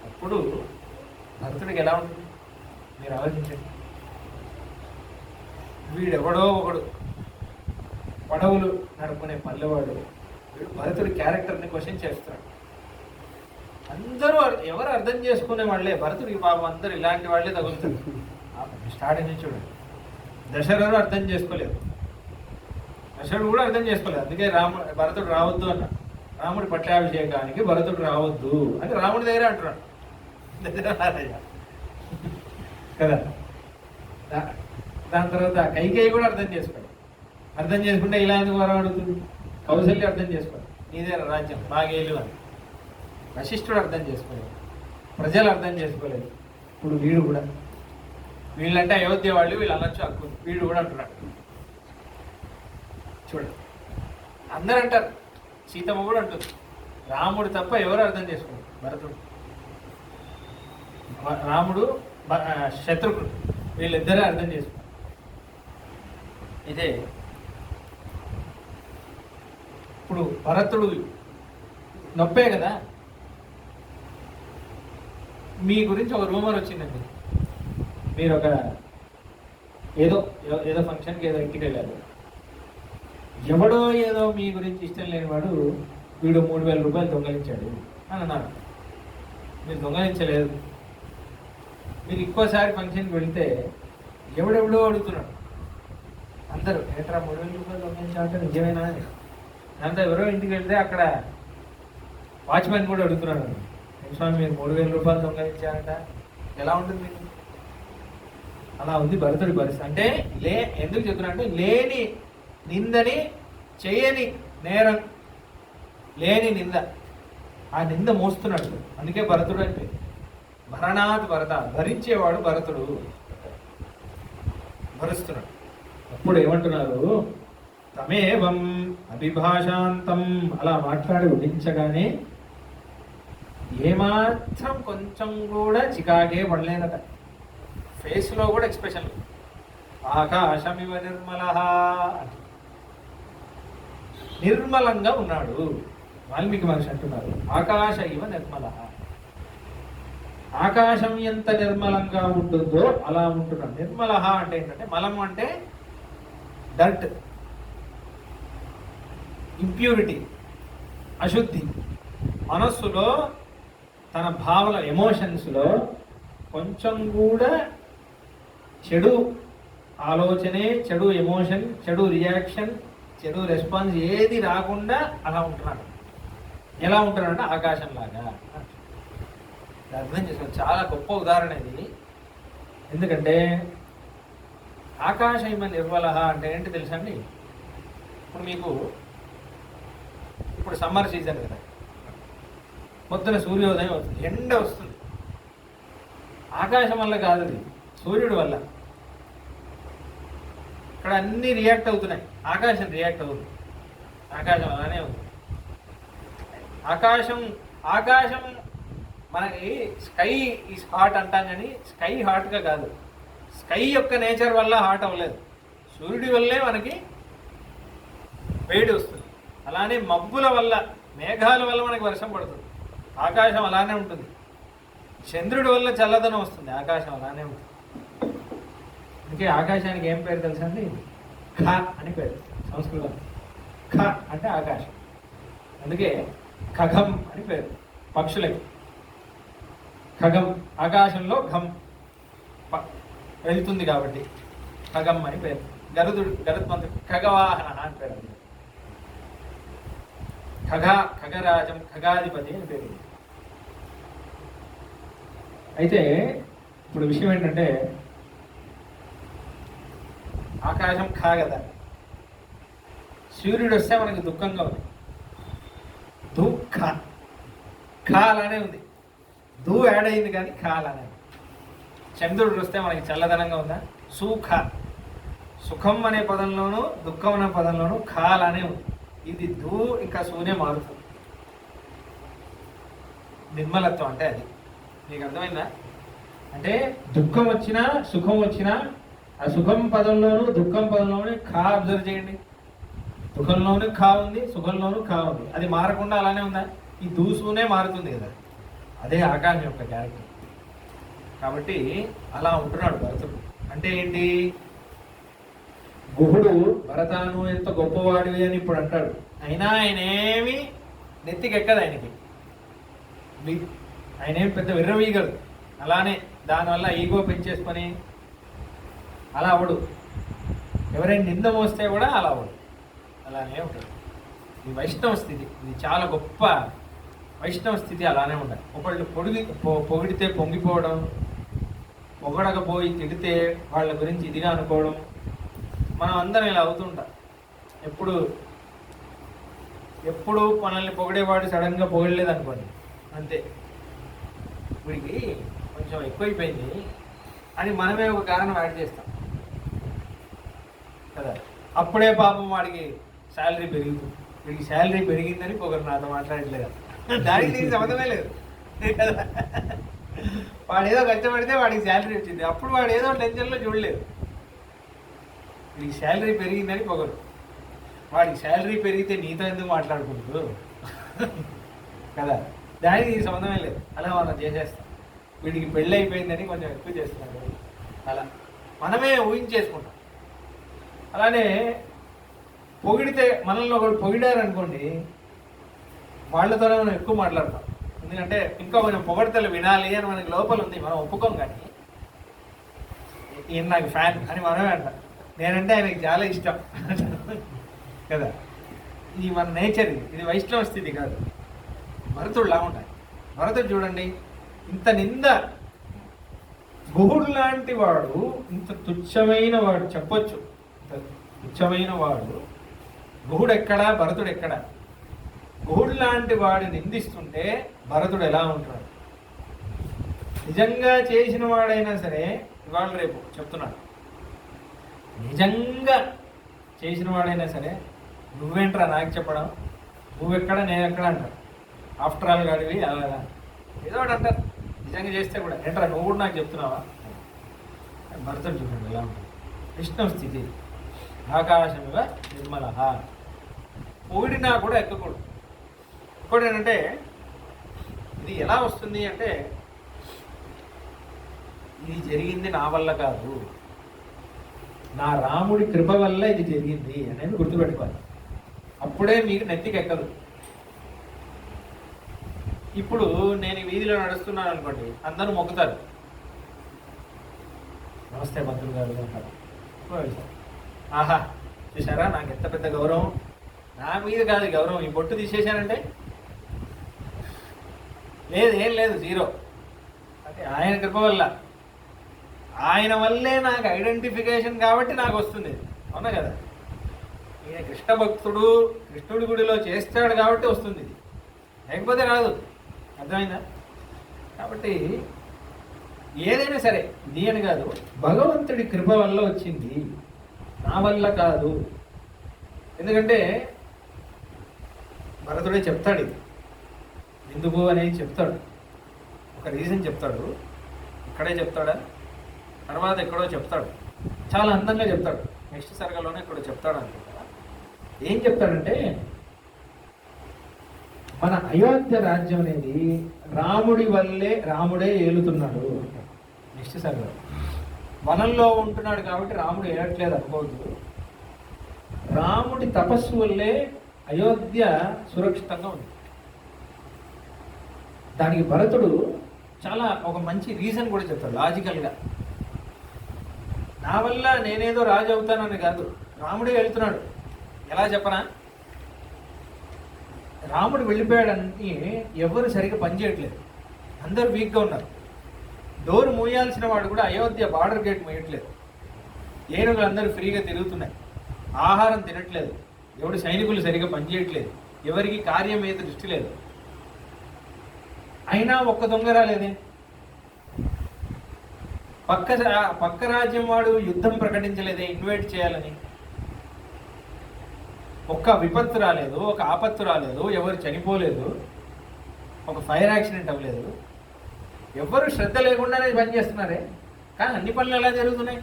అప్పుడు భరతుడికి ఎలా ఉంటుంది మీరు ఆలోచించండి. వీడెవడో ఒకడు పడవలు నడుపుకునే పల్లెవాడు, వీడు భరతుడి క్యారెక్టర్ని క్వశ్చన్ చేస్తున్నాడు. అందరూ ఎవరు అర్థం చేసుకునే వాళ్ళే, భరతుడికి పాపం అందరూ ఇలాంటి వాళ్ళే తగులుతారు. స్టార్టింగ్ నుంచి చూడండి. దశరథుడు అర్థం చేసుకోలేదు, దశరథుడు కూడా అర్థం చేసుకోలేదు. అందుకే భరతుడు రావద్దు అన్న. రాముడి పట్టాభిషేకానికి భరతుడు రావద్దు అని రాముడి దగ్గర అంటున్నాడు కదా. దాని తర్వాత కైకేయి కూడా అర్థం చేసుకోడు. అర్థం చేసుకుంటే ఇలా ఎందుకు వరం అడుగుతుంది. కౌశల్య అర్థం చేసుకోడు, నీదే రాజ్యం బాగేలు అని. వశిష్ఠుడు అర్థం చేసుకోలేదు, ప్రజలు అర్థం చేసుకోలేదు. ఇప్పుడు వీడు కూడా, వీళ్ళంటే అయోధ్య వాళ్ళు, వీళ్ళు అనొచ్చు హక్కు, వీడు కూడా అంటున్నాడు. చూడండి, అందరూ అంటారు, సీతమ్మ కూడా అంటుంది. రాముడు తప్ప ఎవరు అర్థం చేసుకోండి. భరతుడు, రాముడు, శత్రుఘ్నుడు, వీళ్ళిద్దరే అర్థం చేసుకున్నారు. ఇదే ఇప్పుడు భరతుడు నొప్పే కదా. మీ గురించి ఒక రూమర్ వచ్చిందండి. మీరు ఒక ఏదో ఏదో ఫంక్షన్కి ఏదో ఇంటికి వెళ్ళారు. ఎవడో ఏదో మీ గురించి ఇష్టం లేనివాడు వీడు 3000 రూపాయలు దొంగలించాడు అని అన్నారు. మీరు దొంగలించలేదు. మీరు ఇంకోసారి ఫంక్షన్కి వెళితే ఎవడెవడో అడుగుతున్నాడు. అందరూ ఏంట్రా 3000 రూపాయలు దొంగలించాలంటే నిజమేనా? దాంతో ఎవరో ఇంటికి వెళ్తే అక్కడ వాచ్మెన్ కూడా అడుగుతున్నాడు, స్వామి మీరు 3000 రూపాయలు దొంగలించారంట, ఎలా ఉంటుంది మీకు? అలా ఉంది భరతుడి పరిస్థితి. అంటే ఎందుకు చెప్తున్నా అంటే, లేని నిందని చేయని నేరం, లేని నింద, ఆ నింద మోస్తున్నాడు. అందుకే భరతుడు అంటే భరణాత్ భరత, భరించేవాడు భరతుడు, భరుస్తున్నాడు. అప్పుడు ఏమంటున్నారు, తమేవం అభిభాషాంతం, అలా మాట్లాడి ఉడించగానే ఏమాత్రం కొంచెం కూడా చికాకే పడలేదట. ఫేస్లో కూడా ఎక్స్ప్రెషన్, ఆకాశమివ నిర్మల, నిర్మలంగా ఉన్నాడు. వాల్మీకి మహర్షి అంటున్నారు, ఆకాశ ఇవ నిర్మల, ఆకాశం ఎంత నిర్మలంగా ఉంటుందో అలా ఉంటున్నాడు. నిర్మల అంటే ఏంటంటే, మలం అంటే డర్ట్, ఇంప్యూరిటీ, అశుద్ధి. మనస్సులో తన భావన, ఎమోషన్స్లో కొంచెం కూడా చెడు ఆలోచనే, చెడు ఎమోషన్, చెడు రియాక్షన్, చెడు రెస్పాన్స్ ఏది రాకుండా అలా ఉంటున్నాడు. ఎలా ఉంటున్నాడంటే ఆకాశంలాగా. అర్థం చేసుకోండి, చాలా గొప్ప ఉదాహరణ ఇది. ఎందుకంటే ఆకాశం నిర్మల అంటే ఏంటి తెలుసా అండి? ఇప్పుడు మీకు ఇప్పుడు సమ్మర్ సీజన్ కదా, పొద్దున సూర్యోదయం అవుతుంది, ఎండ వస్తుంది. ఆకాశం వల్ల కాదు, అది సూర్యుడి వల్ల. ఇక్కడ అన్నీ రియాక్ట్ అవుతున్నాయి, ఆకాశం రియాక్ట్ అవుతుంది. ఆకాశం అలానే ఉంది. ఆకాశం మనకి స్కై ఈజ్ హాట్ అంటాం కానీ స్కై హాట్గా కాదు. స్కై యొక్క నేచర్ వల్ల హాట్ అవ్వలేదు, సూర్యుడి వల్లే మనకి వేడి వస్తుంది. అలానే మబ్బుల వల్ల, మేఘాల వల్ల మనకి వర్షం పడుతుంది. ఆకాశం అలానే ఉంటుంది. చంద్రుడి వల్ల చల్లదనం వస్తుంది, ఆకాశం అలానే ఉంటుంది. అందుకే ఆకాశానికి ఏం పేరు తెలుసా అండి? ఖ అని పేరు సంస్కృతం. ఖ అంటే ఆకాశం. అందుకే ఖగం అని పేరు పక్షులకి. ఖగం ఆకాశంలో ఘం వెళ్తుంది కాబట్టి ఖగం అని పేరు. గరుత్మంతుడు ఖగవాహన అని పేరు. ఖగరాజం, ఖగాధిపతి అని పేరు. అయితే ఇప్పుడు విషయం ఏంటంటే ఆకాశం ఖా కదా, సూర్యుడు వస్తే మనకి దుఃఖంగా ఉంది. దుఃఖ ఖా అలానే ఉంది, దూ యాడ్ అయింది కానీ ఖా అలానే ఉంది. చంద్రుడు వస్తే మనకి చల్లదనంగా ఉందా? సుఖ, సుఖం అనే పదంలోనూ దుఃఖం అనే పదంలోనూ ఖా అలానే ఉంది. ఇది దూ ఇంకా సూనే మారుతుంది. నిర్మలత్వం అంటే అది. మీకు అర్థమైందా? అంటే దుఃఖం వచ్చినా సుఖం వచ్చినా ఆ సుఖం పదంలోనూ దుఃఖం పదంలోనూ ఖా అబ్జర్వ్ చేయండి. దుఃఖంలోనూ ఖా ఉంది, సుఖంలోనూ ఖా ఉంది. అది మారకుండా అలానే ఉందా? ఈ దూసునే మారుతుంది కదా. అదే ఆకాశం యొక్క క్యారెక్టర్. కాబట్టి అలా ఉంటున్నాడు భరతుడు. అంటే ఏంటి? గుహుడు భరతాను ఎంత గొప్పవాడివి అని ఇప్పుడు అంటాడు. అయినా ఆయన ఏమి నెత్తికెక్కదు ఆయనకి. ఆయన ఏం పెద్ద విర్రవీయగలడు. అలానే దానివల్ల ఈగో పెంచేసుకొని అలా అవడు. ఎవరైనా నింద మోస్తే కూడా అలా అవడు, అలానే ఉంటాడు. ఇది వైష్ణవ స్థితి. ఇది చాలా గొప్ప వైష్ణవ స్థితి. అలానే ఉండాలి. ఒకళ్ళు పొగిడితే పొంగిపోవడం, పొగడకపోయి తిడితే వాళ్ళ గురించి ఇదిగా అనుకోవడం, మనం అందరం ఇలా అవుతుంటాం. ఎప్పుడు మనల్ని పొగిడేవాడు సడన్గా పొగడలేదు అనుకోండి, అంతే వీడికి కొంచెం ఎక్కువైపోయింది అని మనమే ఒక కారణం యాడ్ చేస్తాం కదా. అప్పుడే పాపం వాడికి శాలరీ పెరుగుతుంది. వీడికి శాలరీ పెరిగిందని ఒకరు నాతో మాట్లాడట్లేదు. దానికి దీనికి సంబంధమే లేదు కదా. వాడు ఏదో కష్టపడితే వాడికి శాలరీ వచ్చింది, అప్పుడు వాడు ఏదో టెన్షన్లో చూడలేదు. వీడికి శాలరీ పెరిగిందని పొగరు. వాడికి శాలరీ పెరిగితే నీతో ఎందుకు మాట్లాడుకుంటూ కదా. దానికి దీనికి సంబంధమే లేదు. అలా మనం చేసేస్తాం. వీడికి పెళ్ళి అయిపోయిందని కొంచెం ఎక్కువ చేస్తున్నాడు, అలా మనమే ఊహించేసుకుంటాం. అలానే పొగిడితే, మనల్ని ఒకడు పొగిడారనుకోండి, వాళ్ళతోనే మనం ఎక్కువ మాట్లాడతాం. ఎందుకంటే ఇంకా కొంచెం పొగడితలు వినాలి అని మనకి లోపల ఉంది, మనం ఒప్పుకోం. కానీ ఈయన నాకు ఫ్యాన్ అని మనమే అంటాం. నేనంటే ఆయనకి చాలా ఇష్టం కదా. ఇది మన నేచర్. ఇది వైష్ణవ స్థితి కాదు. భరతుడులా ఉంటాయి. భరతుడు చూడండి, ఇంత నింద, గుహుడు లాంటి వాడు, ఇంత తుచ్చమైన వాడు చెప్పొచ్చు, ఇంత తుచ్చమైన వాడు గుహుడు ఎక్కడా, భరతుడు ఎక్కడా? గుహుడు లాంటి వాడు నిందిస్తుంటే భరతుడు ఎలా ఉంటాడు? నిజంగా చేసిన వాడైనా సరే, ఇవాళ రేపు చెప్తున్నాడు, నిజంగా చేసిన వాడైనా సరే నువ్వేంట్రా నాకు చెప్పడం, నువ్వెక్కడ నేనెక్కడ అంటాడు. ఆఫ్టర్ ఆల్ గాడివి అలా ఏదో ఒకటి అంటారు. నిజంగా చేస్తే కూడా ఏంట్రా నువ్వు కూడా నాకు చెప్తున్నావా? భరతుడు చూడండి ఎలా ఉంటుంది. విష్ణు స్థితి ఆకాశంగా నిర్మల. పొగిడినా కూడా ఎక్కకూడదు. ఇంకోటి ఏంటంటే, ఇది ఎలా వస్తుంది అంటే, ఇది జరిగింది నా వల్ల కాదు, నా రాముడి కృప వల్ల ఇది జరిగింది అనేది గుర్తుపెట్టుకోవాలి. అప్పుడే మీకు నెత్తికెక్కదు. ఇప్పుడు నేను వీధిలో నడుస్తున్నాను అనుకోండి, అందరూ మొక్కుతారు, నమస్తే మంత్రులు గారు అంటారు. ఆహా చూసారా నాకు ఎంత పెద్ద గౌరవం. నా మీద కాదు గౌరవం, ఈ బొట్టు తీసేశానంటే లేదు, ఏం లేదు, జీరో. అంటే ఆయన కృప వల్ల, ఆయన వల్లే నాకు ఐడెంటిఫికేషన్ కాబట్టి నాకు వస్తుంది. అవునా కదా? ఈయన కృష్ణ భక్తుడు, కృష్ణుడి గుడిలో చేస్తాడు కాబట్టి వస్తుంది, లేకపోతే రాదు. అర్థమైందా? కాబట్టి ఏదైనా సరే ఇది అని కాదు, భగవంతుడి కృప వల్ల వచ్చింది, నా వల్ల కాదు. ఎందుకంటే భరతుడే చెప్తాడు ఇది ఎందుకు అనేది చెప్తాడు. ఒక రీజన్ చెప్తాడు. ఇక్కడే చెప్తాడా, తర్వాత ఎక్కడో చెప్తాడు, చాలా అందంగా చెప్తాడు. నెక్స్ట్ సర్గలోనే ఎక్కడో చెప్తాడు అనుకుంటా. ఏం చెప్తాడంటే, మన అయోధ్య రాజ్యం అనేది రాముడి వల్లే, రాముడే ఏలుతున్నాడు. నెక్స్ట్ సర్గలో వనంలో ఉంటున్నాడు కాబట్టి రాముడు ఏలట్లేదు అనుకోవద్దు. రాముడి తపస్సు వల్లే అయోధ్య సురక్షితంగా ఉంది. దానికి భరతుడు చాలా ఒక మంచి రీజన్ కూడా చెప్తాడు లాజికల్గా. నా వల్ల నేనేదో రాజు అవుతానని కాదు, రాముడే వెళ్తున్నాడు. ఎలా చెప్పనా, రాముడు వెళ్ళిపోయాడని ఎవరు సరిగ్గా పనిచేయట్లేదు, అందరూ వీక్గా ఉన్నారు. డోర్ మూయాల్సిన వాడు కూడా అయోధ్య బార్డర్ గేట్ మూయట్లేదు. ఏనుగులు అందరూ ఫ్రీగా తిరుగుతున్నాయి, ఆహారం తినట్లేదు, ఎవడు సైనికులు సరిగ్గా పనిచేయట్లేదు, ఎవరికి కార్యం మీద దృష్టి లేదు. అయినా ఒక్క దొంగ రాలేదే. పక్క రాజ్యం వాడు యుద్ధం ప్రకటించలేదే ఇన్వైట్ చేయాలని. ఒక్క విపత్తు రాలేదు, ఒక ఆపత్తు రాలేదు, ఎవరు చనిపోలేదు, ఒక ఫైర్ యాక్సిడెంట్ అవ్వలేదు. ఎవరు శ్రద్ధ లేకుండానే పనిచేస్తున్నారే. కానీ అన్ని పనులు ఎలా జరుగుతున్నాయి?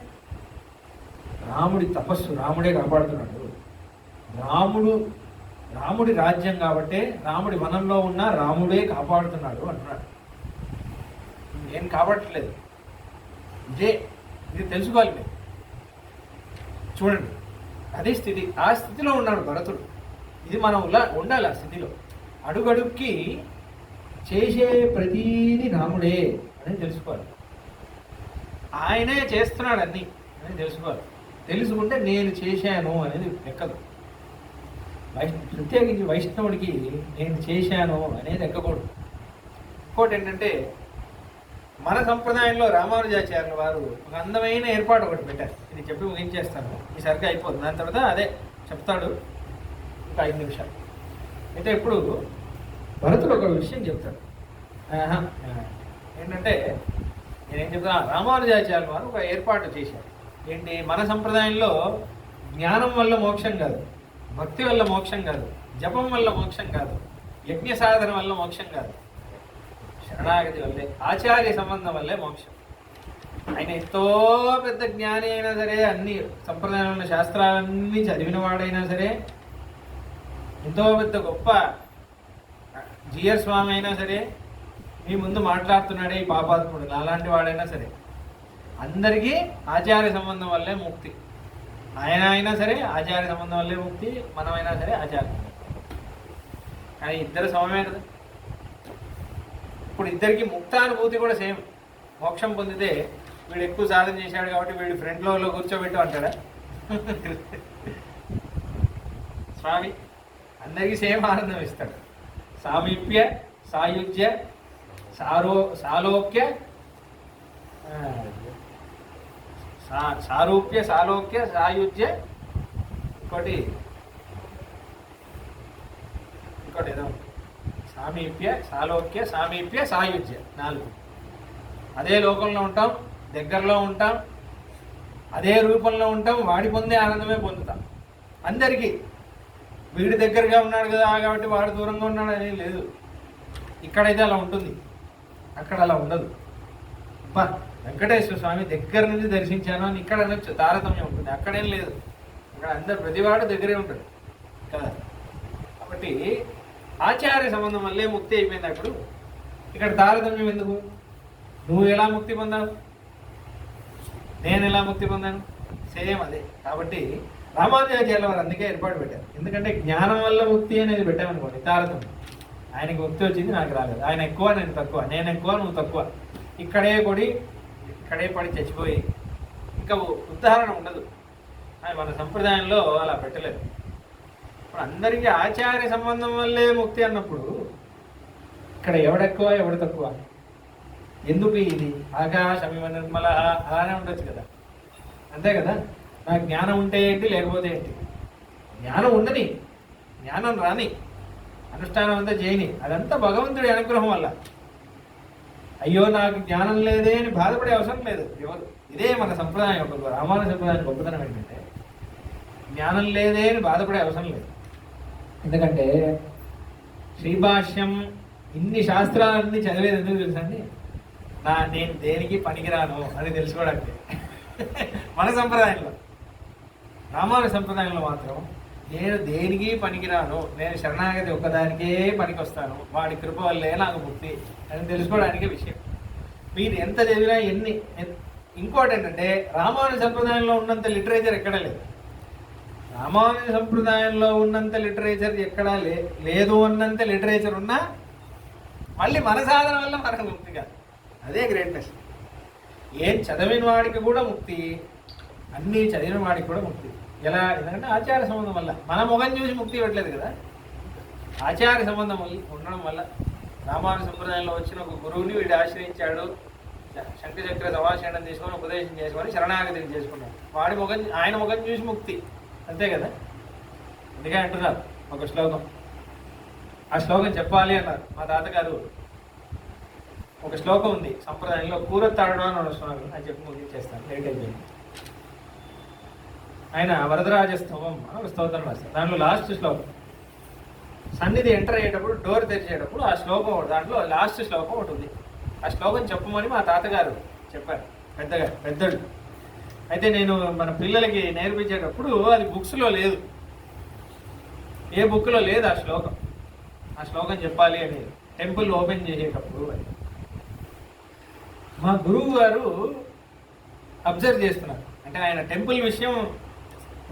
రాముడి తపస్సు రాముడే కాపాడుతున్నాడు. రాముడి రాజ్యం కాబట్టే రాముడి వనంలో ఉన్న రాముడే కాపాడుతున్నాడు అంటున్నాడు. నేను కాపాడట్లేదు, ఇది తెలుసుకోవాలి మీరు. చూడండి, అదే స్థితి, ఆ స్థితిలో ఉన్నాడు భరతుడు. ఇది మనం ఉండాలి ఆ స్థితిలో. అడుగడుక్కి చేసే ప్రతీది రాముడే అని తెలుసుకోవాలి. ఆయనే చేస్తున్నాడు అన్నీ అని తెలుసుకోవాలి. తెలుసుకుంటే నేను చేశాను అనేది ఎక్కదు. ప్రత్యేకించి వైష్ణవుడికి నేను చేశాను అనేది ఎక్కకూడదు. ఇంకోటి ఏంటంటే, మన సంప్రదాయంలో రామానుజాచార్యుల వారు ఒక అందమైన ఏర్పాటు ఒకటి పెట్టారు. ఇది చెప్పి ముగించేస్తాను, ఈ సరిగ్గా అయిపోతుంది. దాని తర్వాత అదే చెప్తాడు ఒక 5 నిమిషాలు. అయితే ఇప్పుడు భరతుడు ఒక విషయం చెప్తాడు. ఏంటంటే, నేనేం చెప్తున్నా, రామానుజాచార్యుల వారు ఒక ఏర్పాటు చేశారు. ఏంటి, మన సంప్రదాయంలో జ్ఞానం వల్ల మోక్షం కాదు, భక్తి వల్ల మోక్షం కాదు, జపం వల్ల మోక్షం కాదు, యజ్ఞ సాధన వల్ల మోక్షం కాదు, శరణాగతి వల్లే, ఆచార్య సంబంధం వల్లే మోక్షం. ఆయన ఎంతో పెద్ద జ్ఞాని అయినా సరే, అన్ని సంప్రదాయంలో శాస్త్రాలన్నీ చదివిన వాడైనా సరే, ఎంతో పెద్ద గొప్ప జిఆర్ స్వామి అయినా సరే, మీ ముందు మాట్లాడుతున్నాడే ఈ పాపాత్ముడు అలాంటి వాడైనా సరే, అందరికీ ఆచార్య సంబంధం వల్లే ముక్తి. ఆయన అయినా సరే ఆచార్య సంబంధం వల్లే ముక్తి, మనమైనా సరే ఆచార్య. కానీ ఇద్దరు సమమే కదా. ఇప్పుడు ఇద్దరికి ముక్తానుభూతి కూడా సేమ్. మోక్షం పొందితే వీడు ఎక్కువ సాధన చేశాడు కాబట్టి వీడు ఫ్రంట్ లో కూర్చోబెట్టు అంటాడా? స్వామి అందరికీ సేమ్ ఆనందం ఇస్తాడు. సామీప్య, సాయుజ్య, సాలోక్య, సారూప్య, సాలోక్య, సాయుజ్య, ఇంకోటి ఏదో సామీప్య, సాలోక్య, సామీప్య, సాయుజ్య, 4. అదే లోకంలో ఉంటాం, దగ్గరలో ఉంటాం, అదే రూపంలో ఉంటాం, వాడి పొందే ఆనందమే పొందుతాం. అందరికీ వీడి దగ్గరగా ఉన్నాడు కదా కాబట్టి వాడు దూరంగా ఉన్నాడు అనేది లేదు. ఇక్కడైతే అలా ఉంటుంది, అక్కడ అలా ఉండదు. వెంకటేశ్వర స్వామి దగ్గర నుంచి దర్శించాను అని ఇక్కడ అనొచ్చు, తారతమ్యం ఉంటుంది. అక్కడేం లేదు, ఇక్కడ అందరు ప్రతివాడు దగ్గరే ఉంటాడు కదా. కాబట్టి ఆచార్య సంబంధం వల్లే ముక్తి అయిపోయింది. అప్పుడు ఇక్కడ తారతమ్యం ఎందుకు? నువ్వు ఎలా ముక్తి పొందావు, నేను ఎలా ముక్తి పొందాను, సేమ్ అదే. కాబట్టి రామానుజాచార్యుల వారు అందుకే ఏర్పాటు పెట్టారు. ఎందుకంటే జ్ఞానం వల్ల ముక్తి అనేది పెట్టామనుకోండి, తారతమ్యం. ఆయనకి ముక్తి వచ్చింది, నాకు రాలేదు. ఆయన ఎక్కువ, నేను తక్కువ, నేను ఎక్కువ, నువ్వు తక్కువ, ఇక్కడే పడి చచ్చిపోయి ఇంకా ఉదాహరణ ఉండదు. మన సంప్రదాయంలో అలా పెట్టలేదు. ఇప్పుడు అందరికీ ఆచార్య సంబంధం వల్లే ముక్తి అన్నప్పుడు ఇక్కడ ఎవడెక్కువ ఎవడు తక్కువ ఎందుకు? ఇది ఆకాశమివ నిర్మల అలానే ఉండొచ్చు కదా, అంతే కదా. నాకు జ్ఞానం ఉంటే ఏంటి, లేకపోతే ఏంటి? జ్ఞానం ఉండని, జ్ఞానం రాని, అనుష్ఠానం అంతా చేయని, అదంతా భగవంతుడి అనుగ్రహం వల్ల. అయ్యో నాకు జ్ఞానం లేదే అని బాధపడే అవసరం లేదు ఎవరు. ఇదే మన సంప్రదాయం, ఒక రామానుజ సంప్రదాయం గొప్పతనం ఏంటంటే జ్ఞానం లేదే అని బాధపడే అవసరం లేదు. ఎందుకంటే శ్రీభాష్యం ఇన్ని శాస్త్రాలన్నీ చదివేది ఎందుకు తెలుసండి? నేను దేనికి పనికిరాను అని తెలుసుకోవడానికి. మన సంప్రదాయంలో, రామానుజ సంప్రదాయంలో మాత్రం నేను దేనికి పనికిరాను, నేను శరణాగతి ఒక్కదానికే పనికొస్తాను, వాడి కృప వల్లే నాకు ముక్తి అని తెలుసుకోవడానికి విషయం. మీరు ఎంత చదివినా ఇంకోటి ఏంటంటే రామానుజ సంప్రదాయంలో ఉన్నంత లిటరేచర్ ఎక్కడా లేదు. రామానుజ సంప్రదాయంలో ఉన్నంత లిటరేచర్ ఎక్కడా లేదు అన్నంత లిటరేచర్ ఉన్నా మళ్ళీ మన సాధన వల్ల మనకు ముక్తి కాదు. అదే గ్రేట్నెస్. ఏం చదివిన వాడికి కూడా ముక్తి, అన్నీ చదివిన వాడికి కూడా ముక్తి. ఎలా? ఎందుకంటే ఆచార సంబంధం వల్ల. మన మొగం చూసి ముక్తి ఇవ్వట్లేదు కదా, ఆచార సంబంధం ఉండడం వల్ల. రామానుజ సంప్రదాయంలో వచ్చిన ఒక గురువుని వీడు ఆశ్రయించాడు, శంఖచక్ర సమాశయనం తీసుకొని ఉపదేశం చేసుకొని శరణాగతిని చేసుకున్నాడు. ఆయన మొగం చూసి ముక్తి, అంతే కదా. అందుకే అంటున్నారు ఒక శ్లోకం, ఆ శ్లోకం చెప్పాలి అన్నారు మా తాతగారు. ఒక శ్లోకం ఉంది సంప్రదాయంలో, కూరతాడు అని వస్తున్నారు, అని చెప్పి ముగించేస్తాను, లేట్ అయిపోయింది. ఆయన వరదరాజస్తవం అని ఒక స్తోత్రం రాస్తారు. దాంట్లో లాస్ట్ శ్లోకం, సన్నిధి ఎంటర్ అయ్యేటప్పుడు డోర్ తెరిచేటప్పుడు ఆ శ్లోకం, దాంట్లో లాస్ట్ శ్లోకం ఒకటి ఉంది. ఆ శ్లోకం చెప్పమని మా తాతగారు చెప్పారు, పెద్దడు. అయితే నేను మన పిల్లలకి నేర్పించేటప్పుడు అది బుక్స్లో లేదు, ఏ బుక్లో లేదు ఆ శ్లోకం. ఆ శ్లోకం చెప్పాలి అని టెంపుల్ ఓపెన్ చేసేటప్పుడు అని మా గురువు గారు అబ్జర్వ్ చేస్తున్నారు. అంటే ఆయన టెంపుల్ విషయం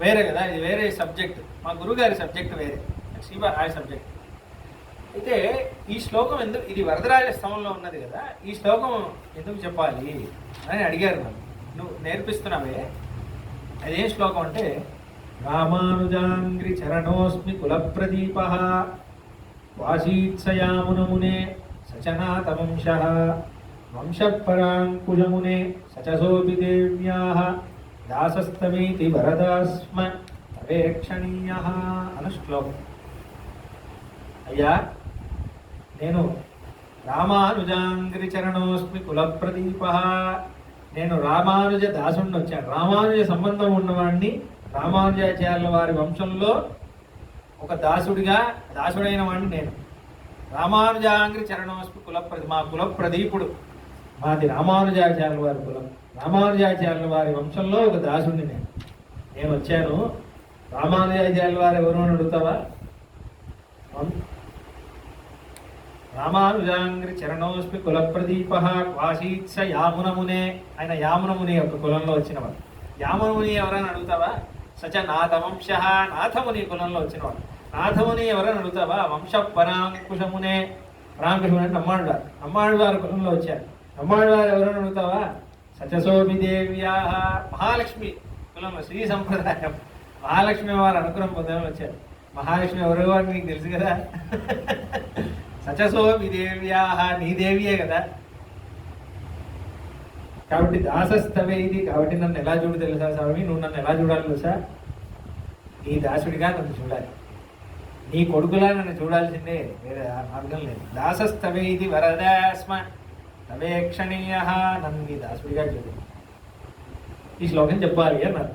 వేరే కదా, ఇది వేరే సబ్జెక్ట్. మా గురువుగారి సబ్జెక్ట్ వేరే, ఆ సబ్జెక్ట్. అయితే ఈ శ్లోకం ఎందుకు, ఇది వరదరాజ స్తవంలో ఉన్నది కదా, ఈ శ్లోకం ఎందుకు చెప్పాలి అని అడిగారు నన్ను. నువ్వు నేర్పిస్తున్నావే, అదేం శ్లోకం అంటే, రామానుజాంగ్రి చరణోస్మి కులప్రదీప వాసీత్సయామునమునే సచనాతవంశ వంశపరాంకుజమునే సచసోపి దేవ్యాః దాసస్తమీతి వరదాస్మ తవేక్షణీయ అను శ్లోకం. అయ్యా, నేను రామానుజాంగ్రి చరణోస్మి కులప్రదీప, నేను రామానుజ దాసుడిని వచ్చాను, రామానుజ సంబంధం ఉన్నవాడిని, రామానుజాచార్యుల వారి వంశంలో ఒక దాసుడైన వాడిని నేను. రామానుజాంగ్రి చరణోస్మి మా కులప్రదీపుడు, మాది రామానుజాచార్యుల వారి కులం, రామానుజాచార్యుల వారి వంశంలో ఒక దాసుడిని నేను వచ్చాను. రామానుజాచార్యుల వారు ఎవరు అని అడుగుతావా? రామానుజాంగ్రి చరణోస్మి కులప్రదీప వాసీత్స యామునమునే, ఆయన యామునముని యొక్క కులంలో వచ్చినవాడు. యామునముని ఎవరని అడుగుతావా? సచ నాథవంశ, నాథముని కులంలో వచ్చినవాడు. నాథముని ఎవరని అడుగుతావా? వంశ పరాంకుశమునే, పరాంకుశముని అంటే అమ్మాళ్ళవారి కులంలో వచ్చారు. అమ్మాళ్ళవారు ఎవరని అడుగుతావా? సచసోపి దేవ్యా, మహాలక్ష్మి కులంలో, శ్రీ సంప్రదాయం, మహాలక్ష్మి వారు అనుగ్రహం పొందడం వచ్చారు. మహాలక్ష్మి ఎవరు వారు నీకు తెలుసు కదా. సచసోపి దేవ్యా, నీ దేవియే కదా. కాబట్టి దాసస్తవే ఇది, కాబట్టి నన్ను ఎలా చూడు తెలుసా స్వామి, నువ్వు నన్ను ఎలా చూడాలి తెలుసా? నీ దాసుడిగా నన్ను చూడాలి, నీ కొడుకులా నన్ను చూడాల్సిందే, వేరే మార్గం లేదు. దాసస్తవే ఇది వరదాస్మ తవేక్షణీయ, నన్ను నీ దాసుడిగా చూడు. ఈ శ్లోకం చెప్పాలి అన్నారు.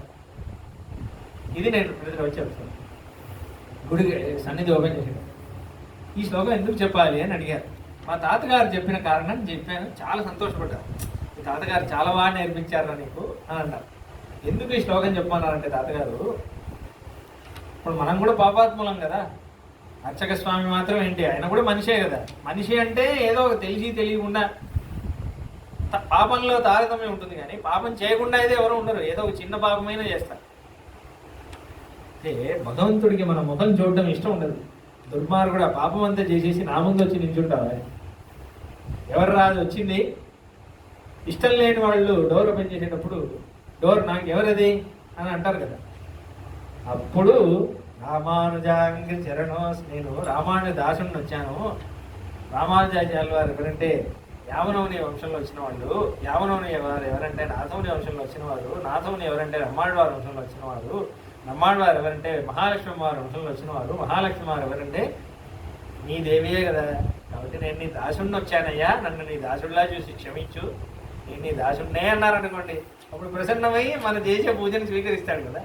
ఇది నేను ప్రతిరోజు చెప్తాను గుడికి సన్నిధి ఓపెన్ చేసాను. ఈ శ్లోకం ఎందుకు చెప్పాలి అని అడిగారు. మా తాతగారు చెప్పిన కారణం చెప్పాను, చాలా సంతోషపడ్డారు. మీ తాతగారు చాలా బాగా నేర్పించారా నీకు అని అంటారు. ఎందుకు ఈ శ్లోకం చెప్పమన్నారంటే, తాతగారు ఇప్పుడు మనం కూడా పాపాత్ములం కదా, అర్చక స్వామి మాత్రం ఏంటి, ఆయన కూడా మనిషే కదా. మనిషి అంటే ఏదో తెలిసి తెలియకుండా పాపంలో తారతమ్యం ఉంటుంది, కానీ పాపం చేయకుండా అయితే ఎవరు ఉండరు, ఏదో ఒక చిన్న పాపమైనా చేస్తారు. అంటే భగవంతుడికి మన ముఖం చూడడం ఇష్టం ఉండదు. దుర్మార్గుడు ఆ పాపం అంతా చేసేసి నా ముందు వచ్చి నించుంటావా? ఎవరు రాదు వచ్చింది, ఇష్టం లేని వాళ్ళు డోర్ ఓపెన్ చేసేటప్పుడు డోర్ నాకు ఎవరది అని అంటారు కదా. అప్పుడు రామానుజాంగ్రి చరణోస్, నేను రామానుజ దాసుని వచ్చాను. రామానుజాచార్యుల వారు ఎవరంటే యామనవుని వంశంలో వచ్చిన వాళ్ళు, యామనవుని వారు ఎవరంటే నాథముని వంశంలో వచ్చిన వారు, నాథముని ఎవరంటే నమ్మాళ్ళవారి వంశంలో వచ్చిన వారు, నమ్మాళ్ళవారు ఎవరంటే మహాలక్ష్మి వారి వంశంలో వచ్చిన వారు, మహాలక్ష్మి వారు ఎవరంటే నీ దేవియే కదా. కాబట్టి నేను నీ దాసుడిని వచ్చానయ్యా, నన్ను నీ దాసుడిలా చూసి క్షమించు, నేను నీ దాసుడినే అన్నారనుకోండి, అప్పుడు ప్రసన్నమై మన దేశ పూజను స్వీకరిస్తాడు కదా.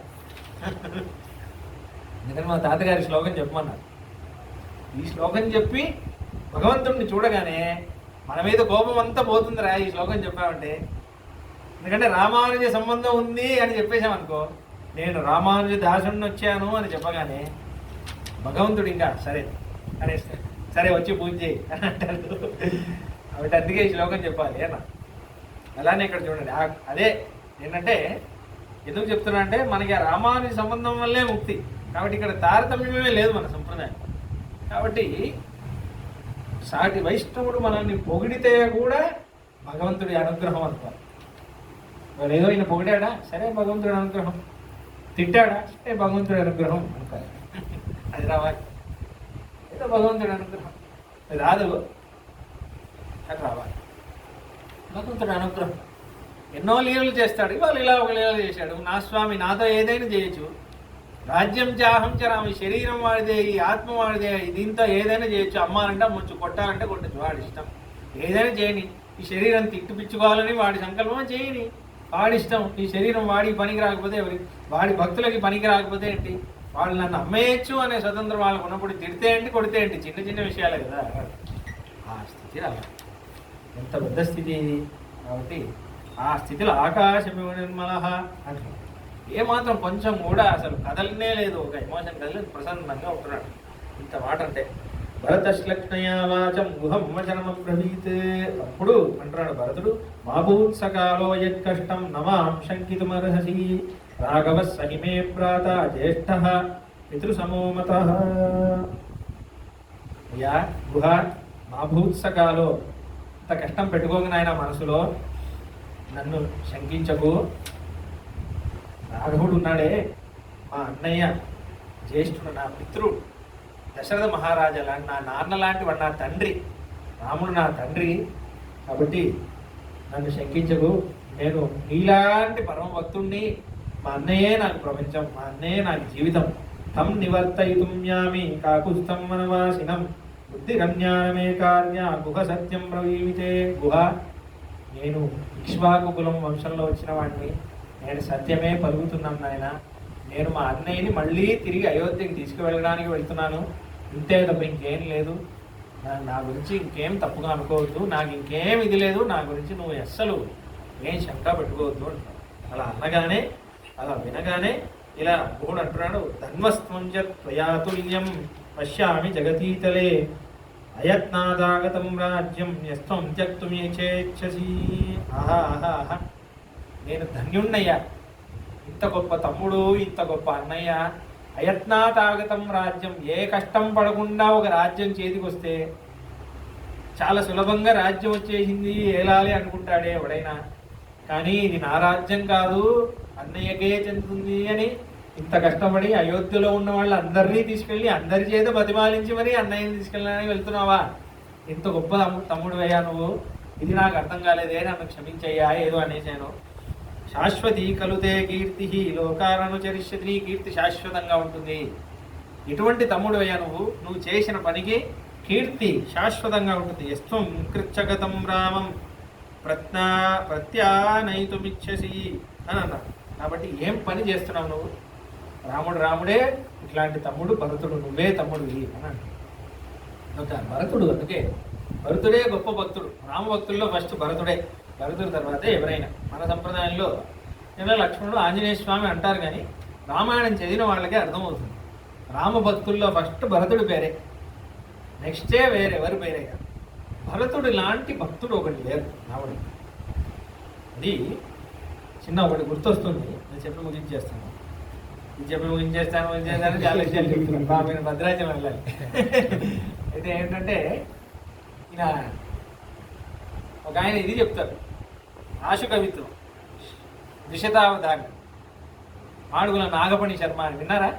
ఎందుకంటే మా తాతగారి శ్లోకం చెప్పమన్నారు. ఈ శ్లోకం చెప్పి భగవంతుడిని చూడగానే మన మీద కోపం అంతా పోతుందిరా ఈ శ్లోకం చెప్పామంటే. ఎందుకంటే రామానుజ సంబంధం ఉంది అని చెప్పేశామనుకో, నేను రామానుజ దాసుని వచ్చాను అని చెప్పగానే భగవంతుడు ఇంకా సరే అనేస్తాడు, సరే వచ్చి పూజ చేయి అని అంటాడు. కాబట్టి అందుకే ఈ శ్లోకం చెప్పాలి అన్న. అలానే ఇక్కడ చూడండి, అదే ఏంటంటే ఎందుకు చెప్తున్నా అంటే మనకి ఆ రామానుజ సంబంధం వల్లే ముక్తి. కాబట్టి ఇక్కడ తారతమ్యమే లేదు మన సంప్రదాయం. కాబట్టి సాటి వైష్ణవుడు మనల్ని పొగిడితే కూడా భగవంతుడి అనుగ్రహం అనుకోవాలి. వాళ్ళు ఏదో ఈయన పొగిడాడా, సరే భగవంతుడి అనుగ్రహం. తిట్టాడా, సరే భగవంతుడి అనుగ్రహం అనుకోవాలి. అది రావాలి, ఏదో భగవంతుడి అనుగ్రహం. అది రాదు, అది రావాలి. భగవంతుడి అనుగ్రహం. ఎన్నో లీలలు చేస్తాడు, ఇవాళ ఇలా ఒక లీల చేశాడు. నా స్వామి నాతో ఏదైనా చేయొచ్చు, రాజ్యం చాహం చరామి, శరీరం వాడిదే, ఈ ఆత్మ వాడిదే, దీంతో ఏదైనా చేయొచ్చు. అమ్మాలంటే అమ్మొచ్చు, కొట్టాలంటే కొట్టచ్చు, వాడి ఇష్టం. ఏదైనా చేయని, ఈ శరీరం తిట్టిపిచ్చుకోవాలని వాడి సంకల్పం చేయని, వాడి ఇష్టం. ఈ శరీరం వాడికి పనికి రాకపోతే వాడి భక్తులకి పనికి రాకపోతే ఏంటి, వాళ్ళు నన్ను అమ్మేయచ్చు అనే స్వతంత్రం వాళ్ళకు ఉన్నప్పుడు తిడితే ఏంటి, కొడితే ఏంటి, చిన్న చిన్న విషయాలే కదా. ఆ స్థితి రావాలి. ఎంత పెద్ద స్థితి. కాబట్టి ఆ స్థితిలో ఆకాశమివ నిర్మల అంటున్నాడు. ఏమాత్రం కొంచెం కూడా అసలు కదలనే లేదు, ఒక ఎమోషన్ కదలేదు, ప్రసన్నంగా ఉంటున్నాడు. ఇంత మాట అంటే భరతశ్లక్ష్ణయా వాచం గుహం వచనం బ్రవీత్. అప్పుడు అంటున్నాడు భరతుడు, మాభూత్సకాలో యత్కష్టం నమాం శంకితుమర్హసి రాఘవ సహిమే ప్రాత జ్యేష్ఠ పితృసమోమతః. అయ్యా గుహ, మాభూత్సకాలో ఇంత కష్టం పెట్టుకోక నాయన మనసులో నన్ను శంకించకు. రాఘవుడు ఉన్నాడే, మా అన్నయ్య జ్యేష్ఠుడు, నా పితృడు, దశరథ మహారాజా లాంటి నా నాన్న లాంటి వాడు, నా తండ్రి. రాముడు నా తండ్రి. కాబట్టి నన్ను శంకించకు. నేను నీలాంటి పరమ భక్తుణ్ణి. మా అన్నయ్యే నాకు ప్రపంచం, మా అన్నయ్యే నాకు జీవితం. తం నివర్తయితుమ్యామి కాకుస్థం వనవాసినం బుద్ధిరజ్ఞానమే కార్య గుహ సత్యం బ్రవీమితే. గుహ, నేను ఇక్ష్వాకు కులం వంశంలో వచ్చిన వాడిని, నేను సత్యమే పలుకుతున్నాను నాయన. నేను మా అన్నయ్యని మళ్ళీ తిరిగి అయోధ్యకి తీసుకువెళ్ళడానికి వెళ్తున్నాను, ఇంతే తప్ప ఇంకేం లేదు. నా గురించి ఇంకేం తప్పుగా అనుకోవద్దు, నాకు ఇంకేం ఇది లేదు, నా గురించి నువ్వు అస్సలు ఏం శంక పెట్టుకోవద్దు అంటున్నాడు. అలా అనగానే, అలా వినగానే ఇలా గుహుడు అంటున్నాడు, ధన్వస్త్వంజ త్వయాతుల్యం పశ్యామి జగతీతలే అయత్నాదాగతం రాజ్యం యస్త్వం త్యక్తుమేచ్ఛసి. ఆహా ఆహా ఆహా, నేను ధన్యుణ్ణయ్యా. ఇంత గొప్ప తమ్ముడు, ఇంత గొప్ప అన్నయ్య, అయత్నాతాగతం రాజ్యం, ఏ కష్టం పడకుండా ఒక రాజ్యం చేతికి వస్తే చాలా సులభంగా రాజ్యం వచ్చేసింది ఏలాలి అనుకుంటాడే ఎవడైనా. కానీ ఇది నా రాజ్యం కాదు, అన్నయ్యకే చెందుతుంది అని ఇంత కష్టపడి అయోధ్యలో ఉన్న వాళ్ళు అందరినీ తీసుకెళ్ళి అందరి చేత బతిమాలించి మరి అన్నయ్యని తీసుకెళ్ళడానికి వెళ్తున్నావా? ఇంత గొప్ప తమ్ముడు అయ్యా నువ్వు. ఇది నాకు అర్థం కాలేదే, నన్ను క్షమించయ్యా, ఏదో అనేసాను. శాశ్వతి కలుతే కీర్తి లోకాలను చరిష్యతి. కీర్తి శాశ్వతంగా ఉంటుంది. ఇటువంటి తమ్ముడు అయ్యా నువ్వు చేసిన పనికి కీర్తి శాశ్వతంగా ఉంటుంది. యస్త్వం కృచ్చగతం రామం ప్రత్యానయితుమిచ్చసి అని అన్నాడు. కాబట్టి ఏం పని చేస్తున్నావు నువ్వు? రాముడే ఇట్లాంటి తమ్ముడు భరతుడు, నువ్వే తమ్ముడివి అని అంటాడు. భరతుడు, అందుకే భరతుడే గొప్ప భక్తుడు. రామభక్తుల్లో ఫస్ట్ భరతుడే, భరతుడి తర్వాతే ఎవరైనా. మన సంప్రదాయంలో ఏదో లక్ష్మణుడు, ఆంజనేయ స్వామి అంటారు, కానీ రామాయణం చదివిన వాళ్ళకే అర్థమవుతుంది. రామభక్తుల్లో ఫస్ట్ భరతుడి పేరే, నెక్స్టే వేరెవరి పేరే కాదు. భరతుడు లాంటి భక్తుడు ఒకటి లేరు రాముడు. అది చిన్న ఒకటి గుర్తొస్తుంది, నేను చెప్పి ముగించేస్తాను. చాలా చెప్తున్నాను, నేను భద్రాచలం వెళ్ళాలి. అయితే ఏంటంటే ఈయన ఒక ఆయన ఇది చెప్తారు, ఆశు కవిత్వం, ద్విశతావధాని, మాడుగుల నాగపణి శర్మ అని విన్నారా?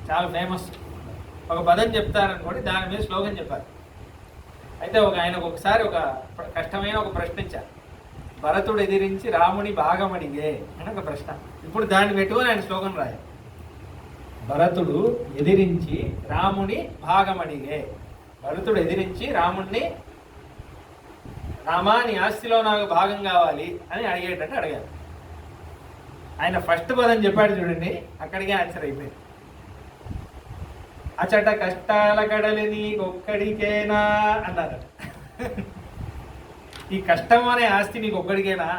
చాలా ఫేమస్. ఒక పదం చెప్తారనుకోండి, దాని మీద శ్లోకం చెప్పారు. అయితే ఆయనకు ఒకసారి ఒక కష్టమైన ఒక ప్రశ్న ఇచ్చారు. భరతుడు ఎదిరించి రాముని భాగమడిగే అని ఒక ప్రశ్న. ఇప్పుడు దాన్ని పెట్టుకొని ఆయన శ్లోకం రాయాలి. భరతుడు ఎదిరించి రాముని భాగమడిగే. భరతుడు ఎదిరించి రాముణ్ణి, రామా నీ ఆస్తిలో నాకు భాగం కావాలి అని అడిగేటట్టు అడిగారు. ఆయన ఫస్ట్ పదం చెప్పాడు చూడండి, అక్కడికే ఆన్సర్ అయిపోయింది. అచట కష్టాల కడలి నీకొక్కడికేనా అన్నారు. ఈ కష్టం అనే ఆస్తి నీకు ఒక్కడికేనా?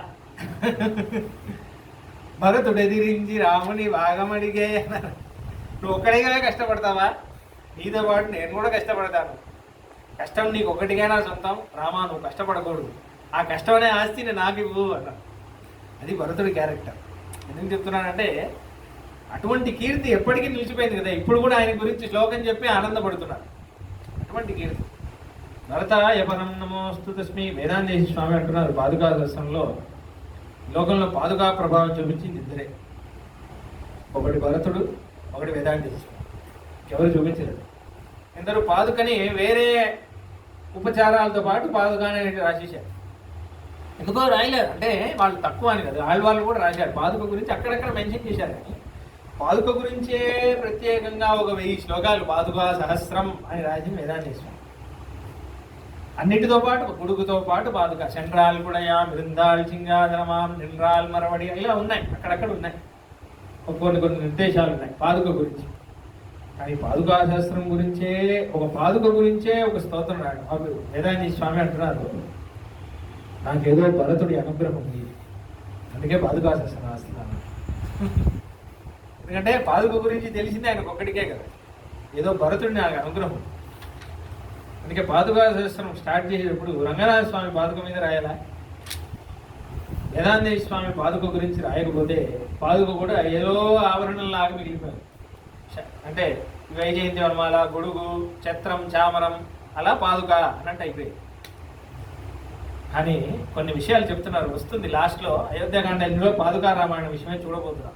భరతుడు ఎదిరించి రాముని భాగమడిగే అన్నారు. నువ్వు ఒక్కడిగా కష్టపడతావా? నీతో పాటు నేను కూడా కష్టపడతాను. కష్టం నీకు ఒక్కటికైనా సొంతం. రామా, నువ్వు కష్టపడకూడదు. ఆ కష్టం అనే ఆస్తిని నాకు ఇవ్వు అన్నారు. అది భరతుడి క్యారెక్టర్. ఎందుకు చెప్తున్నానంటే, అటువంటి కీర్తి ఎప్పటికీ నిలిచిపోయింది కదా. ఇప్పుడు కూడా ఆయన గురించి శ్లోకం చెప్పి ఆనందపడుతున్నారు. అటువంటి కీర్తి. భరత యపనం నమోస్తు తస్మి. వేదాంతేశ్వర స్వామి అంటున్నారు పాదుకా దర్శనంలో, లోకంలో పాదుకా ప్రభావం చూపించింది ఇద్దరే. ఒకటి భరతుడు, ఒకటి వేదాంతేశ్వర స్వామి. ఎవరు చూపించలేదు. ఎందరూ పాదుకని వేరే ఉపచారాలతో పాటు పాదుకాని రాసేశారు. ఎందుకో రాయలేరు అంటే వాళ్ళు తక్కువ అని కదా, వాళ్ళు కూడా రాశారు. పాదుక గురించి అక్కడక్కడ మెన్షన్ చేశారు. కానీ పాదుక గురించే ప్రత్యేకంగా ఒక 1000 శ్లోకాలు పాదుకా సహస్రం అని రాసింది వేదాంతేశ్వరం. అన్నిటితో పాటు గుడుగుతో పాటు పాదుక చండ్రాలు కూడా మృందాల్ సింగాధరమాం నిండ్రాల్ మరవడి ఇలా ఉన్నాయి, అక్కడక్కడ ఉన్నాయి. కొన్ని నిర్దేశాలు ఉన్నాయి పాదుక గురించి. కానీ పాదుకా శాస్త్రం గురించే, ఒక పాదుక గురించే ఒక స్తోత్రం రాయడం. అప్పుడు వేదాంతేశ్వర స్వామి అంటున్నారు, నాకేదో భరతుడి అనుగ్రహం ఉంది, అందుకే పాదుకా శాస్త్రం రాస్తున్నాను. ఎందుకంటే పాదుక గురించి తెలిసింది ఆయనకు ఒక్కడికే కదా. ఏదో భరతుడి నాకు అనుగ్రహం. అందుకే పాదుకా శాస్త్రం స్టార్ట్ చేసేటప్పుడు రంగనాథ స్వామి పాదుక మీద రాయాలా? వేదాంతేశ్వర స్వామి పాదుక గురించి రాయకపోతే పాదుక కూడా ఏదో ఆవరణంలాగా మిగిలిపోయారు. అంటే వైజయంతి వనమాల, గొడుగు, ఛత్రం, చామరం అలా పాదుక అన్నట్టు అయిపోయాయి. కానీ కొన్ని విషయాలు చెప్తున్నారు. వస్తుంది లాస్ట్లో అయోధ్యకాండలో పాదుకా రామాయణం విషయమే చూడబోతున్నాం.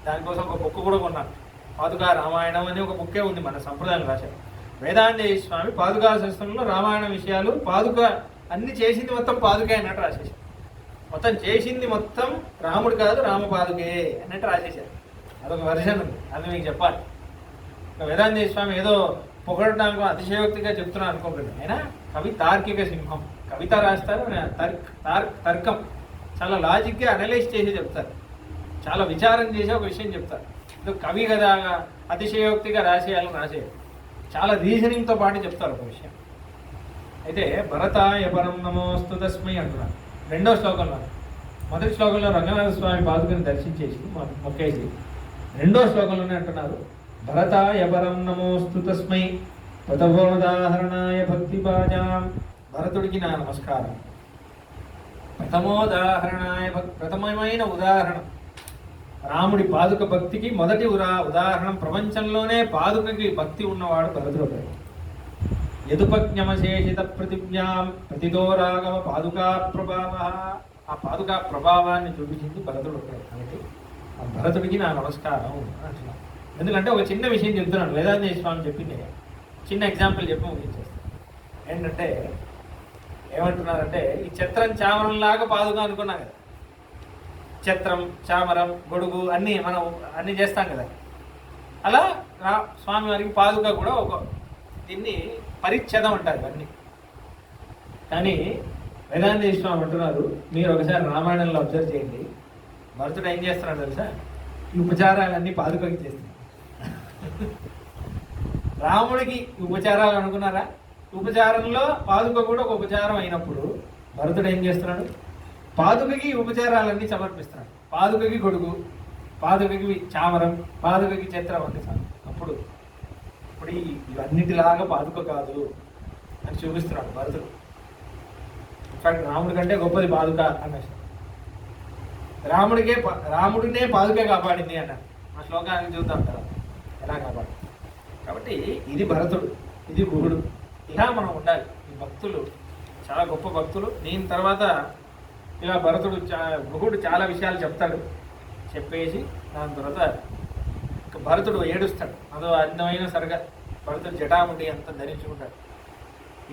దానికోసం ఒక బుక్ కూడా కొన్నాను. పాదుకా రామాయణం అని ఒక బుక్కే ఉంది, మన సంప్రదాయం రాశారు. వేదాంతేశ్వర స్వామి పాదుకా శాస్త్రంలో రామాయణ విషయాలు, పాదుక అన్ని చేసింది మొత్తం పాదుకే అన్నట్టు రాసేశారు. మొత్తం చేసింది మొత్తం రాముడు కాదు, రామ పాదుకే అన్నట్టు రాసేశారు. అదొక వెర్షన్ ఉంది, అది మీకు చెప్పాలి. వేదాంతేశ్వర స్వామి ఏదో పొగడటానికి అతిశయోక్తిగా చెప్తున్నారు అనుకోకండి. అయినా కవి తార్కిక సింహం. కవిత రాస్తారు, తర్కం చాలా లాజిక్గా అనలైజ్ చేసి చెప్తారు. చాలా విచారం చేసి ఒక విషయం చెప్తారు. కవి కదా అతిశయోక్తిగా రాసేయాలని రాసేయాలి. చాలా రీజనింగ్తో పాటు చెప్తారు ఒక విషయం. అయితే భరతాయ పరం నమోస్తు తస్మై అంటున్నారు రెండో శ్లోకంలో. మొదటి శ్లోకంలో రంగనాథ స్వామి పాదుకని దర్శించేసి మొక్కేసి, రెండో శ్లోకంలోనే అంటున్నారు భరతాయ పరం నమోస్తు తస్మై ప్రథమోదాహరణాయ భక్తిపాజాం. భరతుడికి నా నమస్కారం. ప్రథమమైన ఉదాహరణ రాముడి పాదుక భక్తికి మొదటి ఉదాహరణం. ప్రపంచంలోనే పాదుకకి భక్తి ఉన్నవాడు భరతుడు. యదుపజ్ఞమశేషిత ప్రతిజ్ఞాం ప్రతిదో రాఘవ పాదుకా ప్రభావ. ఆ పాదుకా ప్రభావాన్ని చూపించింది భరతుడు. కాబట్టి ఆ భరతుడికి నా నమస్కారం అంటున్నాను. ఎందుకంటే ఒక చిన్న విషయం చెప్తున్నాను. వేదాంతేశ్వర స్వామి చెప్పింది చిన్న ఎగ్జాంపుల్ చెప్పి ముగించేస్తాను. ఏంటంటే ఏమంటున్నారంటే, ఈ ఛత్రం చామరంలాగా పాదుక అనుకున్నాం కదా. ఛత్రం, చామరం, గొడుగు అన్నీ మనం అన్నీ చేస్తాం కదా. అలా స్వామివారికి పాదుక కూడా ఒక దీన్ని పరిచ్ఛేదం అంటారు అన్నీ. కానీ వేదాంతేశ్వర స్వామి అంటున్నారు, మీరు ఒకసారి రామాయణంలో అబ్జర్వ్ చేయండి. భరతుడు ఏం చేస్తున్నాడు తెలుసా? ఈ ఉపచారాలన్నీ పాదుకకి చేస్తున్నాడు. రాముడికి ఉపచారాలు అనుకున్నారా? ఉపచారంలో పాదుక కూడా ఒక ఉపచారం అయినప్పుడు భరతుడు ఏం చేస్తున్నాడు? పాదుకకి ఉపచారాలన్నీ సమర్పిస్తున్నాడు. పాదుకకి గొడుగు, పాదుకకి చామరం, పాదుకకి ఛత్రం అన్ని చాలు. అప్పుడు ఇవన్నిటిలాగా పాదుక కాదు అని చూపిస్తున్నాడు భరతుడు. ఇన్ఫాక్ట్ రాముడి కంటే గొప్పది పాదుక అన్నారు. రాముడినే పాదుకే కాపాడింది అన్నారు. ఆ శ్లోకాన్ని చూద్దాం కదా ఎలా కాపాడు. కాబట్టి ఇది భరతుడు, ఇది గుహుడు. ఇలా మనం ఉండాలి. ఈ భక్తులు చాలా గొప్ప భక్తులు. దీని తర్వాత ఇలా భరతుడు గుహుడు చాలా విషయాలు చెప్తాడు. చెప్పేసి దాని తర్వాత భరతుడు ఏడుస్తాడు. అదో అందమైన సరిగా భరతుడు జటాముడి అంతా ధరించుకుంటాడు.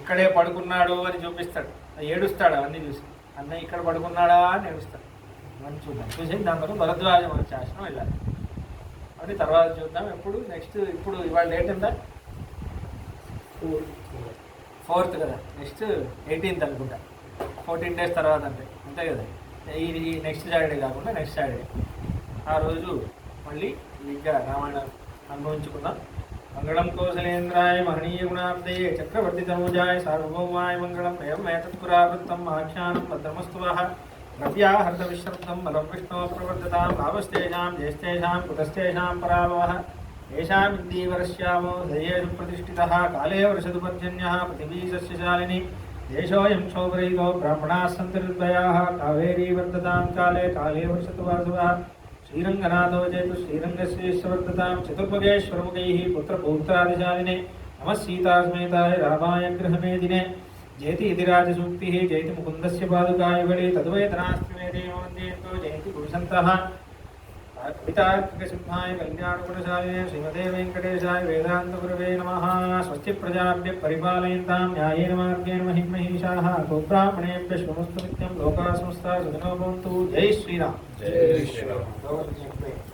ఇక్కడే పడుకున్నాడు అని చూపిస్తాడు. ఏడుస్తాడు అవన్నీ చూసి. అన్నయ్య ఇక్కడ పడుకున్నాడా అని ఏడుస్తాడు. మనం చూద్దాం. చూసి దాని తర్వాత భరద్వాజ శాసనం వెళ్ళాలి. అది తర్వాత చూద్దాం. ఇప్పుడు ఇవాళ డేట్ ఎంత? 4th కదా. నెక్స్ట్ 18th అనుకుంటా. 14 days తర్వాత అంతే కదా. ఈ నెక్స్ట్ సాటర్డే కాకుండా నెక్స్ట్ సాటర్డే ఆ రోజు మళ్ళీ ఇంకా రామాయణం అనుభవించుకుందాం. मंगलम कौशलेन्द्राय महनीय गुणाब्दये चक्रवर्ती तनूजाय सार्वभौमाय मंगलम एवं एतत्पुरावृत्तम आख्यानं भद्रमस्तुवः नव्याहृत विश्रब्दं बलं विष्णो प्रवर्ततां भावस्तेषां ज्येष्ठेषां कुतस्तेषां पराभवः येषामिन्दीवरश्यामो दयेषु प्रतिष्ठितः काले वर्षदुपर्जन्यः पृथिवी सस्यशालिनी देशोऽयं क्षोभरहितो ब्राह्मणाः सन्ति निर्भयाः कावेरी वर्धतां काले काले वर्षतु वासवः श्रीरङ्गनाथो चेतु श्रीरङ्गस्येश्वर्धतां चतुर्भगेश्वरमुखैः पुत्रपौत्रादिशालिने नमः सीतासमेताय रामाय गृहमेदिने जयति इति राजसूक्तिः जयति मुकुन्दस्य पादुकायुगळे तद्वैतनास्ति मे देववन्देतो जयति पुरुषन्तः कवितार्किकसिंहाय कल्याणगुणशालिने श्रीमते वेङ्कटेशाय वेदान्तगुरवे नमः। स्वस्ति प्रजाभ्यः परिपालयन्तां न्यायेन मार्गेण महिमहीषाः गोब्राह्मणेभ्यः शुभमस्तु नित्यं लोकाः समस्ताः सुखिनो भवन्तु। जय श्रीराम। जय श्रीराम।